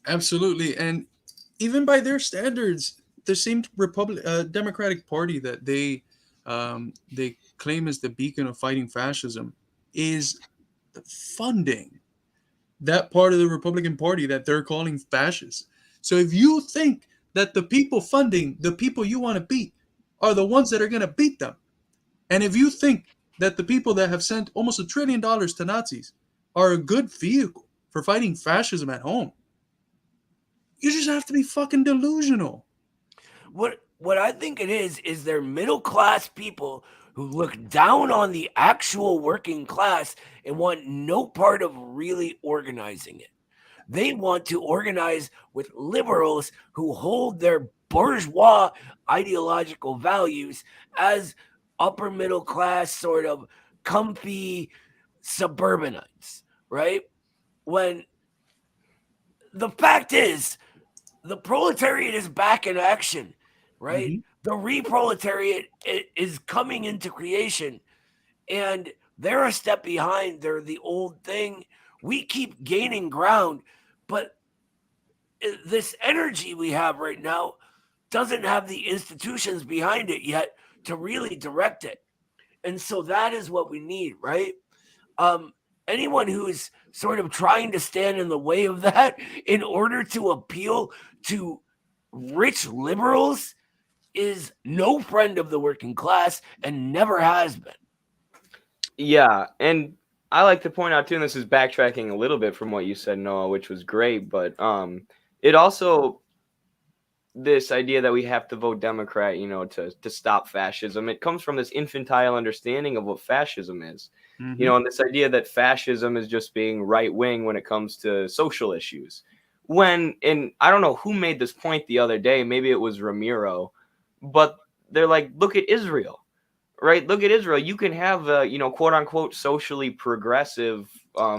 Absolutely. And even by their standards, the same Democratic Party that they claim as the beacon of fighting fascism is funding that part of the Republican Party that they're calling fascist. So if you think that the people funding the people you want to beat are the ones that are going to beat them, and if you think that the people that have sent almost $1 trillion to Nazis are a good vehicle for fighting fascism at home, you just have to be fucking delusional. What I think it is they're middle class people who look down on the actual working class and want no part of really organizing it. They want to organize with liberals who hold their bourgeois ideological values as upper middle class, sort of comfy suburbanites, right? When the fact is, the proletariat is back in action, right? Mm-hmm. The reproletariat is coming into creation, and they're a step behind. They're the old thing. We keep gaining ground, but this energy we have right now doesn't have the institutions behind it yet to really direct it. And so that is what we need, right? Anyone who's sort of trying to stand in the way of that in order to appeal to rich liberals is no friend of the working class and never has been. Yeah, and I like to point out too, and this is backtracking a little bit from what you said, Noah, which was great, but it also, this idea that we have to vote Democrat, to stop fascism, it comes from this infantile understanding of what fascism is. Mm-hmm. And this idea that fascism is just being right wing when it comes to social issues. And I don't know who made this point the other day, maybe it was Ramiro, but they're like, look at Israel, right? Look at Israel. You can have a, quote unquote, socially progressive,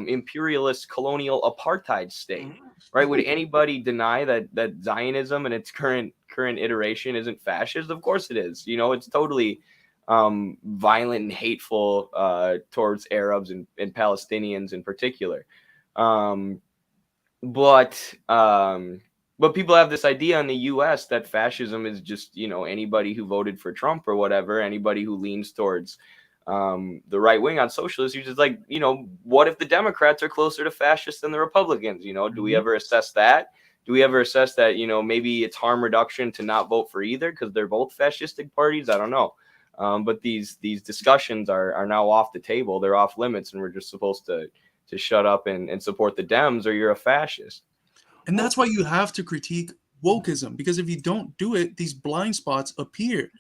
imperialist colonial apartheid state, right? Would anybody deny that Zionism and its current iteration isn't fascist? Of course it is. It's totally violent and hateful towards Arabs and Palestinians in particular. But people have this idea in the U.S. that fascism is just, anybody who voted for Trump or whatever, anybody who leans towards the right wing on socialists. You're just like, what if the Democrats are closer to fascists than the Republicans? Do we ever assess that? Do we ever assess that, maybe it's harm reduction to not vote for either because they're both fascistic parties? I don't know. But these discussions are now off the table. They're off limits, and we're just supposed to shut up and support the Dems, or you're a fascist. And that's why you have to critique wokeism, because if you don't do it, these blind spots appear.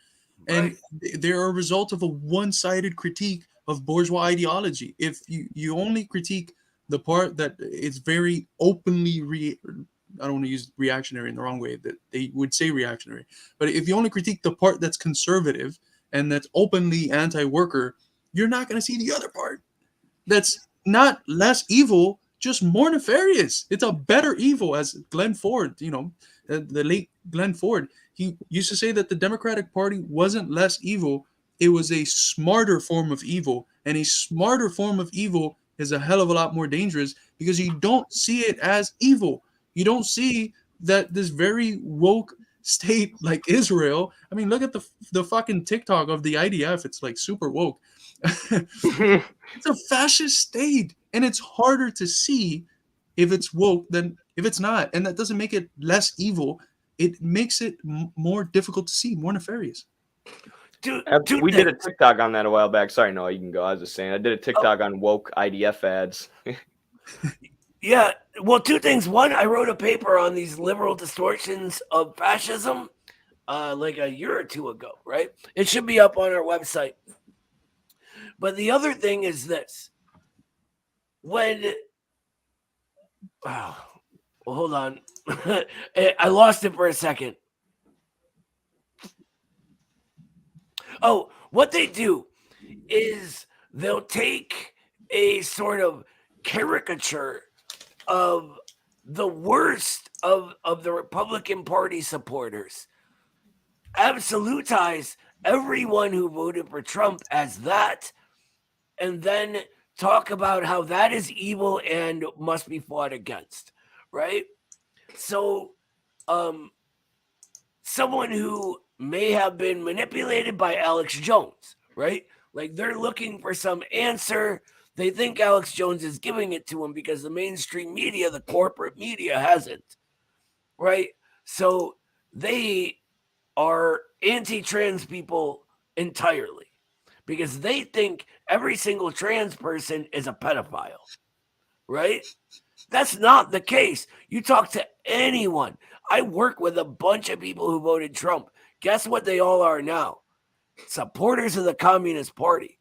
And they're a result of a one-sided critique of bourgeois ideology. If you only critique the part that it's very openly, I don't want to use reactionary in the wrong way, that they would say reactionary, but if you only critique the part that's conservative and that's openly anti-worker, you're not going to see the other part. That's not less evil, just more nefarious. It's a better evil, as Glenn Ford, the late Glenn Ford, he used to say that the Democratic Party wasn't less evil. It was a smarter form of evil. And a smarter form of evil is a hell of a lot more dangerous because you don't see it as evil. You don't see that this very woke state like Israel. I mean, look at the fucking TikTok of the IDF. It's like super woke. It's a fascist state. And it's harder to see if it's woke than if it's not. And that doesn't make it less evil. It makes it more difficult to see, more nefarious. We did a TikTok on that a while back. Sorry, Noah, you can go. I was just saying, I did a TikTok on woke IDF ads. Yeah, well, two things. One, I wrote a paper on these liberal distortions of fascism like a year or two ago, right? It should be up on our website. But the other thing is this. When, well, hold on. I lost it for a second. Oh, what they do is they'll take a sort of caricature of the worst of the Republican Party supporters, absolutize everyone who voted for Trump as that, and then talk about how that is evil and must be fought against, right? So, someone who may have been manipulated by Alex Jones, right? Like they're looking for some answer. They think Alex Jones is giving it to him because the mainstream media, the corporate media, hasn't, right? So they are anti-trans people entirely because they think every single trans person is a pedophile, right? That's not the case. You talk to anyone. I work with a bunch of people who voted Trump. Guess what they all are now? Supporters of the Communist Party,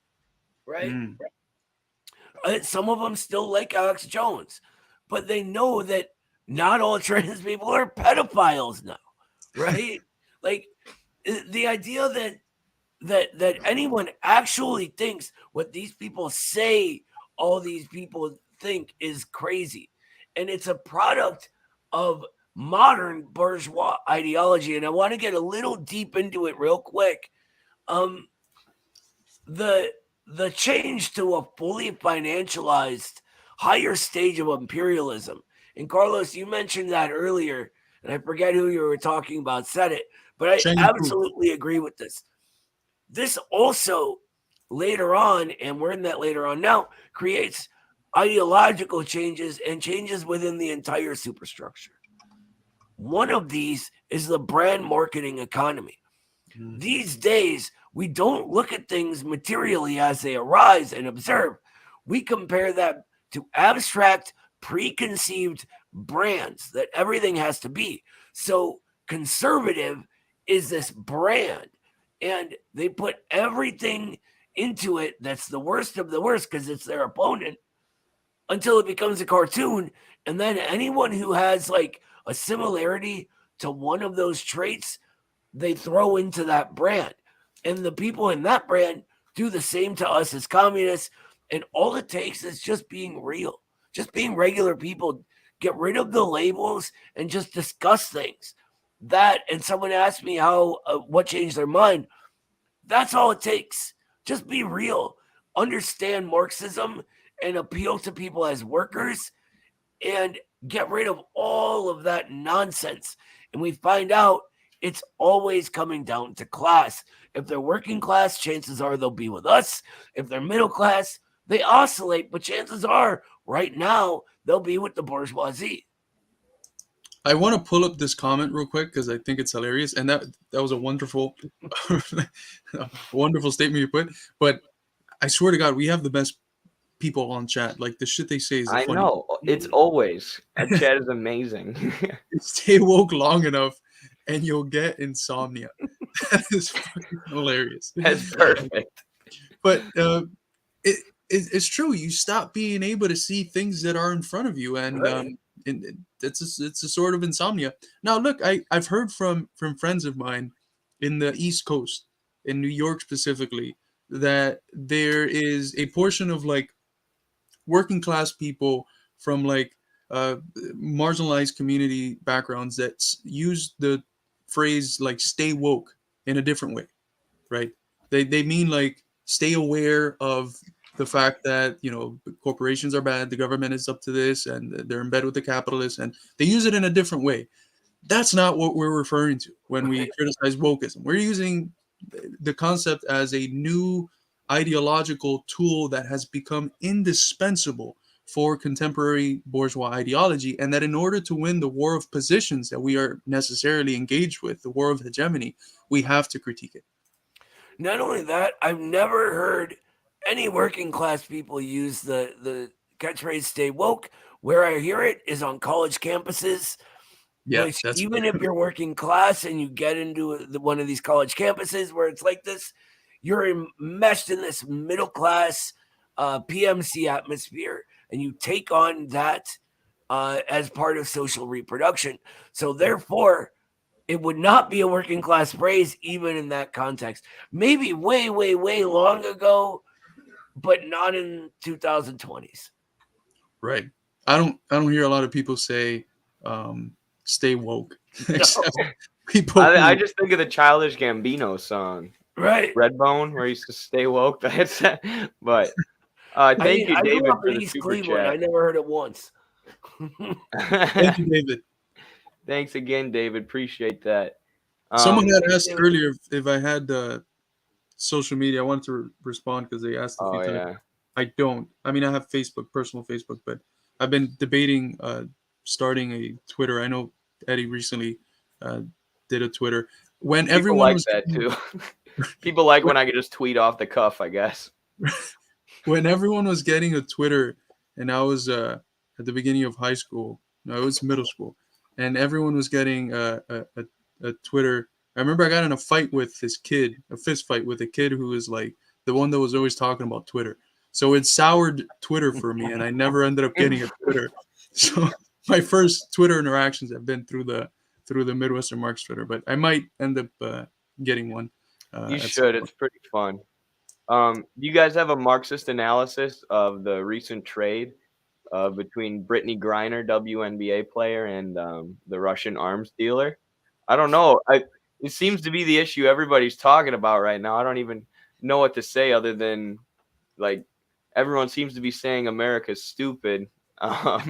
right? Some of them still like Alex Jones, but they know that not all trans people are pedophiles now, right? Like the idea that anyone actually thinks what these people say all these people think is crazy. And it's a product of modern bourgeois ideology. And I want to get a little deep into it real quick. The change to a fully financialized higher stage of imperialism. And Carlos, you mentioned that earlier, and I forget who you were talking about said it, but I absolutely agree with this. This also later on, and we're in that later on now, creates ideological changes and changes within the entire superstructure. One of these is the brand marketing economy. These days, we don't look at things materially as they arise and observe. We compare that to abstract, preconceived brands that everything has to be. So conservative is this brand, and they put everything into it that's the worst of the worst because it's their opponent until it becomes a cartoon. And then anyone who has like a similarity to one of those traits, they throw into that brand. And the people in that brand do the same to us as communists. And all it takes is just being real, just being regular people. Get rid of the labels and just discuss things. That, and someone asked me how what changed their mind. That's all it takes. Just be real. Understand Marxism and appeal to people as workers and get rid of all of that nonsense. And we find out it's always coming down to class. If they're working class, chances are they'll be with us. If they're middle class, they oscillate, but chances are right now they'll be with the bourgeoisie. I want to pull up this comment real quick because I think it's hilarious, and that was a wonderful, wonderful statement you put. But I swear to God, we have the best people on chat. Like the shit they say is I funny. know. It's always. Our chat is amazing. Stay woke long enough, and you'll get insomnia. That is fucking hilarious. That's perfect. But it's true. You stop being able to see things that are in front of you, and Right. it's a sort of insomnia. Now, look, I've heard from friends of mine in the East Coast, in New York specifically, that there is a portion of like working class people from like marginalized community backgrounds that use the phrase like "stay woke" in a different way, right? They mean like stay aware of the fact that, you know, corporations are bad, the government is up to this, and they're in bed with the capitalists, and they use it in a different way. That's not what we're referring to when we criticize wokeism. We're using the concept as a new ideological tool that has become indispensable for contemporary bourgeois ideology, and that in order to win the war of positions that we are necessarily engaged with, the war of hegemony, we have to critique it. Not only that, I've never heard any working class people use the catchphrase "stay woke." Where I hear it is on college campuses. Yeah, Which, that's even if you're working class and you get into one of these college campuses where it's like this, you're enmeshed in this middle class PMC atmosphere, and you take on that as part of social reproduction. So therefore, it would not be a working class phrase even in that context. Maybe way, way, way long ago, but not in 2020s. right. I don't hear a lot of people say stay woke. Except people I just think of the Childish Gambino song, right. Redbone, where he used to stay woke. That's but thank you, I David, grew up for in the East super Cleveland. I chat. never heard it once. Thank you, David. Thanks again, David. Appreciate that. Someone had asked earlier if I had social media. I wanted to respond because they asked a few Oh times. yeah. I don't. I mean, I have Facebook, personal Facebook, but I've been debating starting a Twitter. I know Eddie recently did a Twitter. When People everyone like was that too. People like when I can just tweet off the cuff, I guess. when everyone was getting a Twitter, and I was at the beginning of high school. No, it was middle school, and everyone was getting a Twitter. I remember I got in a fight with this kid, a fist fight with a kid who was like the one that was always talking about Twitter. So it soured Twitter for me, and I never ended up getting a Twitter. So my first Twitter interactions have been through the Midwestern Marx Twitter, but I might end up getting one. You should. It's pretty fun. Do you guys have a Marxist analysis of the recent trade between Brittney Griner, WNBA player, and the Russian arms dealer? I don't know. It seems to be the issue everybody's talking about right now. I don't even know what to say other than like everyone seems to be saying America's stupid. I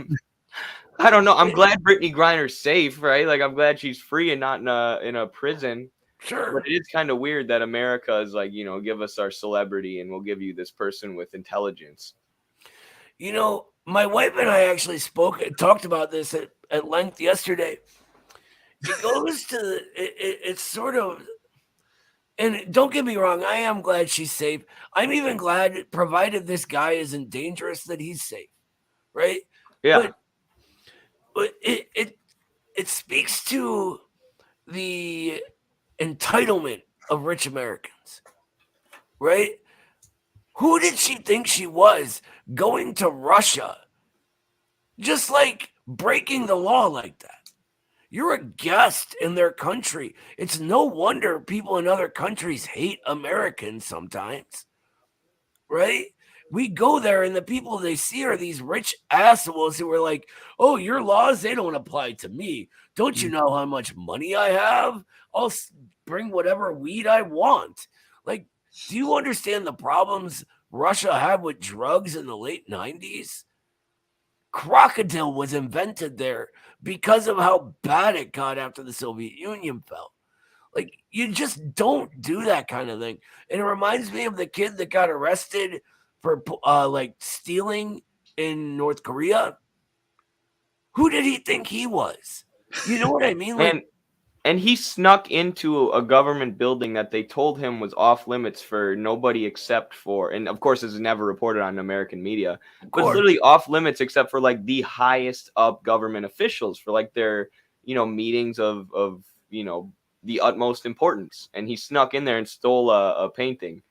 don't know. I'm glad Brittney Griner's safe, right? Like I'm glad she's free and not in a prison. Sure. But it is kind of weird that America is like, give us our celebrity and we'll give you this person with intelligence. My wife and I actually talked about this at length yesterday. It goes to it's sort of, and don't get me wrong, I am glad she's safe. I'm even glad, provided this guy isn't dangerous, that he's safe, right? Yeah. But it speaks to the entitlement of rich Americans, right? Who did she think she was going to Russia? Just like breaking the law like that. You're a guest in their country. It's no wonder people in other countries hate Americans sometimes, right? We go there and the people they see are these rich assholes who are like, oh, your laws, they don't apply to me. Don't you know how much money I have? I'll bring whatever weed I want. Like, do you understand the problems Russia had with drugs in the late 90s? Crocodile was invented there because of how bad it got after the Soviet Union fell. Like, you just don't do that kind of thing. And it reminds me of the kid that got arrested for stealing in North Korea. Who did he think he was? You know what I mean? Like, and he snuck into a government building that they told him was off limits for nobody except for, and of course this is never reported on American media, but it's literally off limits except for like the highest up government officials for like their, meetings of the utmost importance. And he snuck in there and stole a painting.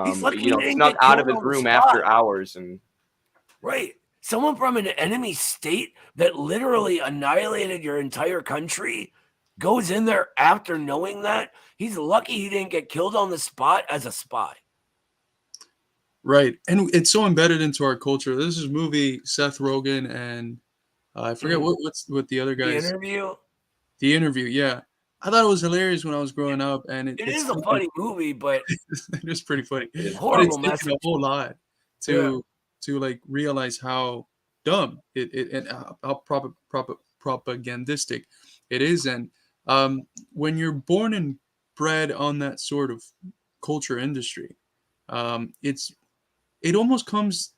He's lucky he didn't snuck get out of killed his on the room spot. after hours. And right. Someone from an enemy state that literally annihilated your entire country goes in there after knowing that. He's lucky he didn't get killed on the spot as a spy. Right. And it's so embedded into our culture. This is movie Seth Rogen and I forget what the other guys. The Interview, yeah. I thought it was hilarious when I was growing up, and it is a funny movie, but it is pretty funny. Horrible but it's taken a whole lot to like realize how dumb it and how propagandistic it is. And when you're born and bred on that sort of culture industry, it almost comes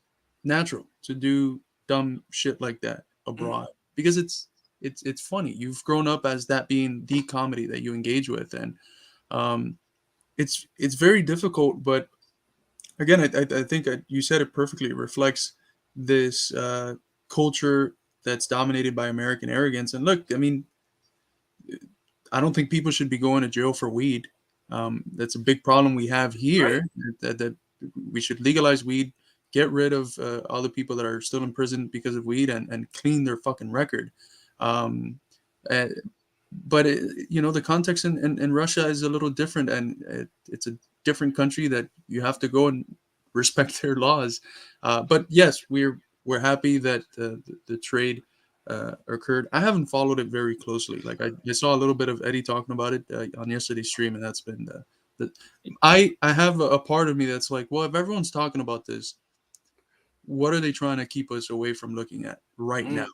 natural to do dumb shit like that abroad because it's funny. You've grown up as that being the comedy that you engage with, and it's very difficult. But again, I think you said it perfectly. It reflects this culture that's dominated by American arrogance. And look, I mean, I don't think people should be going to jail for weed. That's a big problem we have here. Right. That we should legalize weed, get rid of all the people that are still in prison because of weed, and clean their fucking record. But the context in Russia is a little different, and it's a different country that you have to go and respect their laws. But yes, we're happy that the trade occurred. I haven't followed it very closely. Like I saw a little bit of Eddie talking about it on yesterday's stream, and that's been I have a part of me that's like, well, if everyone's talking about this, what are they trying to keep us away from looking at right now?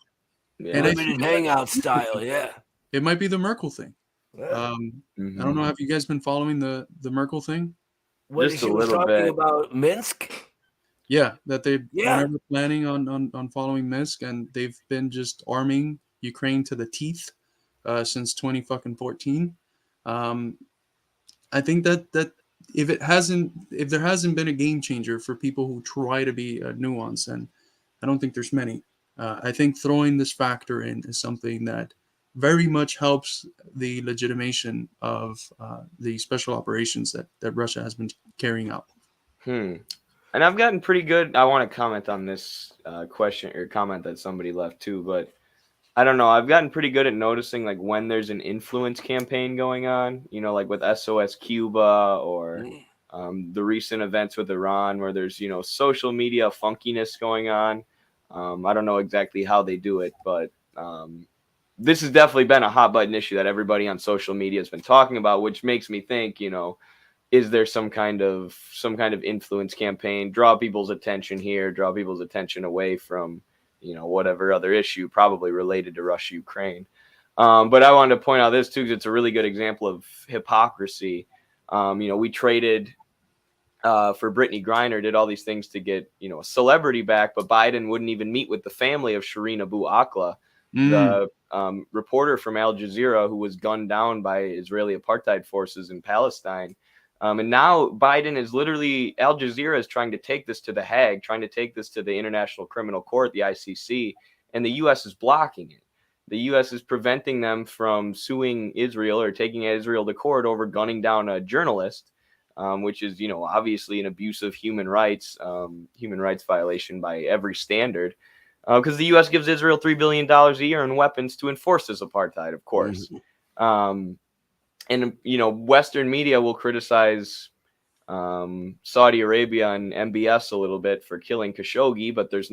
Yeah. And limited hangout style, yeah. It might be the Merkel thing. Yeah. I don't know. Have you guys been following the Merkel thing? What she was talking about Minsk? Yeah, that they were never planning on following Minsk, and they've been just arming Ukraine to the teeth since 2014. I think that if there hasn't been a game changer for people who try to be nuanced, and I don't think there's many. I think throwing this factor in is something that very much helps the legitimation of the special operations that Russia has been carrying out. And I've gotten pretty good. I want to comment on this question or comment that somebody left too, but I don't know. I've gotten pretty good at noticing like when there's an influence campaign going on, like with SOS Cuba or the recent events with Iran where there's, social media funkiness going on. I don't know exactly how they do it, but this has definitely been a hot button issue that everybody on social media has been talking about, which makes me think, is there some kind of influence campaign, draw people's attention here, draw people's attention away from, whatever other issue probably related to Russia, Ukraine. But I wanted to point out this too, because it's a really good example of hypocrisy. We traded for Brittney Griner, did all these things to get, a celebrity back, but Biden wouldn't even meet with the family of Shireen Abu Akleh, the reporter from Al Jazeera who was gunned down by Israeli apartheid forces in Palestine. And now Biden is literally, Al Jazeera is trying to take this to The Hague, trying to take this to the International Criminal Court, the ICC, and the U.S. is blocking it. The U.S. is preventing them from suing Israel or taking Israel to court over gunning down a journalist, which is, obviously an abuse of human rights violation by every standard, because the U.S. gives Israel $3 billion a year in weapons to enforce this apartheid, of course. And, Western media will criticize Saudi Arabia and MBS a little bit for killing Khashoggi, but there's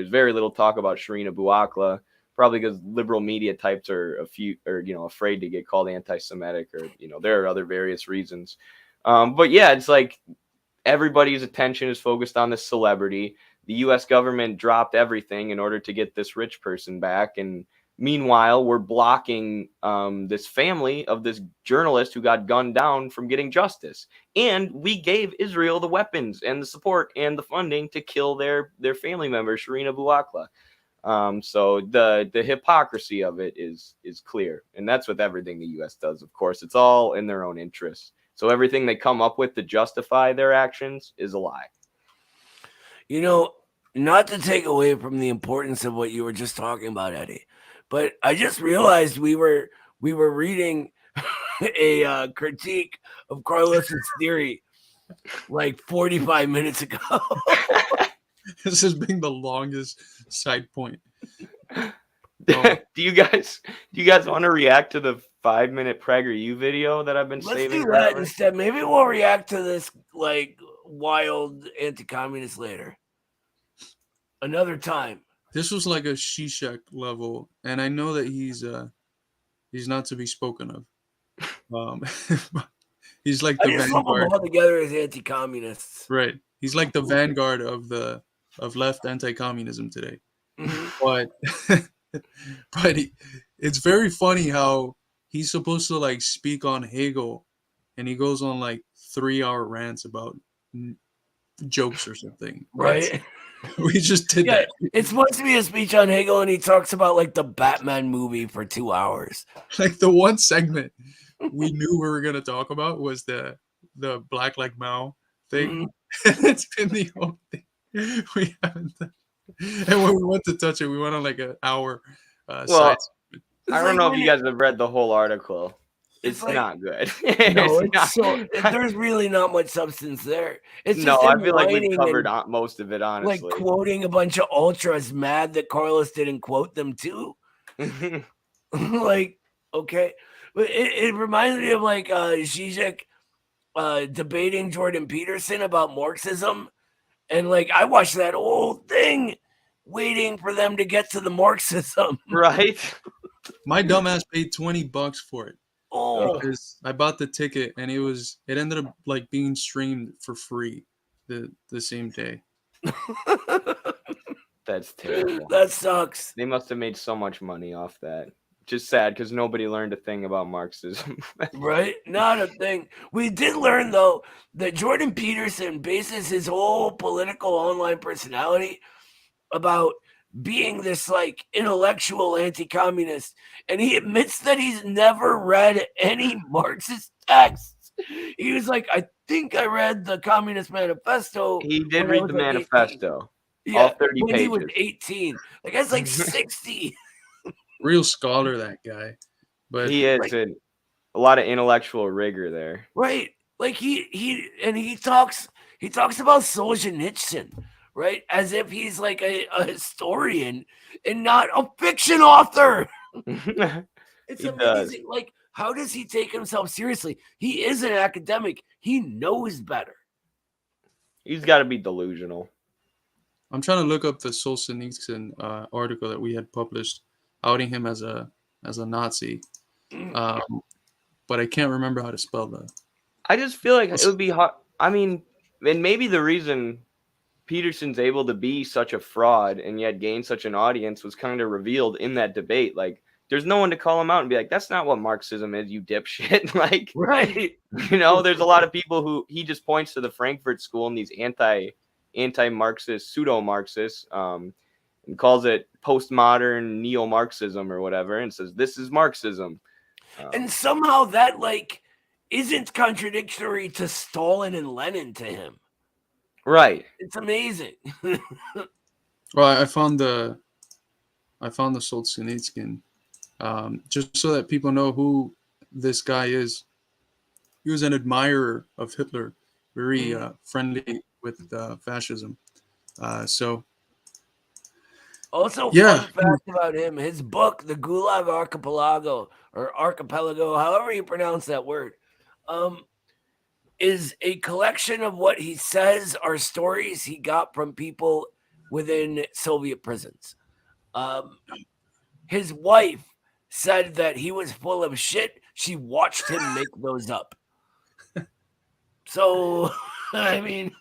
very little talk about Shireen Abu Akleh, probably because liberal media types are afraid to get called anti-Semitic, or, there are other various reasons. But yeah, it's like everybody's attention is focused on this celebrity. The U.S. government dropped everything in order to get this rich person back, and meanwhile, we're blocking this family of this journalist who got gunned down from getting justice. And we gave Israel the weapons and the support and the funding to kill their family member, Shireen Abu Akleh. So the hypocrisy of it is clear. And that's with everything the U.S. does, of course. It's all in their own interests. So everything they come up with to justify their actions is a lie. Not to take away from the importance of what you were just talking about, Eddie, but I just realized we were reading a critique of Carlos's theory like 45 minutes ago. This has been the longest side point. Do you guys want to react to the 5-minute PragerU video that I've been saving? Let's do that instead. Maybe we'll react to this like wild anti-communist later. Another time. This was like a Zizek level, and I know that he's not to be spoken of. He's like the vanguard. All together as anti-communists, right? He's like the vanguard of left anti-communism today. But it's very funny how he's supposed to like speak on Hegel, and he goes on like 3-hour rants about jokes or something. Right? We just did Yeah, that. it's supposed to be a speech on Hegel, and he talks about like the Batman movie for 2 hours. Like the one segment we knew we were gonna talk about was the Black like Mao thing. And it's been the only thing we haven't done. And when we went to touch it, we went on like an hour Well, side. I don't like know if when you guys have read the whole article. It's It's like- not good. No, It's not- so there's really not much substance there. It's no, just I him feel like we've whining covered and, most of it, like honestly. quoting a bunch of ultras mad that Carlos didn't quote them too. Like, okay. But it reminds me of like Zizek debating Jordan Peterson about Marxism. And like I watched that whole thing waiting for them to get to the Marxism. Right? My dumbass paid $20 for it Oh, because I bought the ticket and it ended up like being streamed for free the same day. That's terrible. that sucks. They must have made so much money off that. Just sad because nobody learned a thing about Marxism. Right? Not a thing. We did learn, though, that Jordan Peterson bases his whole political online personality about being this like intellectual anti-communist, and he admits that he's never read any Marxist texts. He was like, I think I read the Communist Manifesto. He did when I read was, the like, 18. manifesto. Yeah, all 30 when he was pages. 18. Like that's like 60. Real scholar, that guy. But He is like- a lot of intellectual rigor there. Right. Like he talks about Solzhenitsyn, right? As if he's like a historian and not a fiction author. It's He amazing. does. Like, how does he take himself seriously? He is an academic. He knows better. He's got to be delusional. I'm trying to look up the Solzhenitsyn article that we had published, outing him as a Nazi, but I can't remember how to spell that. I just feel like it would be hard. I mean, and maybe the reason Peterson's able to be such a fraud and yet gain such an audience was kind of revealed in that debate. Like, there's no one to call him out and be like, that's not what Marxism is, you dipshit. Like, Right. there's a lot of people who he just points to the Frankfurt School and these anti-Marxist, pseudo-Marxists, and calls it postmodern neo-Marxism or whatever, and says, this is Marxism. And somehow that like isn't contradictory to Stalin and Lenin to him. Right. It's amazing. Well, I found the Solzhenitsyn, just so that people know who this guy is. He was an admirer of Hitler, very friendly with fascism. So Also, Yeah. fun fact about him: his book, The Gulag Archipelago, or Archipelago, however you pronounce that word, is a collection of what he says are stories he got from people within Soviet prisons. His wife said that he was full of shit. She watched him make those up. So, I mean,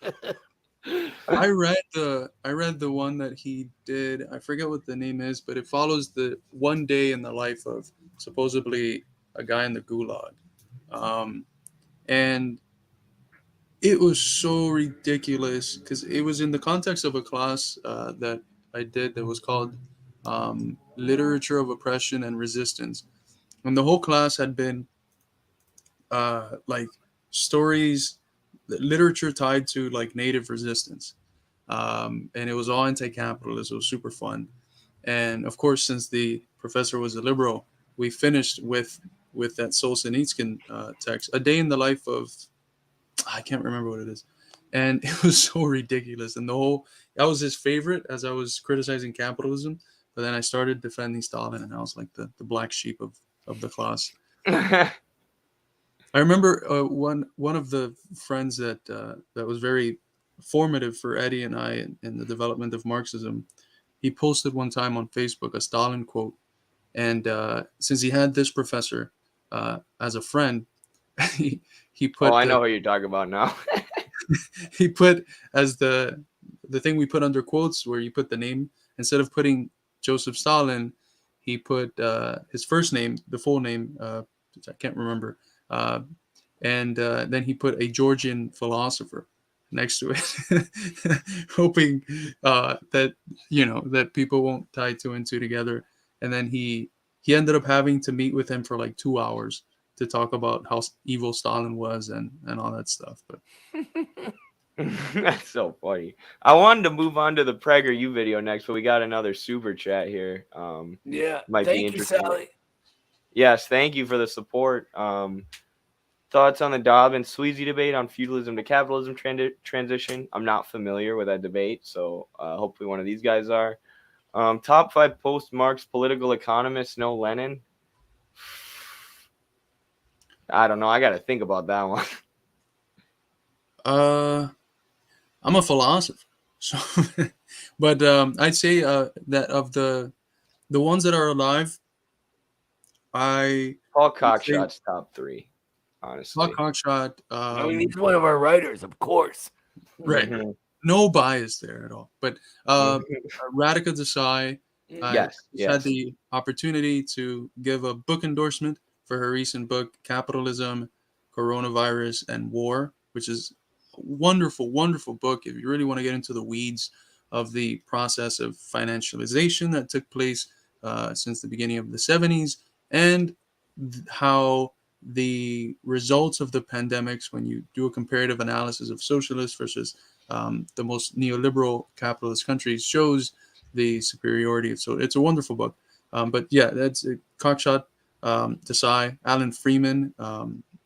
I read the one that he did. I forget what the name is, but it follows the one day in the life of supposedly a guy in the Gulag, and it was so ridiculous because it was in the context of a class that I did that was called Literature of Oppression and Resistance, and the whole class had been like stories, literature tied to like native resistance. And it was all anti-capitalist. It was super fun. And of course, since the professor was a liberal, we finished with that Solzhenitsyn text, A Day in the Life of, I can't remember what it is. And it was so ridiculous. And that was his favorite as I was criticizing capitalism. But then I started defending Stalin, and I was like the black sheep of the class. I remember one of the friends that was very formative for Eddie and I in the development of Marxism. He posted one time on Facebook a Stalin quote, and since he had this professor as a friend, he put. Oh, I know what you're talking about now. He put as the thing we put under quotes where you put the name, instead of putting Joseph Stalin, he put his first name, the full name. I can't remember. And then he put a Georgian philosopher, next to it, hoping that that people won't tie two and two together. And then he ended up having to meet with him for like 2 hours to talk about how evil Stalin was and all that stuff. But that's so funny. I wanted to move on to the PragerU video next, but we got another super chat here. Yeah. Might be Thank you, interesting. Sally. Yes, thank you for the support. Thoughts on the Dobbins-Sweezy debate on feudalism to capitalism transition? I'm not familiar with that debate, so hopefully one of these guys are. Top 5 post-Marx political economists, no Lenin? I don't know. I got to think about that one. I'm a philosopher, so but I'd say that of the ones that are alive, Paul Cockshot's top 3, honestly. Paul Cockshot. I mean, he's one of our writers, of course. Right. Mm-hmm. No bias there at all. But Radhika Desai Yes. had the opportunity to give a book endorsement for her recent book, Capitalism, Coronavirus, and War, which is a wonderful, wonderful book if you really want to get into the weeds of the process of financialization that took place since the beginning of the 70s, and how the results of the pandemics, when you do a comparative analysis of socialist versus the most neoliberal capitalist countries, shows the superiority. So it's a wonderful book. But yeah, that's Cockshot, Desai. Alan Freeman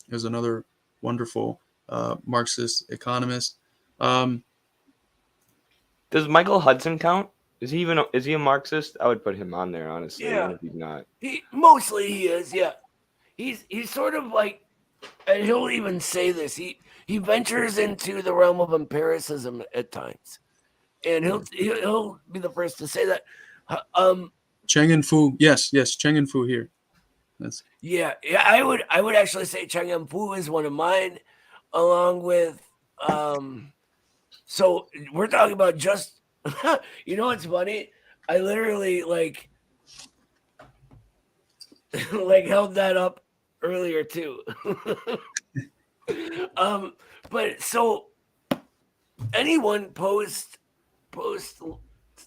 is another wonderful Marxist economist. Does Michael Hudson count? Is he a Marxist? I would put him on there, honestly. Yeah. Even if he's not. He is, yeah. He's sort of like, and he'll even say this. He ventures into the realm of empiricism at times, and he'll be the first to say that. Cheng and Fu, yes, Cheng and Fu here. Yeah. I would actually say Cheng and Fu is one of mine, along with. So we're talking about just. You know what's funny? I literally like held that up earlier too. But so anyone post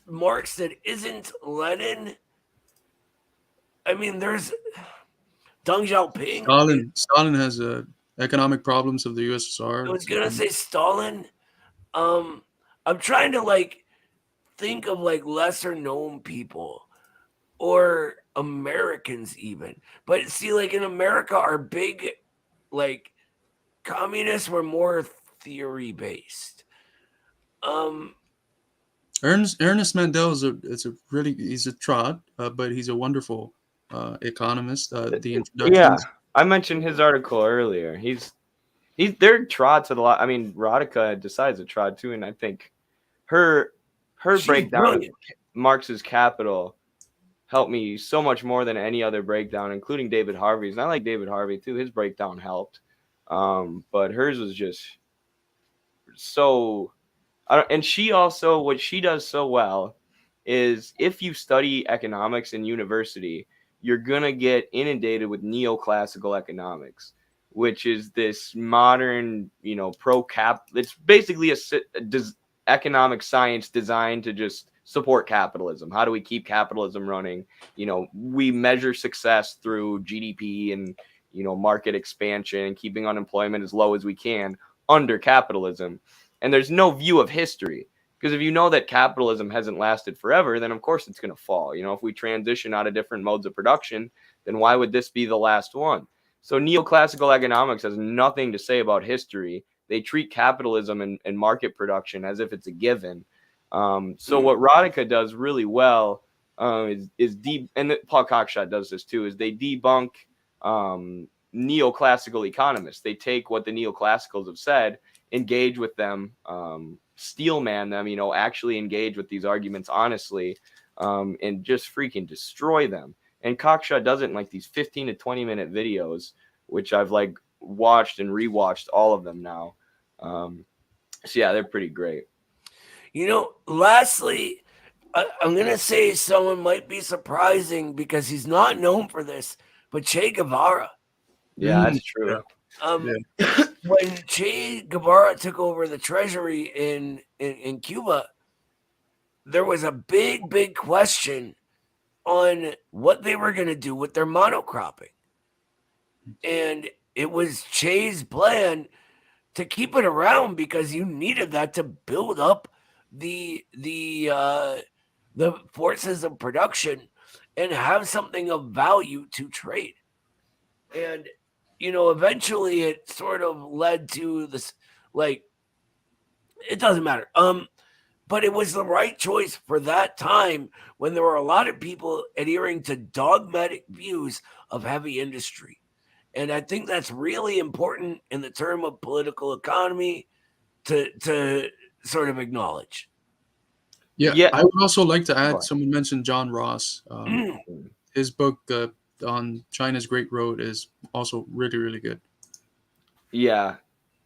Marx that isn't Lenin, I mean, there's Deng Xiaoping. Stalin has economic problems of the USSR. I was gonna say Stalin. I'm trying to think of lesser known people or Americans even. But see, in America, our big communists were more theory based. Ernest Mandel he's a trot, but he's a wonderful economist. The introductions. Yeah, I mentioned his article earlier. They're trots at a lot. I mean, Radhika decides a trot too, and I think her breakdown of Marx's Capital helped me so much more than any other breakdown, including David Harvey's. And I like David Harvey too. His breakdown helped, but hers was just so. And she also, what she does so well is, if you study economics in university, you're gonna get inundated with neoclassical economics, which is this modern, pro-cap. It's basically a economic science designed to just support capitalism. How do we keep capitalism running? We measure success through GDP and, market expansion and keeping unemployment as low as we can under capitalism. And there's no view of history, because if you know that capitalism hasn't lasted forever, then of course it's going to fall. If we transition out of different modes of production, then why would this be the last one? So neoclassical economics has nothing to say about history. They treat capitalism and market production as if it's a given. So what Radhika does really well and Paul Cockshot does this too, is they debunk neoclassical economists. They take what the neoclassicals have said, engage with them, steelman them, actually engage with these arguments honestly, and just freaking destroy them. And Cockshot does it in these 15 to 20 minute videos, which I've watched and rewatched all of them now. So yeah, they're pretty great. Lastly, I'm going to say someone might be surprising because he's not known for this, but Che Guevara. Yeah, that's true. When Che Guevara took over the treasury in Cuba, there was a big question on what they were going to do with their monocropping. And it was Che's plan to keep it around because you needed that to build up the forces of production and have something of value to trade. And eventually it sort of led to this, like, it doesn't matter. But it was the right choice for that time when there were a lot of people adhering to dogmatic views of heavy industry. And I think that's really important in the term of political economy to sort of acknowledge. Yeah, I would also like to add, someone mentioned John Ross. His book on China's Great Road is also really, really good. Yeah.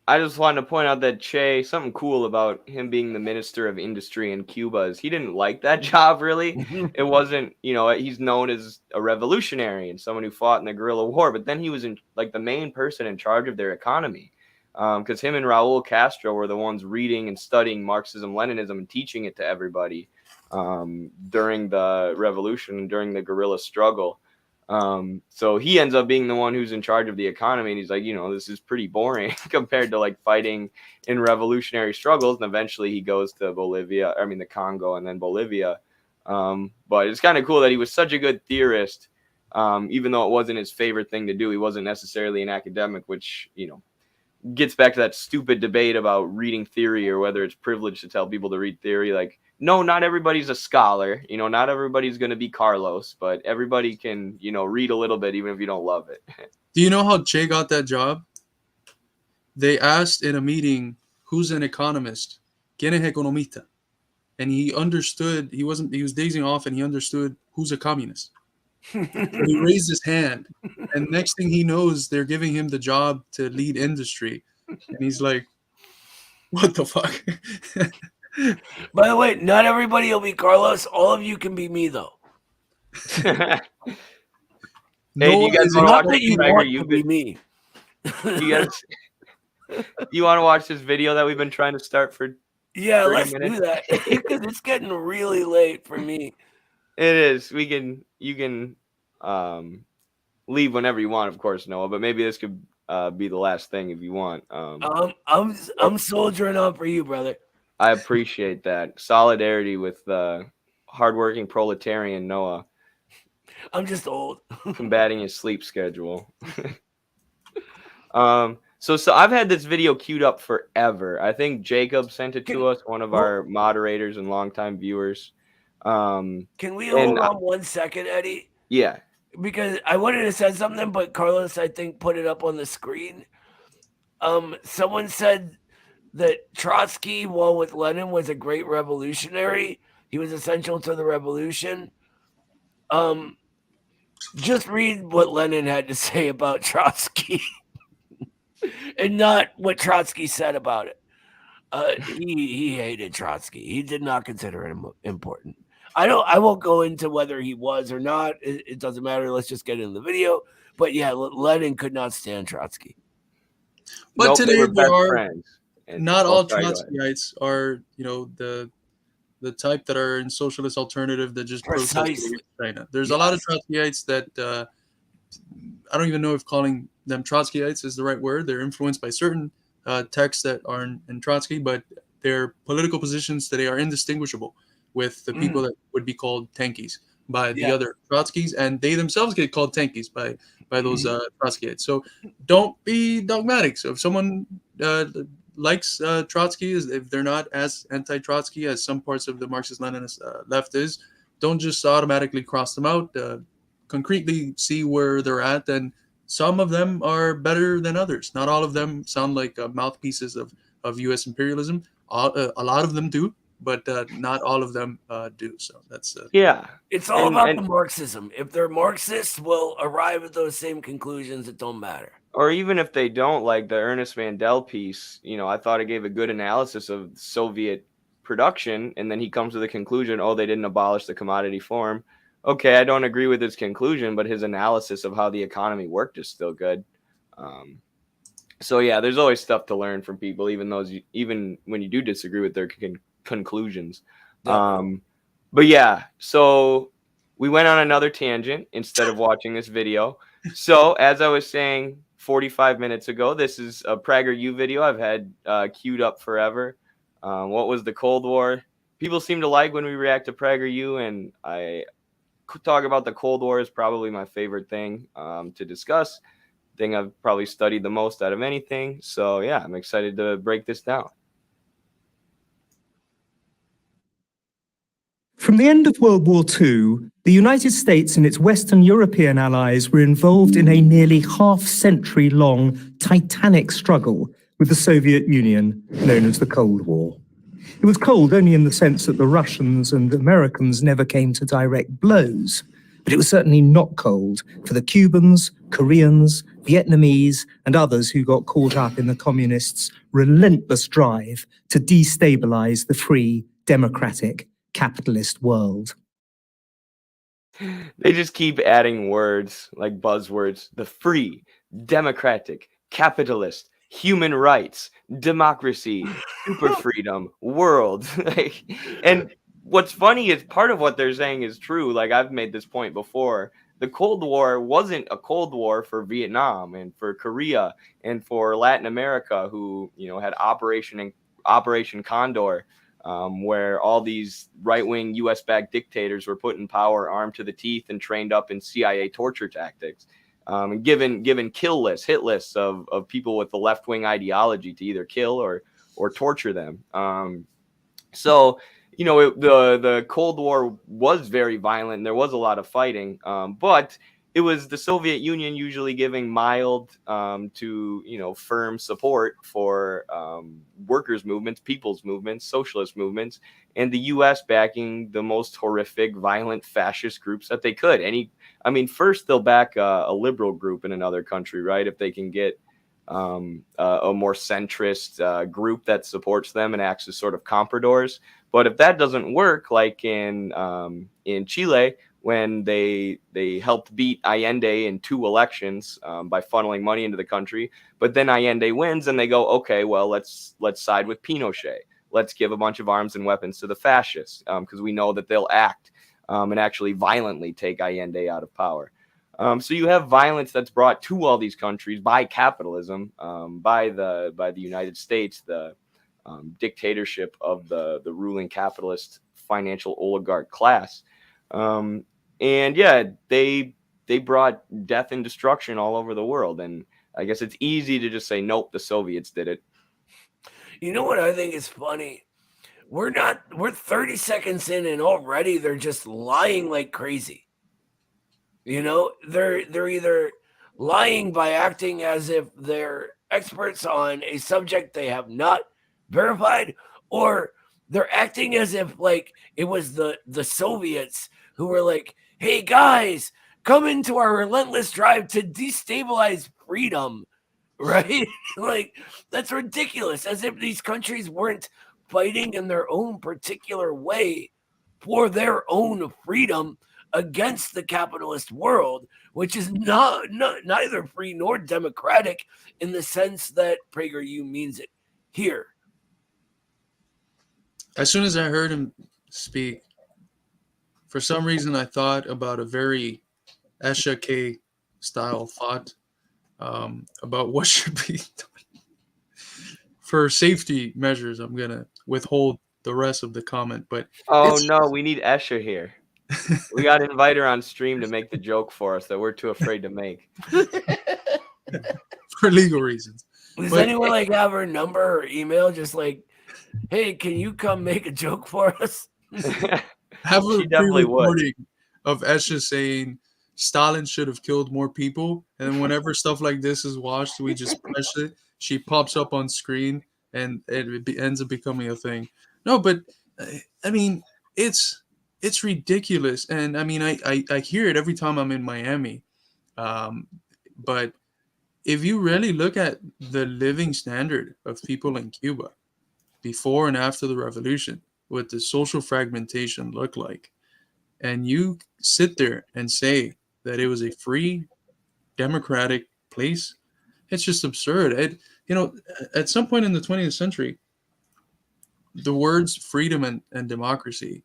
I just wanted to point out that Che, something cool about him being the Minister of Industry in Cuba is he didn't like that job, really. It wasn't, he's known as a revolutionary and someone who fought in the guerrilla war, but then he was the main person in charge of their economy. Because him and Raul Castro were the ones reading and studying Marxism, Leninism, and teaching it to everybody during the revolution and during the guerrilla struggle. So he ends up being the one who's in charge of the economy, and he's like, this is pretty boring compared to fighting in revolutionary struggles. And eventually he goes to the Congo and then Bolivia. But it's kind of cool that he was such a good theorist, even though it wasn't his favorite thing to do. He wasn't necessarily an academic, which, gets back to that stupid debate about reading theory or whether it's privileged to tell people to read theory. No, not everybody's a scholar. Not everybody's going to be Carlos, but everybody can, read a little bit, even if you don't love it. Do you know how Che got that job? They asked in a meeting, who's an economist? ¿Quién es economista? And he understood, he was dazing off, and he understood who's a communist. So he raised his hand, and next thing he knows, they're giving him the job to lead industry. And he's like, what the fuck? By the way, not everybody will be Carlos. All of you can be me, though. Hey, do you guys want to be me? You want to watch this video that we've been trying to start for? Yeah, let's do that because it's getting really late for me. It is. You can leave whenever you want, of course, Noah. But maybe this could be the last thing if you want. I'm soldiering on for you, brother. I appreciate that solidarity with hardworking proletarian Noah. I'm just old. Combating his sleep schedule. So I've had this video queued up forever. I think Jacob sent it to us, one of our moderators and longtime viewers. Can we hold on 1 second, Eddie? Yeah. Because I wanted to say something, but Carlos, I think, put it up on the screen. Someone said that Trotsky, while with Lenin, was a great revolutionary. He was essential to the revolution. Just read what Lenin had to say about Trotsky and not what Trotsky said about it. He hated Trotsky. He did not consider him important. I won't go into whether he was or not. It doesn't matter. Let's just get into the video. But yeah, Lenin could not stand Trotsky. But today they are friends. Not all Trotskyites are, the type that are in socialist alternative that just protest China. There's a lot of Trotskyites that I don't even know if calling them Trotskyites is the right word. They're influenced by certain texts that are in Trotsky, but their political positions today are indistinguishable with the people that would be called tankies by the other Trotskys, and they themselves get called tankies by those Trotskyites. So don't be dogmatic. So if someone likes Trotsky, if they're not as anti-Trotsky as some parts of the Marxist-Leninist left is, don't just automatically cross them out. Concretely see where they're at, and some of them are better than others. Not all of them sound like mouthpieces of U.S. imperialism. A lot of them do, but not all of them do. So that's it's all about the Marxism. If they're Marxists, we'll arrive at those same conclusions. It don't matter. Or even if they don't, like the Ernest Mandel piece, I thought it gave a good analysis of Soviet production, and then he comes to the conclusion, they didn't abolish the commodity form. Okay, I don't agree with his conclusion, but his analysis of how the economy worked is still good. So yeah, there's always stuff to learn from people, even when you do disagree with their conclusions. Definitely. But yeah, so we went on another tangent instead of watching this video. So as I was saying 45 minutes ago, this is a PragerU video I've had queued up forever. What was the Cold War? People seem to like when we react to PragerU, and I talk about the Cold War is probably my favorite thing to discuss. Thing I've probably studied the most out of anything. So yeah, I'm excited to break this down. From the end of World War II, the United States and its Western European allies were involved in a nearly half-century-long titanic struggle with the Soviet Union, known as the Cold War. It was cold only in the sense that the Russians and Americans never came to direct blows, but it was certainly not cold for the Cubans, Koreans, Vietnamese, and others who got caught up in the communists' relentless drive to destabilize the free, democratic, capitalist world. They just keep adding words like buzzwords: the free, democratic, capitalist, human rights, democracy, super freedom, world. And what's funny is part of what they're saying is true. Like, I've made this point before. The Cold War wasn't a Cold War for Vietnam and for Korea and for Latin America, who, had Operation Condor, where all these right-wing U.S.-backed dictators were put in power, armed to the teeth, and trained up in CIA torture tactics, and given kill lists, hit lists of people with the left-wing ideology to either kill or torture them. So the Cold War was very violent, and there was a lot of fighting, but it was the Soviet Union usually giving mild to firm support for workers' movements, people's movements, socialist movements, and the U.S. backing the most horrific, violent, fascist groups that they could. First they'll back a liberal group in another country, right? If they can get a more centrist group that supports them and acts as sort of compradors. But if that doesn't work, like in Chile, when they helped beat Allende in 2 elections by funneling money into the country, but then Allende wins, and they go, okay, well, let's side with Pinochet. Let's give a bunch of arms and weapons to the fascists, because we know that they'll act and actually violently take Allende out of power. So you have violence that's brought to all these countries by capitalism, by the United States, the dictatorship of the ruling capitalist financial oligarch class. And yeah, they brought death and destruction all over the world. And I guess it's easy to just say, nope, the Soviets did it. You know what I think is funny? We're 30 seconds in, and already they're just lying like crazy. They're either lying by acting as if they're experts on a subject they have not verified, or they're acting as if like it was the Soviets who were like, hey guys, come into our relentless drive to destabilize freedom, right? Like, that's ridiculous, as if these countries weren't fighting in their own particular way for their own freedom against the capitalist world, which is neither free nor democratic in the sense that PragerU means it here. As soon as I heard him speak, for some reason I thought about a very Esha K style thought about what should be done. For safety measures, I'm going to withhold the rest of the comment. But no, we need Esha here. We got to invite her on stream to make the joke for us that we're too afraid to make. For legal reasons. Does anyone have her number or email? Just like, hey, can you come make a joke for us? Have a pre-recording of Esha saying Stalin should have killed more people, and whenever stuff like this is watched, we just press it. She pops up on screen, and it ends up becoming a thing. No, but it's ridiculous, and I hear it every time I'm in Miami. But if you really look at the living standard of people in Cuba before and after the revolution, what the social fragmentation looked like, and you sit there and say that it was a free, democratic place, it's just absurd. You know, at some point in the 20th century, the words freedom and democracy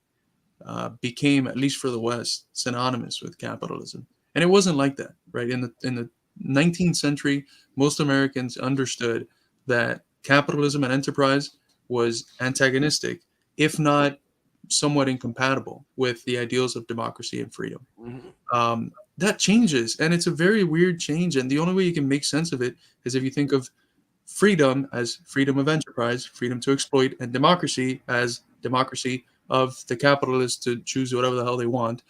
became, at least for the West, synonymous with capitalism. And it wasn't like that, right? In the 19th century, most Americans understood that capitalism and enterprise was antagonistic, if not somewhat incompatible with the ideals of democracy and freedom. That changes, and it's a very weird change. And the only way you can make sense of it is if you think of freedom as freedom of enterprise, freedom to exploit, and democracy as democracy of the capitalists to choose whatever the hell they want,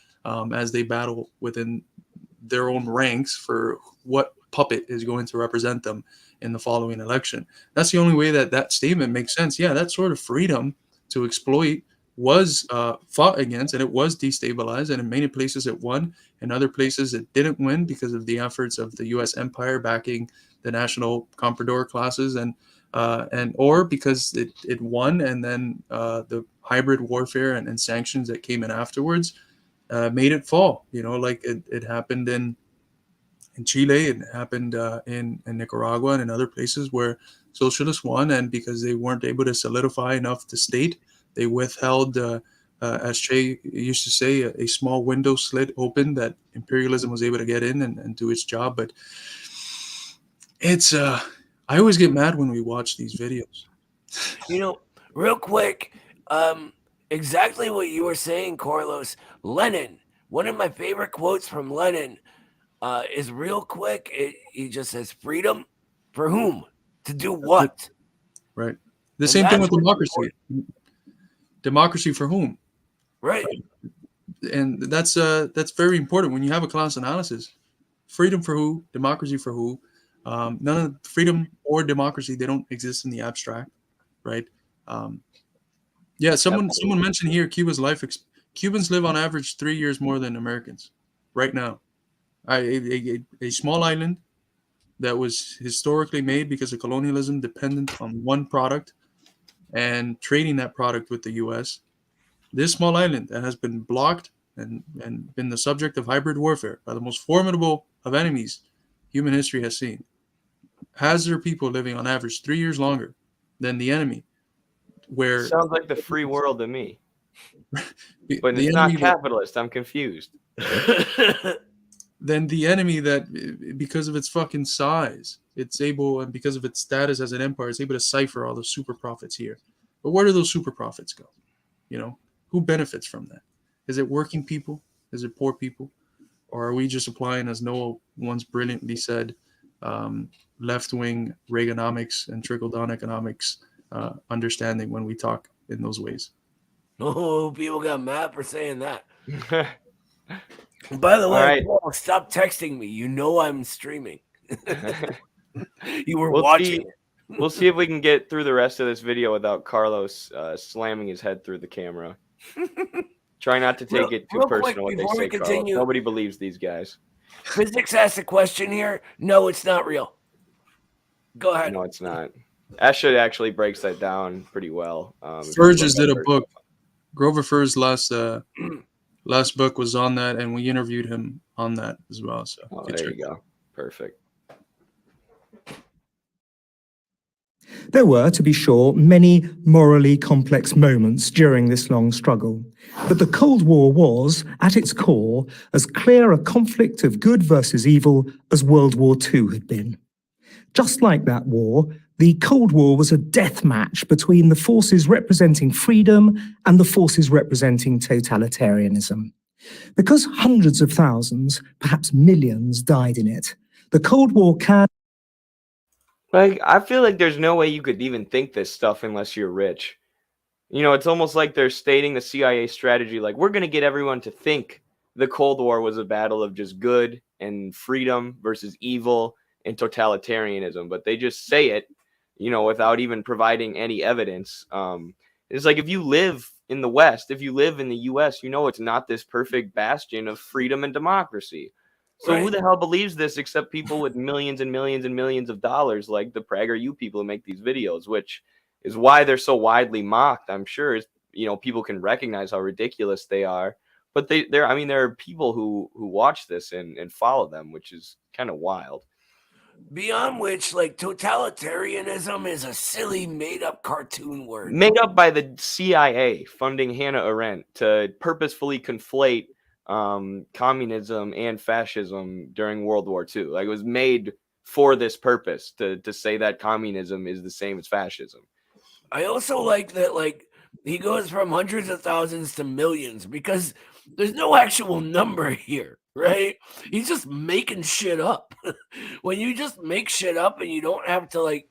as they battle within their own ranks for what puppet is going to represent them in the following election. That's the only way that that statement makes sense. Yeah, that sort of freedom to exploit was fought against, and it was destabilized, and in many places it won. In other places it didn't win because of the efforts of the U.S. empire backing the national comprador classes, and or because it won, and then the hybrid warfare and sanctions that came in afterwards made it fall. You know, like it happened in Chile, it happened in Nicaragua and in other places where socialists won, and because they weren't able to solidify enough the state, they withheld, as Che used to say, a small window slit open that imperialism was able to get in and do its job. But it's I always get mad when we watch these videos. You know, real quick, exactly what you were saying, Carlos. Lenin, one of my favorite quotes from Lenin is real quick. He just says, freedom for whom? To do what? Right. The And same thing that's with what's democracy. Democracy for whom? Right. And that's very important when you have a class analysis. Freedom for who? Democracy for who? None of freedom or democracy, they don't exist in the abstract, right? Yeah, someone mentioned here Cuba's Cubans live on average 3 years more than Americans right now. A small island that was historically made because of colonialism, dependent on one product and trading that product with the U.S. This small island that has been blocked and been the subject of hybrid warfare by the most formidable of enemies human history has seen, has their people living on average 3 years longer than the enemy. Where sounds like the free world to me, but the it's not enemy capitalist. I'm confused. then the enemy that, because of its fucking size, it's able, and because of its status as an empire, it's able to cipher all the super profits here. But where do those super profits go? You know, who benefits from that? Is it working people? Is it poor people? Or are we just applying, as Noah once brilliantly said, left-wing Reaganomics and trickle-down economics understanding when we talk in those ways? Oh, people got mad for saying that. By the way, right. Paul, stop texting me. You know I'm streaming. You were We'll watching. We'll see if we can get through the rest of this video without Carlos slamming his head through the camera. Try not to take it too personal what they say, Carlos. Nobody believes these guys. Physics asked a question here. No, it's not real. Go ahead. No, it's not. Esha actually breaks that down pretty well. Furge just did a book. Grover Fur's last book was on that, and we interviewed him on that as well. So there you go. Perfect. There were, to be sure, many morally complex moments during this long struggle, but the Cold War was, at its core, as clear a conflict of good versus evil as World War II had been. Just like that war, the Cold War was a death match between the forces representing freedom and the forces representing totalitarianism. Because hundreds of thousands, perhaps millions, died in it, the Cold War can... Like, I feel like there's no way you could even think this stuff unless you're rich. You know, it's almost like they're stating the CIA strategy, like, we're going to get everyone to think the Cold War was a battle of just good and freedom versus evil and totalitarianism. But they just say it, you know, without even providing any evidence. It's like if you live in the West, if you live in the U.S., you know it's not this perfect bastion of freedom and democracy. So who the hell believes this except people with millions and millions and millions of dollars, like the PragerU people who make these videos, which is why they're so widely mocked. I'm sure, you know, people can recognize how ridiculous they are. But there are people who watch this and follow them, which is kind of wild. Beyond which, like, totalitarianism is a silly, made-up cartoon word. Made up by the CIA funding Hannah Arendt to purposefully conflate communism and fascism during World War II. Like, it was made for this purpose, to say that communism is the same as fascism. I also like that, like, he goes from hundreds of thousands to millions because there's no actual number here, right? He's just making shit up. When you just make shit up and you don't have to, like,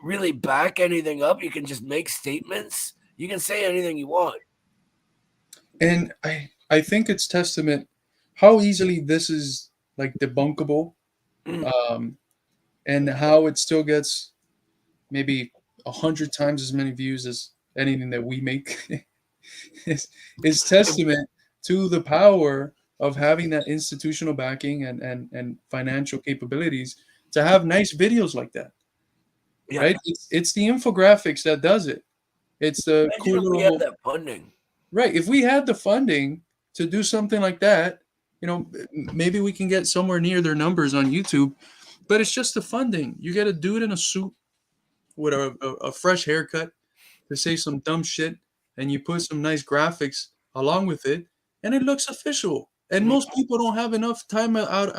really back anything up, you can just make statements. You can say anything you want. And I think it's testament how easily this is like debunkable, and how it still gets maybe 100 times as many views as anything that we make is testament to the power of having that institutional backing and financial capabilities to have nice videos like that. Yeah. Right? It's the infographics that does it. It's the Imagine cool if we little had that funding. right. If we had the funding to do something like that, you know, maybe we can get somewhere near their numbers on YouTube. But it's just the funding. You get a dude in a suit with a fresh haircut to say some dumb shit, and you put some nice graphics along with it, and it looks official. And most people don't have enough time out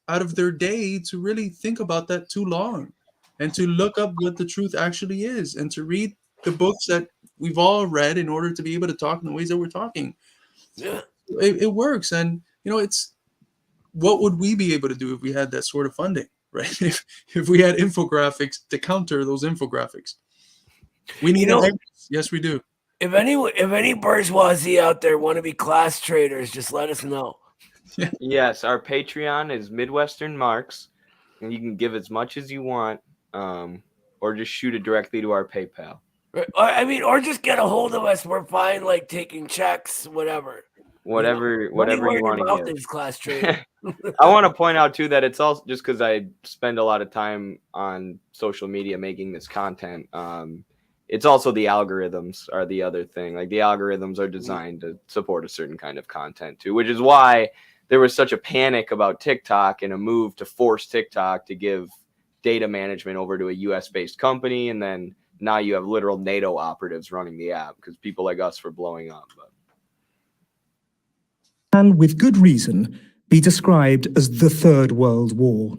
of their day to really think about that too long, and to look up what the truth actually is, and to read the books that we've all read in order to be able to talk in the ways that we're talking. Yeah. It works, and you know, it's what would we be able to do if we had that sort of funding, right? If we had infographics to counter those infographics. We need yes, we do. If any bourgeoisie out there want to be class traders, just let us know. Yes, our Patreon is Midwestern Marx, and you can give as much as you want, or just shoot it directly to our PayPal. I mean, or just get a hold of us. We're fine, like taking checks, whatever. Whatever you want to give. Is class trading. I want to point out too that it's also just because I spend a lot of time on social media making this content. It's also the algorithms are the other thing. Like, the algorithms are designed to support a certain kind of content too, which is why there was such a panic about TikTok and a move to force TikTok to give data management over to a US-based company, and then now you have literal NATO operatives running the app because people like us were blowing up. And with good reason, be described as the Third World War.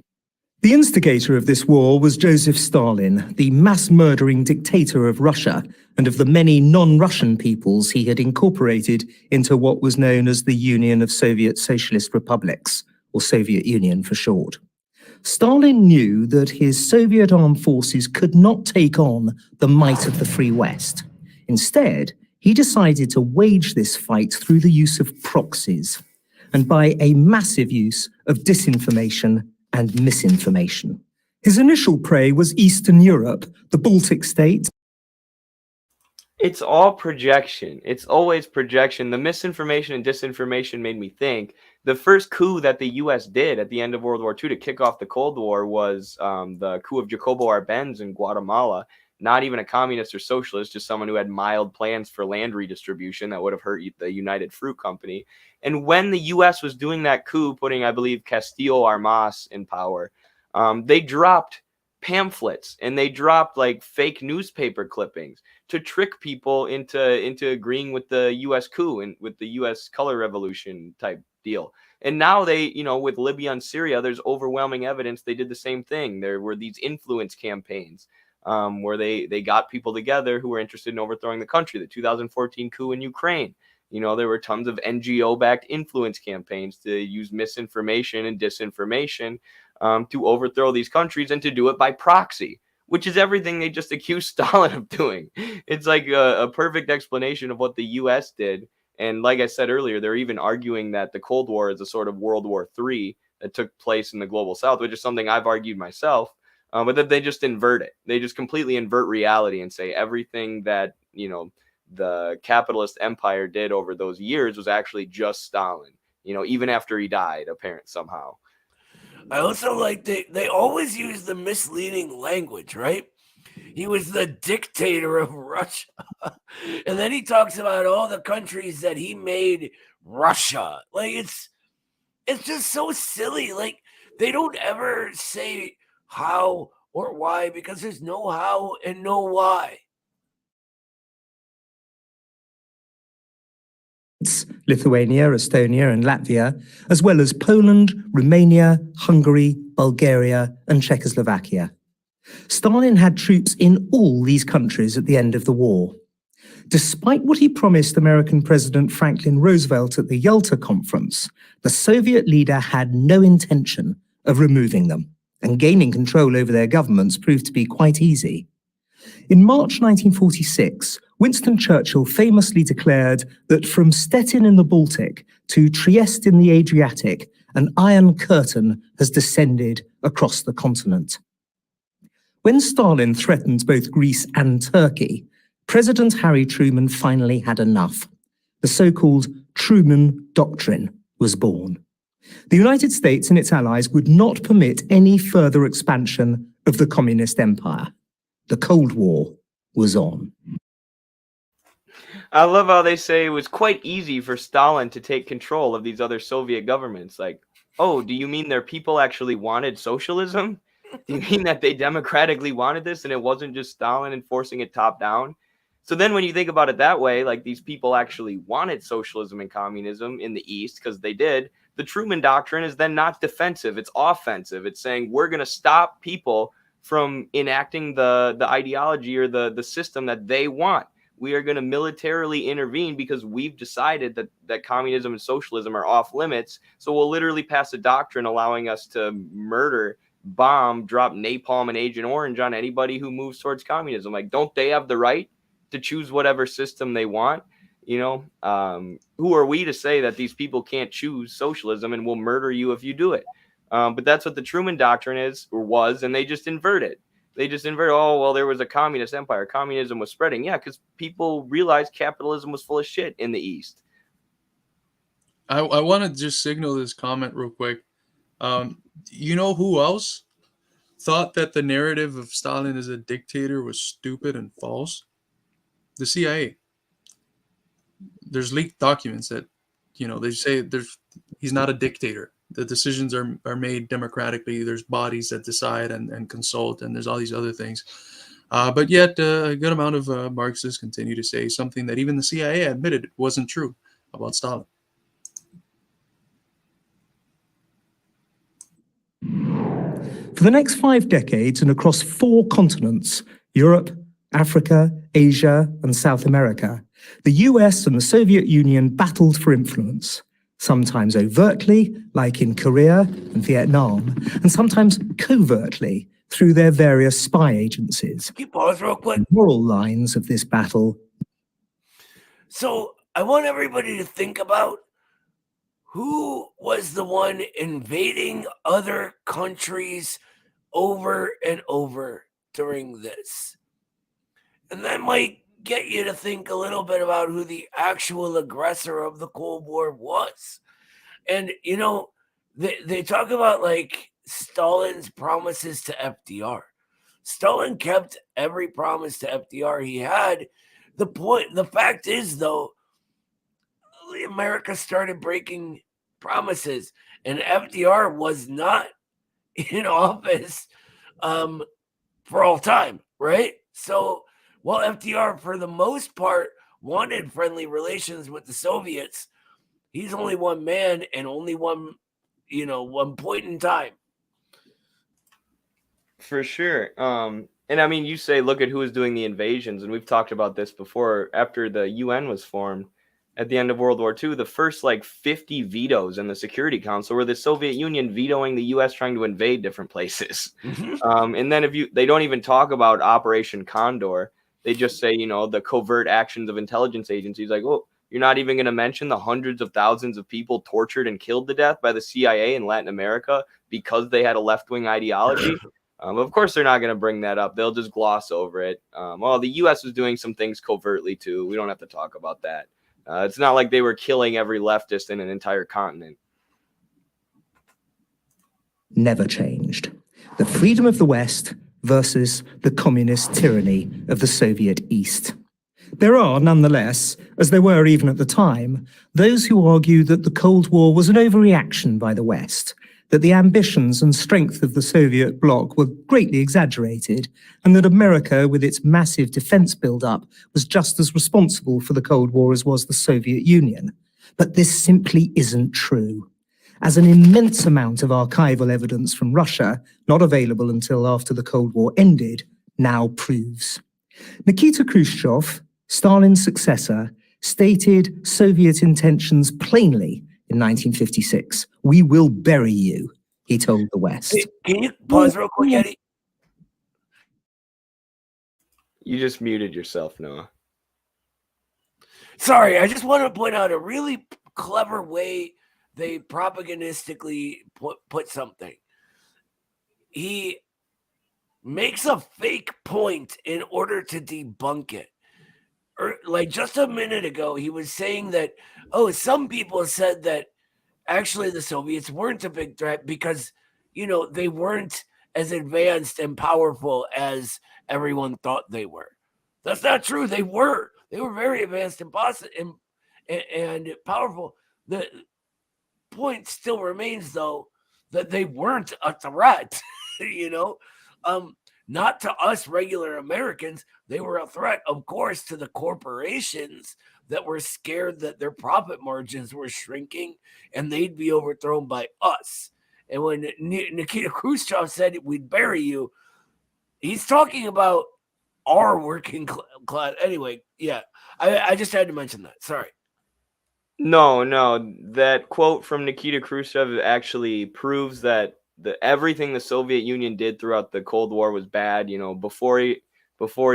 The instigator of this war was Joseph Stalin, the mass-murdering dictator of Russia and of the many non-Russian peoples he had incorporated into what was known as the Union of Soviet Socialist Republics, or Soviet Union for short. Stalin knew that his Soviet armed forces could not take on the might of the Free West. Instead, he decided to wage this fight through the use of proxies, and by a massive use of disinformation and misinformation. His initial prey was Eastern Europe, the Baltic states. It's all projection. It's always projection. The misinformation and disinformation made me think the first coup that the U.S. did at the end of World War II to kick off the Cold War was the coup of Jacobo Arbenz in Guatemala. Not even a communist or socialist, just someone who had mild plans for land redistribution that would have hurt the United Fruit Company. And when the U.S. was doing that coup, putting, I believe, Castillo Armas in power, they dropped pamphlets and they dropped like fake newspaper clippings to trick people into agreeing with the U.S. coup and with the U.S. color revolution type deal. And now they, with Libya and Syria, there's overwhelming evidence they did the same thing. There were these influence campaigns where they got people together who were interested in overthrowing the country. The 2014 coup in Ukraine. There were tons of NGO-backed influence campaigns to use misinformation and disinformation to overthrow these countries and to do it by proxy, which is everything they just accused Stalin of doing. It's like a perfect explanation of what the U.S. did. And like I said earlier, they're even arguing that the Cold War is a sort of World War III that took place in the global South, which is something I've argued myself. But that they just invert it. They just completely invert reality and say everything that, the capitalist empire did over those years was actually just Stalin, even after he died, apparent somehow. I also like they always use the misleading language, right? He was the dictator of Russia. And then he talks about all the countries that he made Russia. Like, it's just so silly. Like, They don't ever say how or why, because there's no how and no why. Lithuania, Estonia, and Latvia, as well as Poland, Romania, Hungary, Bulgaria, and Czechoslovakia. Stalin had troops in all these countries at the end of the war. Despite what he promised American President Franklin Roosevelt at the Yalta Conference, the Soviet leader had no intention of removing them, and gaining control over their governments proved to be quite easy. In March 1946, Winston Churchill famously declared that from Stettin in the Baltic to Trieste in the Adriatic, an iron curtain has descended across the continent. When Stalin threatened both Greece and Turkey, President Harry Truman finally had enough. The so-called Truman Doctrine was born. The United States and its allies would not permit any further expansion of the communist empire. The Cold War was on. I love how they say it was quite easy for Stalin to take control of these other Soviet governments. Like, oh, do you mean their people actually wanted socialism? Do you mean that they democratically wanted this and it wasn't just Stalin enforcing it top down? So then when you think about it that way, like these people actually wanted socialism and communism in the East because they did. The Truman Doctrine is then not defensive, it's offensive. It's saying we're going to stop people from enacting the ideology or the system that they want. We are going to militarily intervene because we've decided that communism and socialism are off limits. So we'll literally pass a doctrine allowing us to murder, bomb, drop napalm and Agent Orange on anybody who moves towards communism. Like, don't they have the right to choose whatever system they want? You know, who are we to say that these people can't choose socialism and will murder you if you do it? But that's what the Truman Doctrine is or was, and they just invert it. They just invert, oh, well, there was a communist empire. Communism was spreading. Yeah, because people realized capitalism was full of shit in the East. I want to just signal this comment real quick. You know who else thought that the narrative of Stalin as a dictator was stupid and false? The CIA. There's leaked documents that, you know, they say he's not a dictator. The decisions are made democratically. There's bodies that decide and consult, and there's all these other things. But yet a good amount of Marxists continue to say something that even the CIA admitted wasn't true about Stalin. For the next 5 decades and across 4 continents, Europe, Africa, Asia, and South America, the US and the Soviet Union battled for influence, sometimes overtly, like in Korea and Vietnam, and sometimes covertly through their various spy agencies. Can you pause real quick? The moral lines of this battle. So I want everybody to think about who was the one invading other countries over and over during this. And that might get you to think a little bit about who the actual aggressor of the Cold War was. And, you know, they talk about like Stalin's promises to FDR. Stalin kept every promise to FDR he had. The fact is, though, America started breaking promises, and FDR was not in office for all time, right? So while FDR, for the most part, wanted friendly relations with the Soviets, he's only one man and only one point in time. For sure. And I mean, you say, look at who was doing the invasions, and we've talked about this before. After the UN was formed at the end of World War II, the first like 50 vetoes in the Security Council were the Soviet Union vetoing the US trying to invade different places. And then they don't even talk about Operation Condor. They just say, you know, the covert actions of intelligence agencies. Like, oh, you're not even going to mention the hundreds of thousands of people tortured and killed to death by the CIA in Latin America because they had a left-wing ideology. Of course, they're not going to bring that up. They'll just gloss over it. Well, the U.S. was doing some things covertly, too. We don't have to talk about that. It's not like they were killing every leftist in an entire continent. Never changed. The freedom of the West versus the communist tyranny of the Soviet East. There are, nonetheless, as there were even at the time, those who argue that the Cold War was an overreaction by the West, that the ambitions and strength of the Soviet bloc were greatly exaggerated, and that America, with its massive defense build-up, was just as responsible for the Cold War as was the Soviet Union. But this simply isn't true, as an immense amount of archival evidence from Russia, not available until after the Cold War ended, now proves. Nikita Khrushchev, Stalin's successor, stated Soviet intentions plainly in 1956. "We will bury you," he told the West. Hey, can you pause real quick, Eddie? You just muted yourself, Noah. Sorry, I just want to point out a really clever way they propagandistically put something. He makes a fake point in order to debunk it. Like just a minute ago, he was saying that, oh, some people said that actually the Soviets weren't a big threat because, you know, they weren't as advanced and powerful as everyone thought they were. That's not true. They were very advanced and powerful. The point still remains, though, that they weren't a threat, you know, not to us regular Americans. They were a threat, of course, to the corporations that were scared that their profit margins were shrinking and they'd be overthrown by us. And when Nikita Khrushchev said we'd bury you, he's talking about our working class. Anyway, yeah, I just had to mention that. Sorry. No, that quote from Nikita Khrushchev actually proves that everything the Soviet Union did throughout the Cold War was bad. You know, before he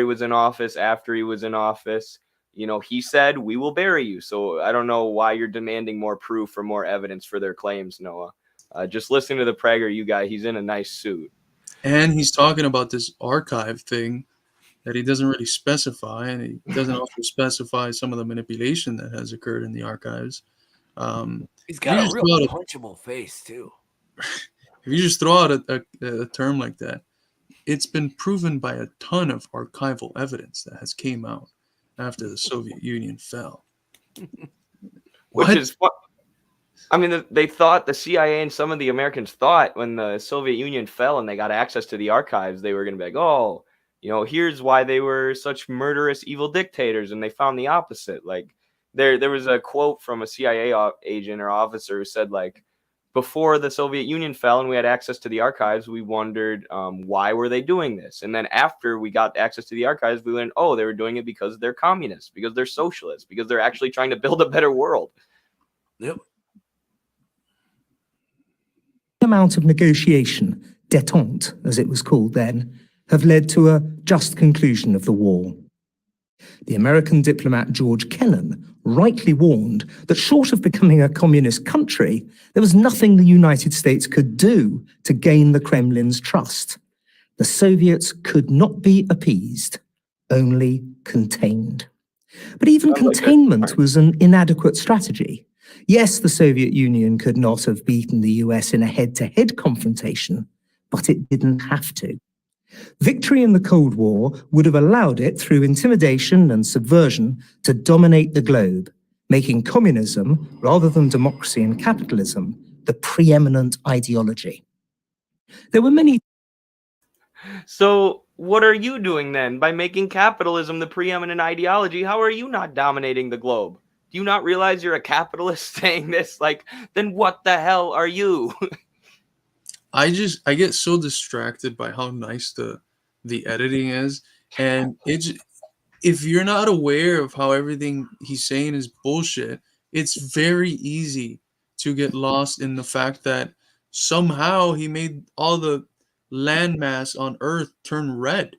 was in office, after he was in office, you know, he said, "We will bury you." So I don't know why you're demanding more proof or more evidence for their claims, Noah. Just listen to the PragerU guy. He's in a nice suit. And he's talking about this archive thing that he doesn't really specify, and he doesn't also specify some of the manipulation that has occurred in the archives. He's got a real punchable face, too. If you just throw out a term like that, it's been proven by a ton of archival evidence that has came out after the Soviet Union fell. Which is what I mean, they thought, the CIA and some of the Americans thought when the Soviet Union fell and they got access to the archives, they were going to be like, oh, you know, here's why they were such murderous, evil dictators. And they found the opposite. Like there was a quote from a CIA agent or officer who said, like, before the Soviet Union fell and we had access to the archives, we wondered why were they doing this? And then after we got access to the archives, we learned, oh, they were doing it because they're communists, because they're socialists, because they're actually trying to build a better world. Yep. Amount of negotiation, détente, as it was called then, have led to a just conclusion of the war. The American diplomat George Kennan rightly warned that short of becoming a communist country, there was nothing the United States could do to gain the Kremlin's trust. The Soviets could not be appeased, only contained. But even containment was an inadequate strategy. Yes, the Soviet Union could not have beaten the US in a head-to-head confrontation, but it didn't have to. Victory in the Cold War would have allowed it, through intimidation and subversion, to dominate the globe, making communism, rather than democracy and capitalism, the preeminent ideology. There were many... So what are you doing then? By making capitalism the preeminent ideology, how are you not dominating the globe? Do you not realize you're a capitalist saying this? Like, then what the hell are you? I get so distracted by how nice the editing is, and if you're not aware of how everything he's saying is bullshit, it's very easy to get lost in the fact that somehow he made all the landmass on Earth turn red.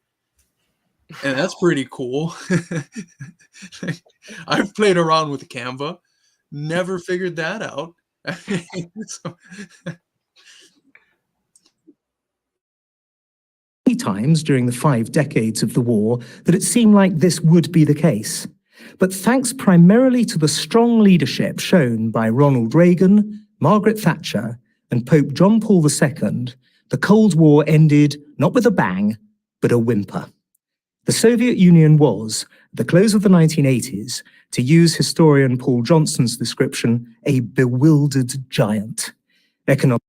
And that's pretty cool. I've played around with Canva, never figured that out. Times during the 5 decades of the war that it seemed like this would be the case. But thanks primarily to the strong leadership shown by Ronald Reagan, Margaret Thatcher, and Pope John Paul II, the Cold War ended not with a bang, but a whimper. The Soviet Union was, at the close of the 1980s, to use historian Paul Johnson's description, a bewildered giant. Economic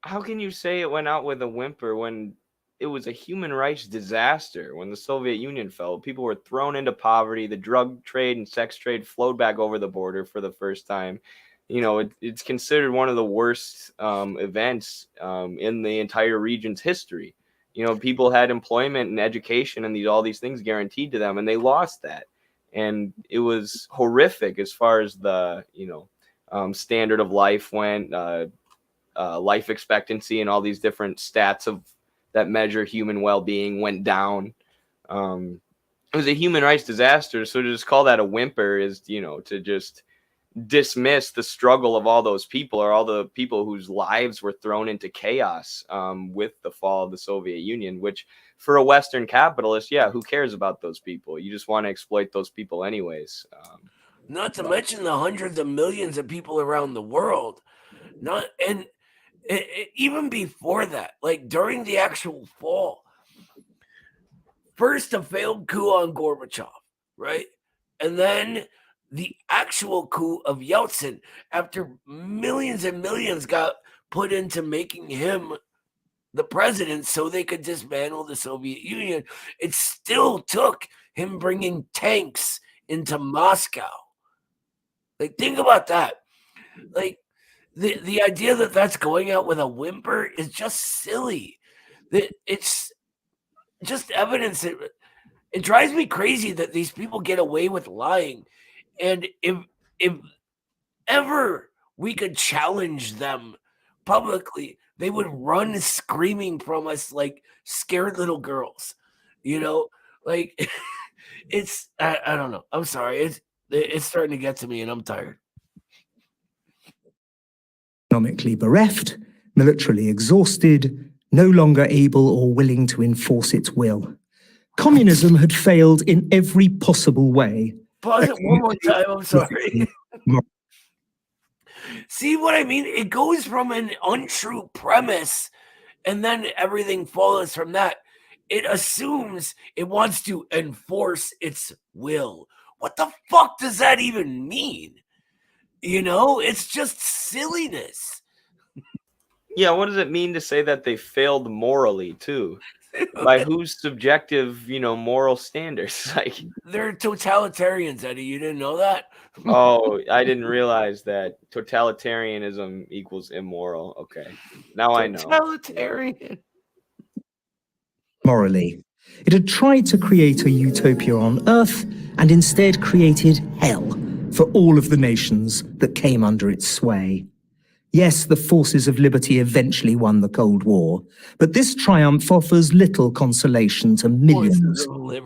how can you say it went out with a whimper when it was a human rights disaster? When the Soviet Union fell, people were thrown into poverty. The drug trade and sex trade flowed back over the border for the first time. You know, it's considered one of the worst events in the entire region's history. You know, people had employment and education and all these things guaranteed to them, and they lost that. And it was horrific as far as the standard of life went. Life expectancy and all these different stats of that measure human well-being went down. It was a human rights disaster. So to just call that a whimper is, to just dismiss the struggle of all those people, or all the people whose lives were thrown into chaos with the fall of the Soviet Union, which for a Western capitalist, yeah, who cares about those people? You just want to exploit those people anyways. Not to mention the hundreds of millions of people around the world. Even before that, like during the actual fall, first a failed coup on Gorbachev, right? And then the actual coup of Yeltsin, after millions and millions got put into making him the president so they could dismantle the Soviet Union. It still took him bringing tanks into Moscow. Like, think about that. Like, the idea that that's going out with a whimper is just silly. It's just evidence. It drives me crazy that these people get away with lying. And if ever we could challenge them publicly, they would run screaming from us like scared little girls. Like it's I don't know. I'm sorry. It's starting to get to me, and I'm tired. Economically bereft, militarily exhausted, no longer able or willing to enforce its will. Communism had failed in every possible way. Pause it one more time. I'm sorry. See what I mean? It goes from an untrue premise, and then everything follows from that. It assumes it wants to enforce its will. What the fuck does that even mean? It's just silliness. Yeah, what does it mean to say that they failed morally too? By whose subjective, moral standards? Like, they're totalitarians, Eddie. You didn't know that? Oh, I didn't realize that totalitarianism equals immoral. Okay, now I know. Totalitarian. Morally, it had tried to create a utopia on Earth and instead created hell for all of the nations that came under its sway. Yes, the forces of liberty eventually won the Cold War, but this triumph offers little consolation to millions who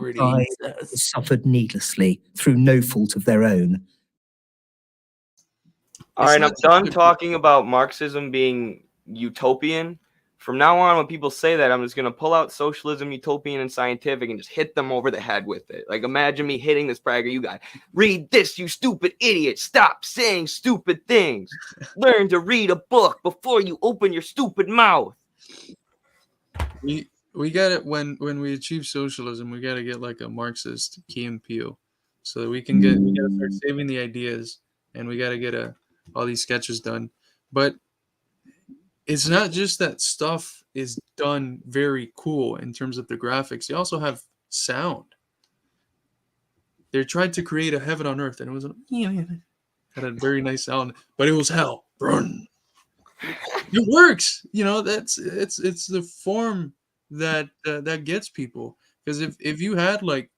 suffered needlessly through no fault of their own. All right, I'm done talking about Marxism being utopian. From now on, when people say that, I'm just going to pull out socialism, utopian, and scientific and just hit them over the head with it. Like, imagine me hitting this PragerU guy. Read this, you stupid idiot. Stop saying stupid things. Learn to read a book before you open your stupid mouth. We got it when we achieve socialism. We got to get like a Marxist Key and Peele, so that we got to start saving the ideas, and we got to get all these sketches done. But it's not just that stuff is done very cool in terms of the graphics. They also have sound. They tried to create a heaven on earth, and it was had a very nice sound, but it was hell. Run. It works. It's the form that gets people. Because if you had like,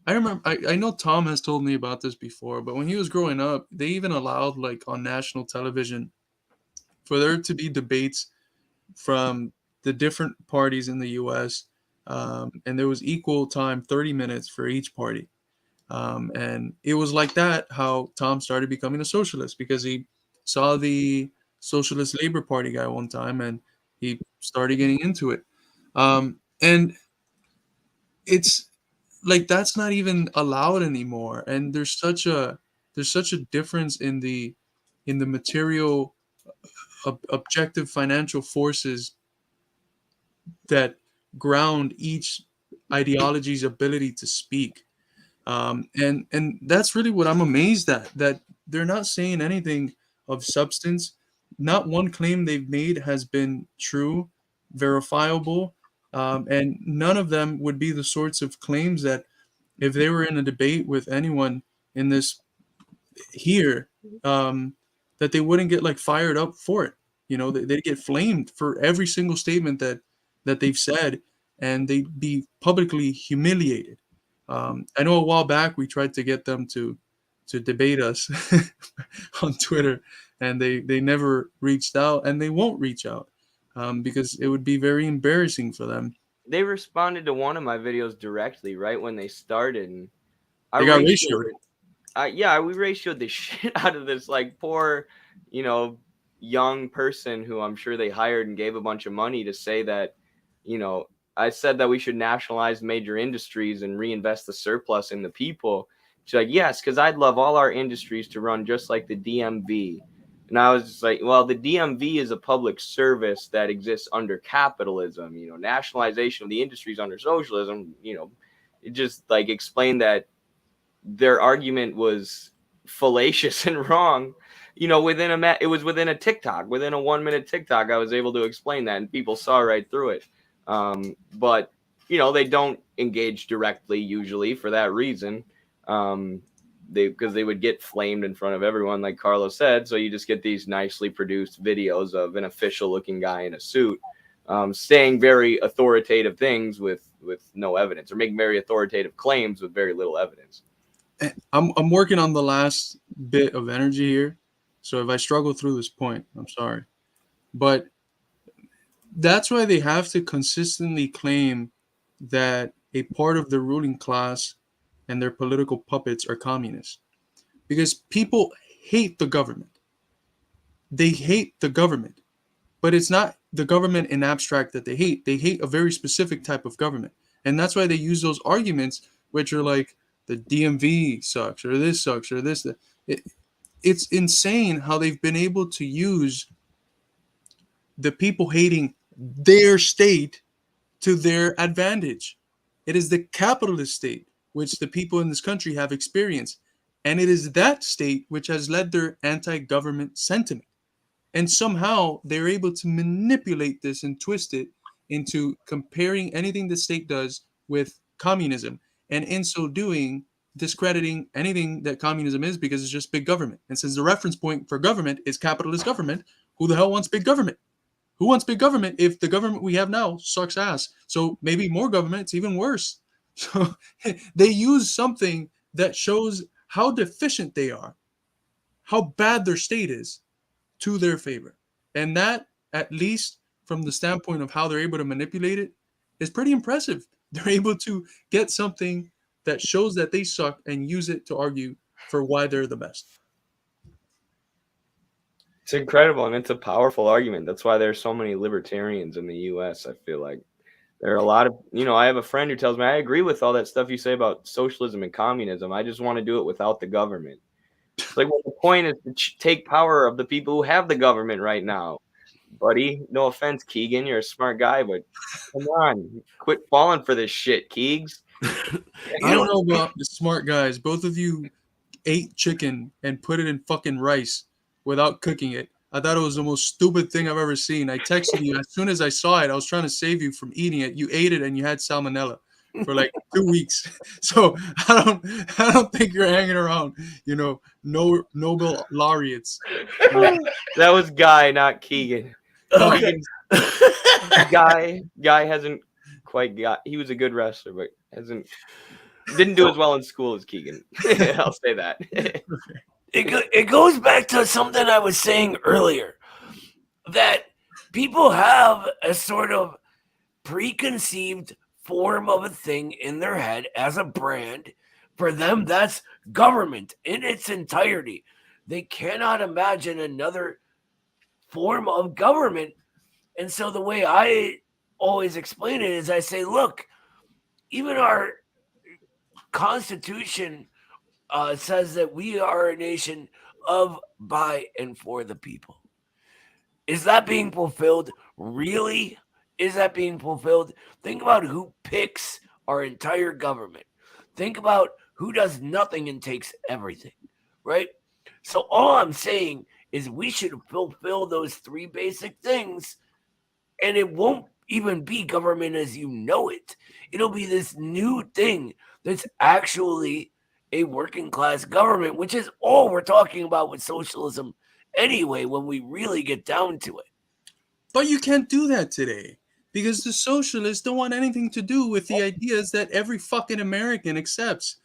I remember, I know Tom has told me about this before, but when he was growing up, they even allowed like on national television for there to be debates from the different parties in the U.S. And there was equal time, 30 minutes for each party. And it was like that how Tom started becoming a socialist, because he saw the Socialist Labor Party guy one time and he started getting into it. And it's like that's not even allowed anymore. And there's such a difference in the material objective financial forces that ground each ideology's ability to speak. And that's really what I'm amazed at, that they're not saying anything of substance. not one claim they've made has been true, verifiable, and none of them would be the sorts of claims that, if they were in a debate with anyone in this here, that they wouldn't get like fired up for it. You know, they'd get flamed for every single statement that they've said, and they'd be publicly humiliated. I know a while back we tried to get them to debate us on Twitter, and they never reached out, and they won't reach out, because it would be very embarrassing for them. They responded to one of my videos directly right when they started, and They got ratioed. Yeah, we ratioed the shit out of this like poor, young person who I'm sure they hired and gave a bunch of money to say that, I said that we should nationalize major industries and reinvest the surplus in the people. She's like, yes, because I'd love all our industries to run just like the DMV. And I was just like, well, the DMV is a public service that exists under capitalism. Nationalization of the industries under socialism, it just like explained that their argument was fallacious and wrong. It was within a TikTok, within a 1-minute TikTok, I was able to explain that, and people saw right through it. But they don't engage directly usually for that reason. Because they would get flamed in front of everyone, like Carlos said. So you just get these nicely produced videos of an official looking guy in a suit, saying very authoritative things with no evidence, or making very authoritative claims with very little evidence. I'm working on the last bit of energy here, so if I struggle through this point, I'm sorry. But that's why they have to consistently claim that a part of the ruling class and their political puppets are communists, because people hate the government. They hate the government, but it's not the government in abstract that they hate. They hate a very specific type of government, and that's why they use those arguments, which are like the DMV sucks, or this sucks, or this. It's insane how they've been able to use the people hating their state to their advantage. It is the capitalist state which the people in this country have experienced, and it is that state which has led their anti-government sentiment. And somehow they're able to manipulate this and twist it into comparing anything the state does with communism, and in so doing, discrediting anything that communism is, because it's just big government. And since the reference point for government is capitalist government, who the hell wants big government? Who wants big government if the government we have now sucks ass? So maybe more government, it's even worse. So they use something that shows how deficient they are, how bad their state is, to their favor. And that, at least from the standpoint of how they're able to manipulate it, is pretty impressive. They're able to get something that shows that they suck and use it to argue for why they're the best. It's incredible, and it's a powerful argument. That's why there's so many libertarians in the U.S., I feel like. There are a lot of, I have a friend who tells me, I agree with all that stuff you say about socialism and communism. I just want to do it without the government. It's like, well, the point is to take power of the people who have the government right now. Buddy, no offense, Keegan, you're a smart guy, but come on, quit falling for this shit, Keegs. I don't know about the smart guys. Both of you ate chicken and put it in fucking rice without cooking it. I thought it was the most stupid thing I've ever seen. I texted you as soon as I saw it. I was trying to save you from eating it. You ate it and you had salmonella for like 2 weeks. So I don't think you're hanging around, no Nobel laureates. That was Guy, not Keegan. Okay. Guy hasn't quite got. He was a good wrestler, but didn't do as well in school as Keegan. I'll say that. It goes back to something I was saying earlier, that people have a sort of preconceived form of a thing in their head as a brand. For them, that's government in its entirety. They cannot imagine another form of government. And so the way I always explain it is I say, look, even our Constitution says that we are a nation of, by, and for the people. Is that being fulfilled? Really? Is that being fulfilled? Think about who picks our entire government. Think about who does nothing and takes everything, right? So all I'm saying is we should fulfill those three basic things, and it won't even be government as you know it. It'll be this new thing that's actually a working class government, which is all we're talking about with socialism anyway, when we really get down to it. But you can't do that today because the socialists don't want anything to do with the ideas that every fucking American accepts.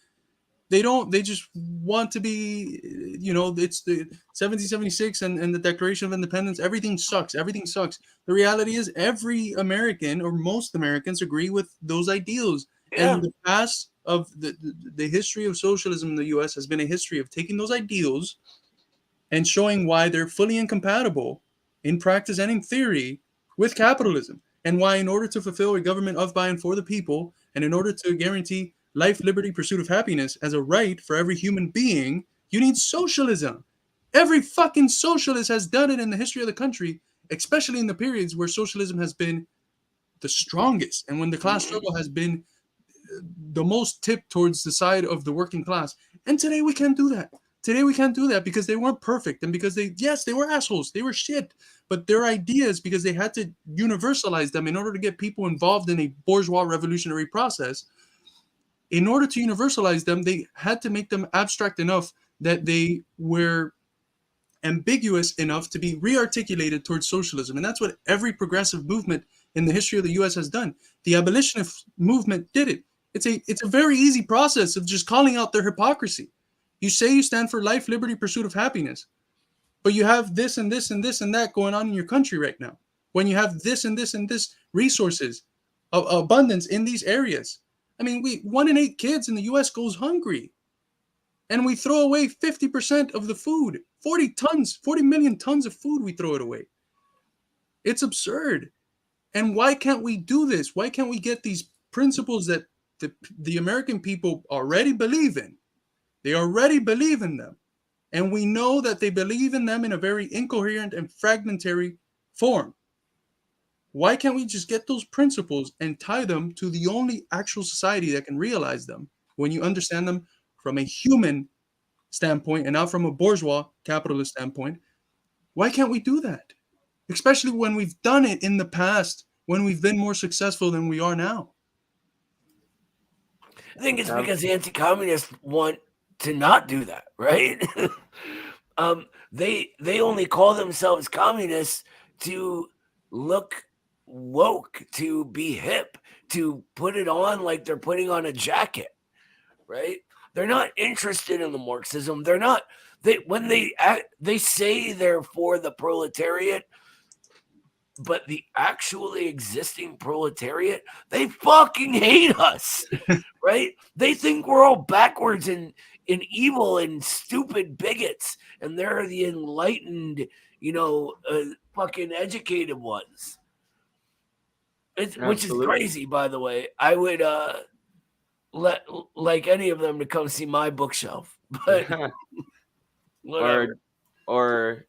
They don't. They just want to be, it's the 1776 and the Declaration of Independence. Everything sucks. Everything sucks. The reality is every American or most Americans agree with those ideals. Yeah. And the past of the history of socialism in the U.S. has been a history of taking those ideals and showing why they're fully incompatible in practice and in theory with capitalism. And why, in order to fulfill a government of, by, and for the people, and in order to guarantee life, liberty, pursuit of happiness as a right for every human being, you need socialism. Every fucking socialist has done it in the history of the country, especially in the periods where socialism has been the strongest and when the class struggle has been the most tipped towards the side of the working class. And today we can't do that. Today we can't do that because they weren't perfect and because they were assholes. They were shit. But their ideas, because they had to universalize them in order to get people involved in a bourgeois revolutionary process, in order to universalize them, they had to make them abstract enough that they were ambiguous enough to be re-articulated towards socialism. And that's what every progressive movement in the history of the U.S. has done. The abolitionist movement did it. It's a very easy process of just calling out their hypocrisy. You say you stand for life, liberty, pursuit of happiness, but you have this and this and this and that going on in your country right now. When you have this and this and this resources, abundance in these areas. I mean, 1 in 8 kids in the U.S. goes hungry. And we throw away 50% of the food. 40 million tons of food, we throw it away. It's absurd. And why can't we do this? Why can't we get these principles that the American people already believe in? They already believe in them. And we know that they believe in them in a very incoherent and fragmentary form. Why can't we just get those principles and tie them to the only actual society that can realize them when you understand them from a human standpoint and not from a bourgeois capitalist standpoint? Why can't we do that? Especially when we've done it in the past, when we've been more successful than we are now. I think it's because the anti-communists want to not do that, right? They only call themselves communists to look woke, to be hip, to put it on like they're putting on a jacket, right? They're not interested in the Marxism. They're not. When they say they're for the proletariat, but the actually existing proletariat, they fucking hate us, right? They think we're all backwards and evil and stupid bigots, and they're the enlightened, fucking educated ones. Which is crazy, by the way. I would like any of them to come see my bookshelf, but or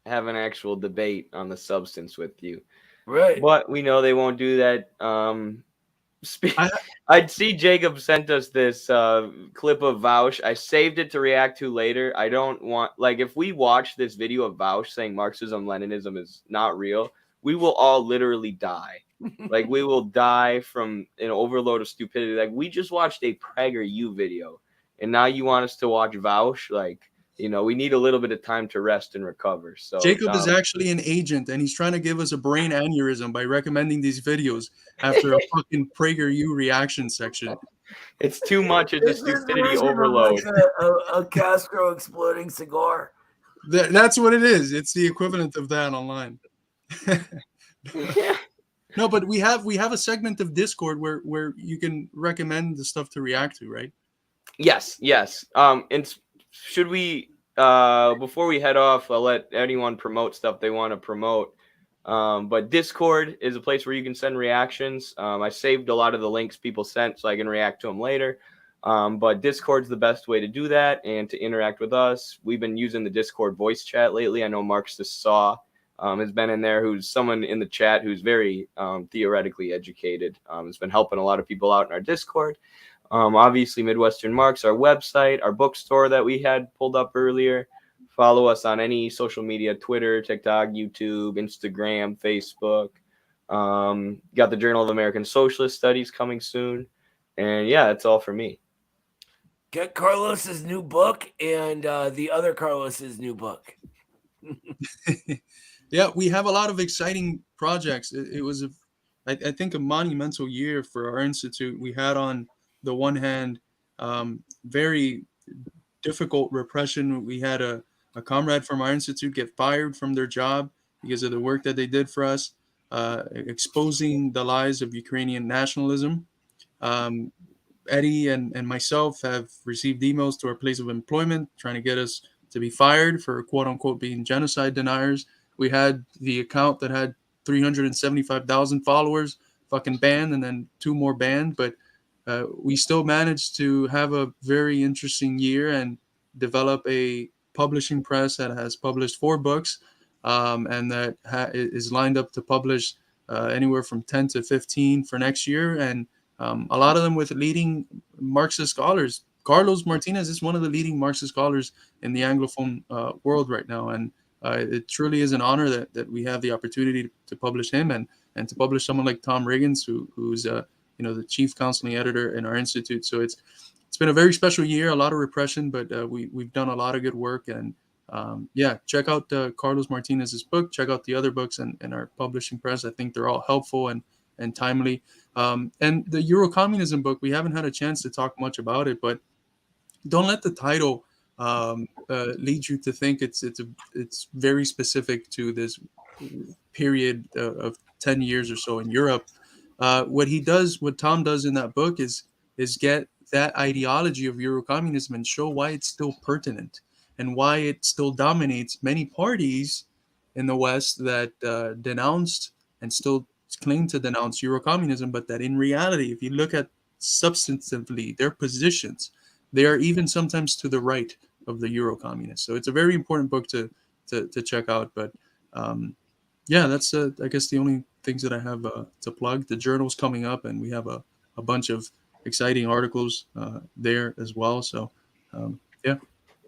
have an actual debate on the substance with you, right? But we know they won't do that. I'd see Jacob sent us this clip of Vaush. I saved it to react to later. I don't want, if we watch this video of Vaush saying Marxism, Leninism is not real, we will all literally die. We will die from an overload of stupidity. We just watched a PragerU video, and now you want us to watch Vaush? We need a little bit of time to rest and recover. So Jacob is actually an agent, and he's trying to give us a brain aneurysm by recommending these videos after a fucking PragerU reaction section. It's too much. It's a stupidity overload. A Castro exploding cigar. That's what it is. It's the equivalent of that online. No, but we have a segment of Discord where you can recommend the stuff to react to, right? Yes. And should we, before we head off, I'll let anyone promote stuff they want to promote. But Discord is a place where you can send reactions. I saved a lot of the links people sent so I can react to them later. But Discord's the best way to do that and to interact with us. We've been using the Discord voice chat lately. I know Marxist Saw has been in there, who's someone in the chat who's very theoretically educated. Has been helping a lot of people out in our Discord. Obviously, Midwestern Marx, our website, our bookstore that we had pulled up earlier, Follow us on any social media: Twitter, TikTok, YouTube, Instagram, Facebook. Got the Journal of American Socialist Studies coming soon. And yeah, that's all for me. Get Carlos's new book and the other Carlos's new book. Yeah, we have a lot of exciting projects. It was, I think, a monumental year for our institute. We had, on the one hand, very difficult repression. We had a comrade from our institute get fired from their job because of the work that they did for us, exposing the lies of Ukrainian nationalism. Eddie and myself have received emails to our place of employment trying to get us to be fired for quote unquote being genocide deniers. We had the account that had 375,000 followers fucking banned, and then 2 more banned. But we still managed to have a very interesting year and develop a publishing press that has published 4 books, and that is lined up to publish anywhere from 10 to 15 for next year. And a lot of them with leading Marxist scholars. Carlos Martinez is one of the leading Marxist scholars in the Anglophone world right now, and it truly is an honor that we have the opportunity to publish him, and to publish someone like Tom Riggins, who's the chief counseling editor in our institute. So it's been a very special year, a lot of repression, but we've done a lot of good work. And check out Carlos Martinez's book. Check out the other books in our publishing press. I think they're all helpful and timely. And the Eurocommunism book, we haven't had a chance to talk much about it, but don't let the title lead you to think it's very specific to this period of 10 years or so in Europe. What Tom does in that book is get that ideology of Eurocommunism and show why it's still pertinent and why it still dominates many parties in the West that denounced and still claim to denounce Eurocommunism, but that in reality, if you look at substantively their positions, they are even sometimes to the right of the Eurocommunists. So it's a very important book to check out. But that's I guess the only things that I have to plug. The journal's coming up, and we have a bunch of exciting articles there as well. So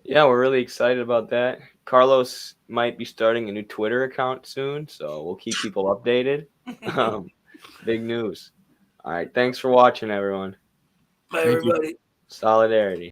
Yeah, we're really excited about that. Carlos might be starting a new Twitter account soon, so we'll keep people updated. Big news. All right, thanks for watching, everyone. Bye, everybody. Solidarity.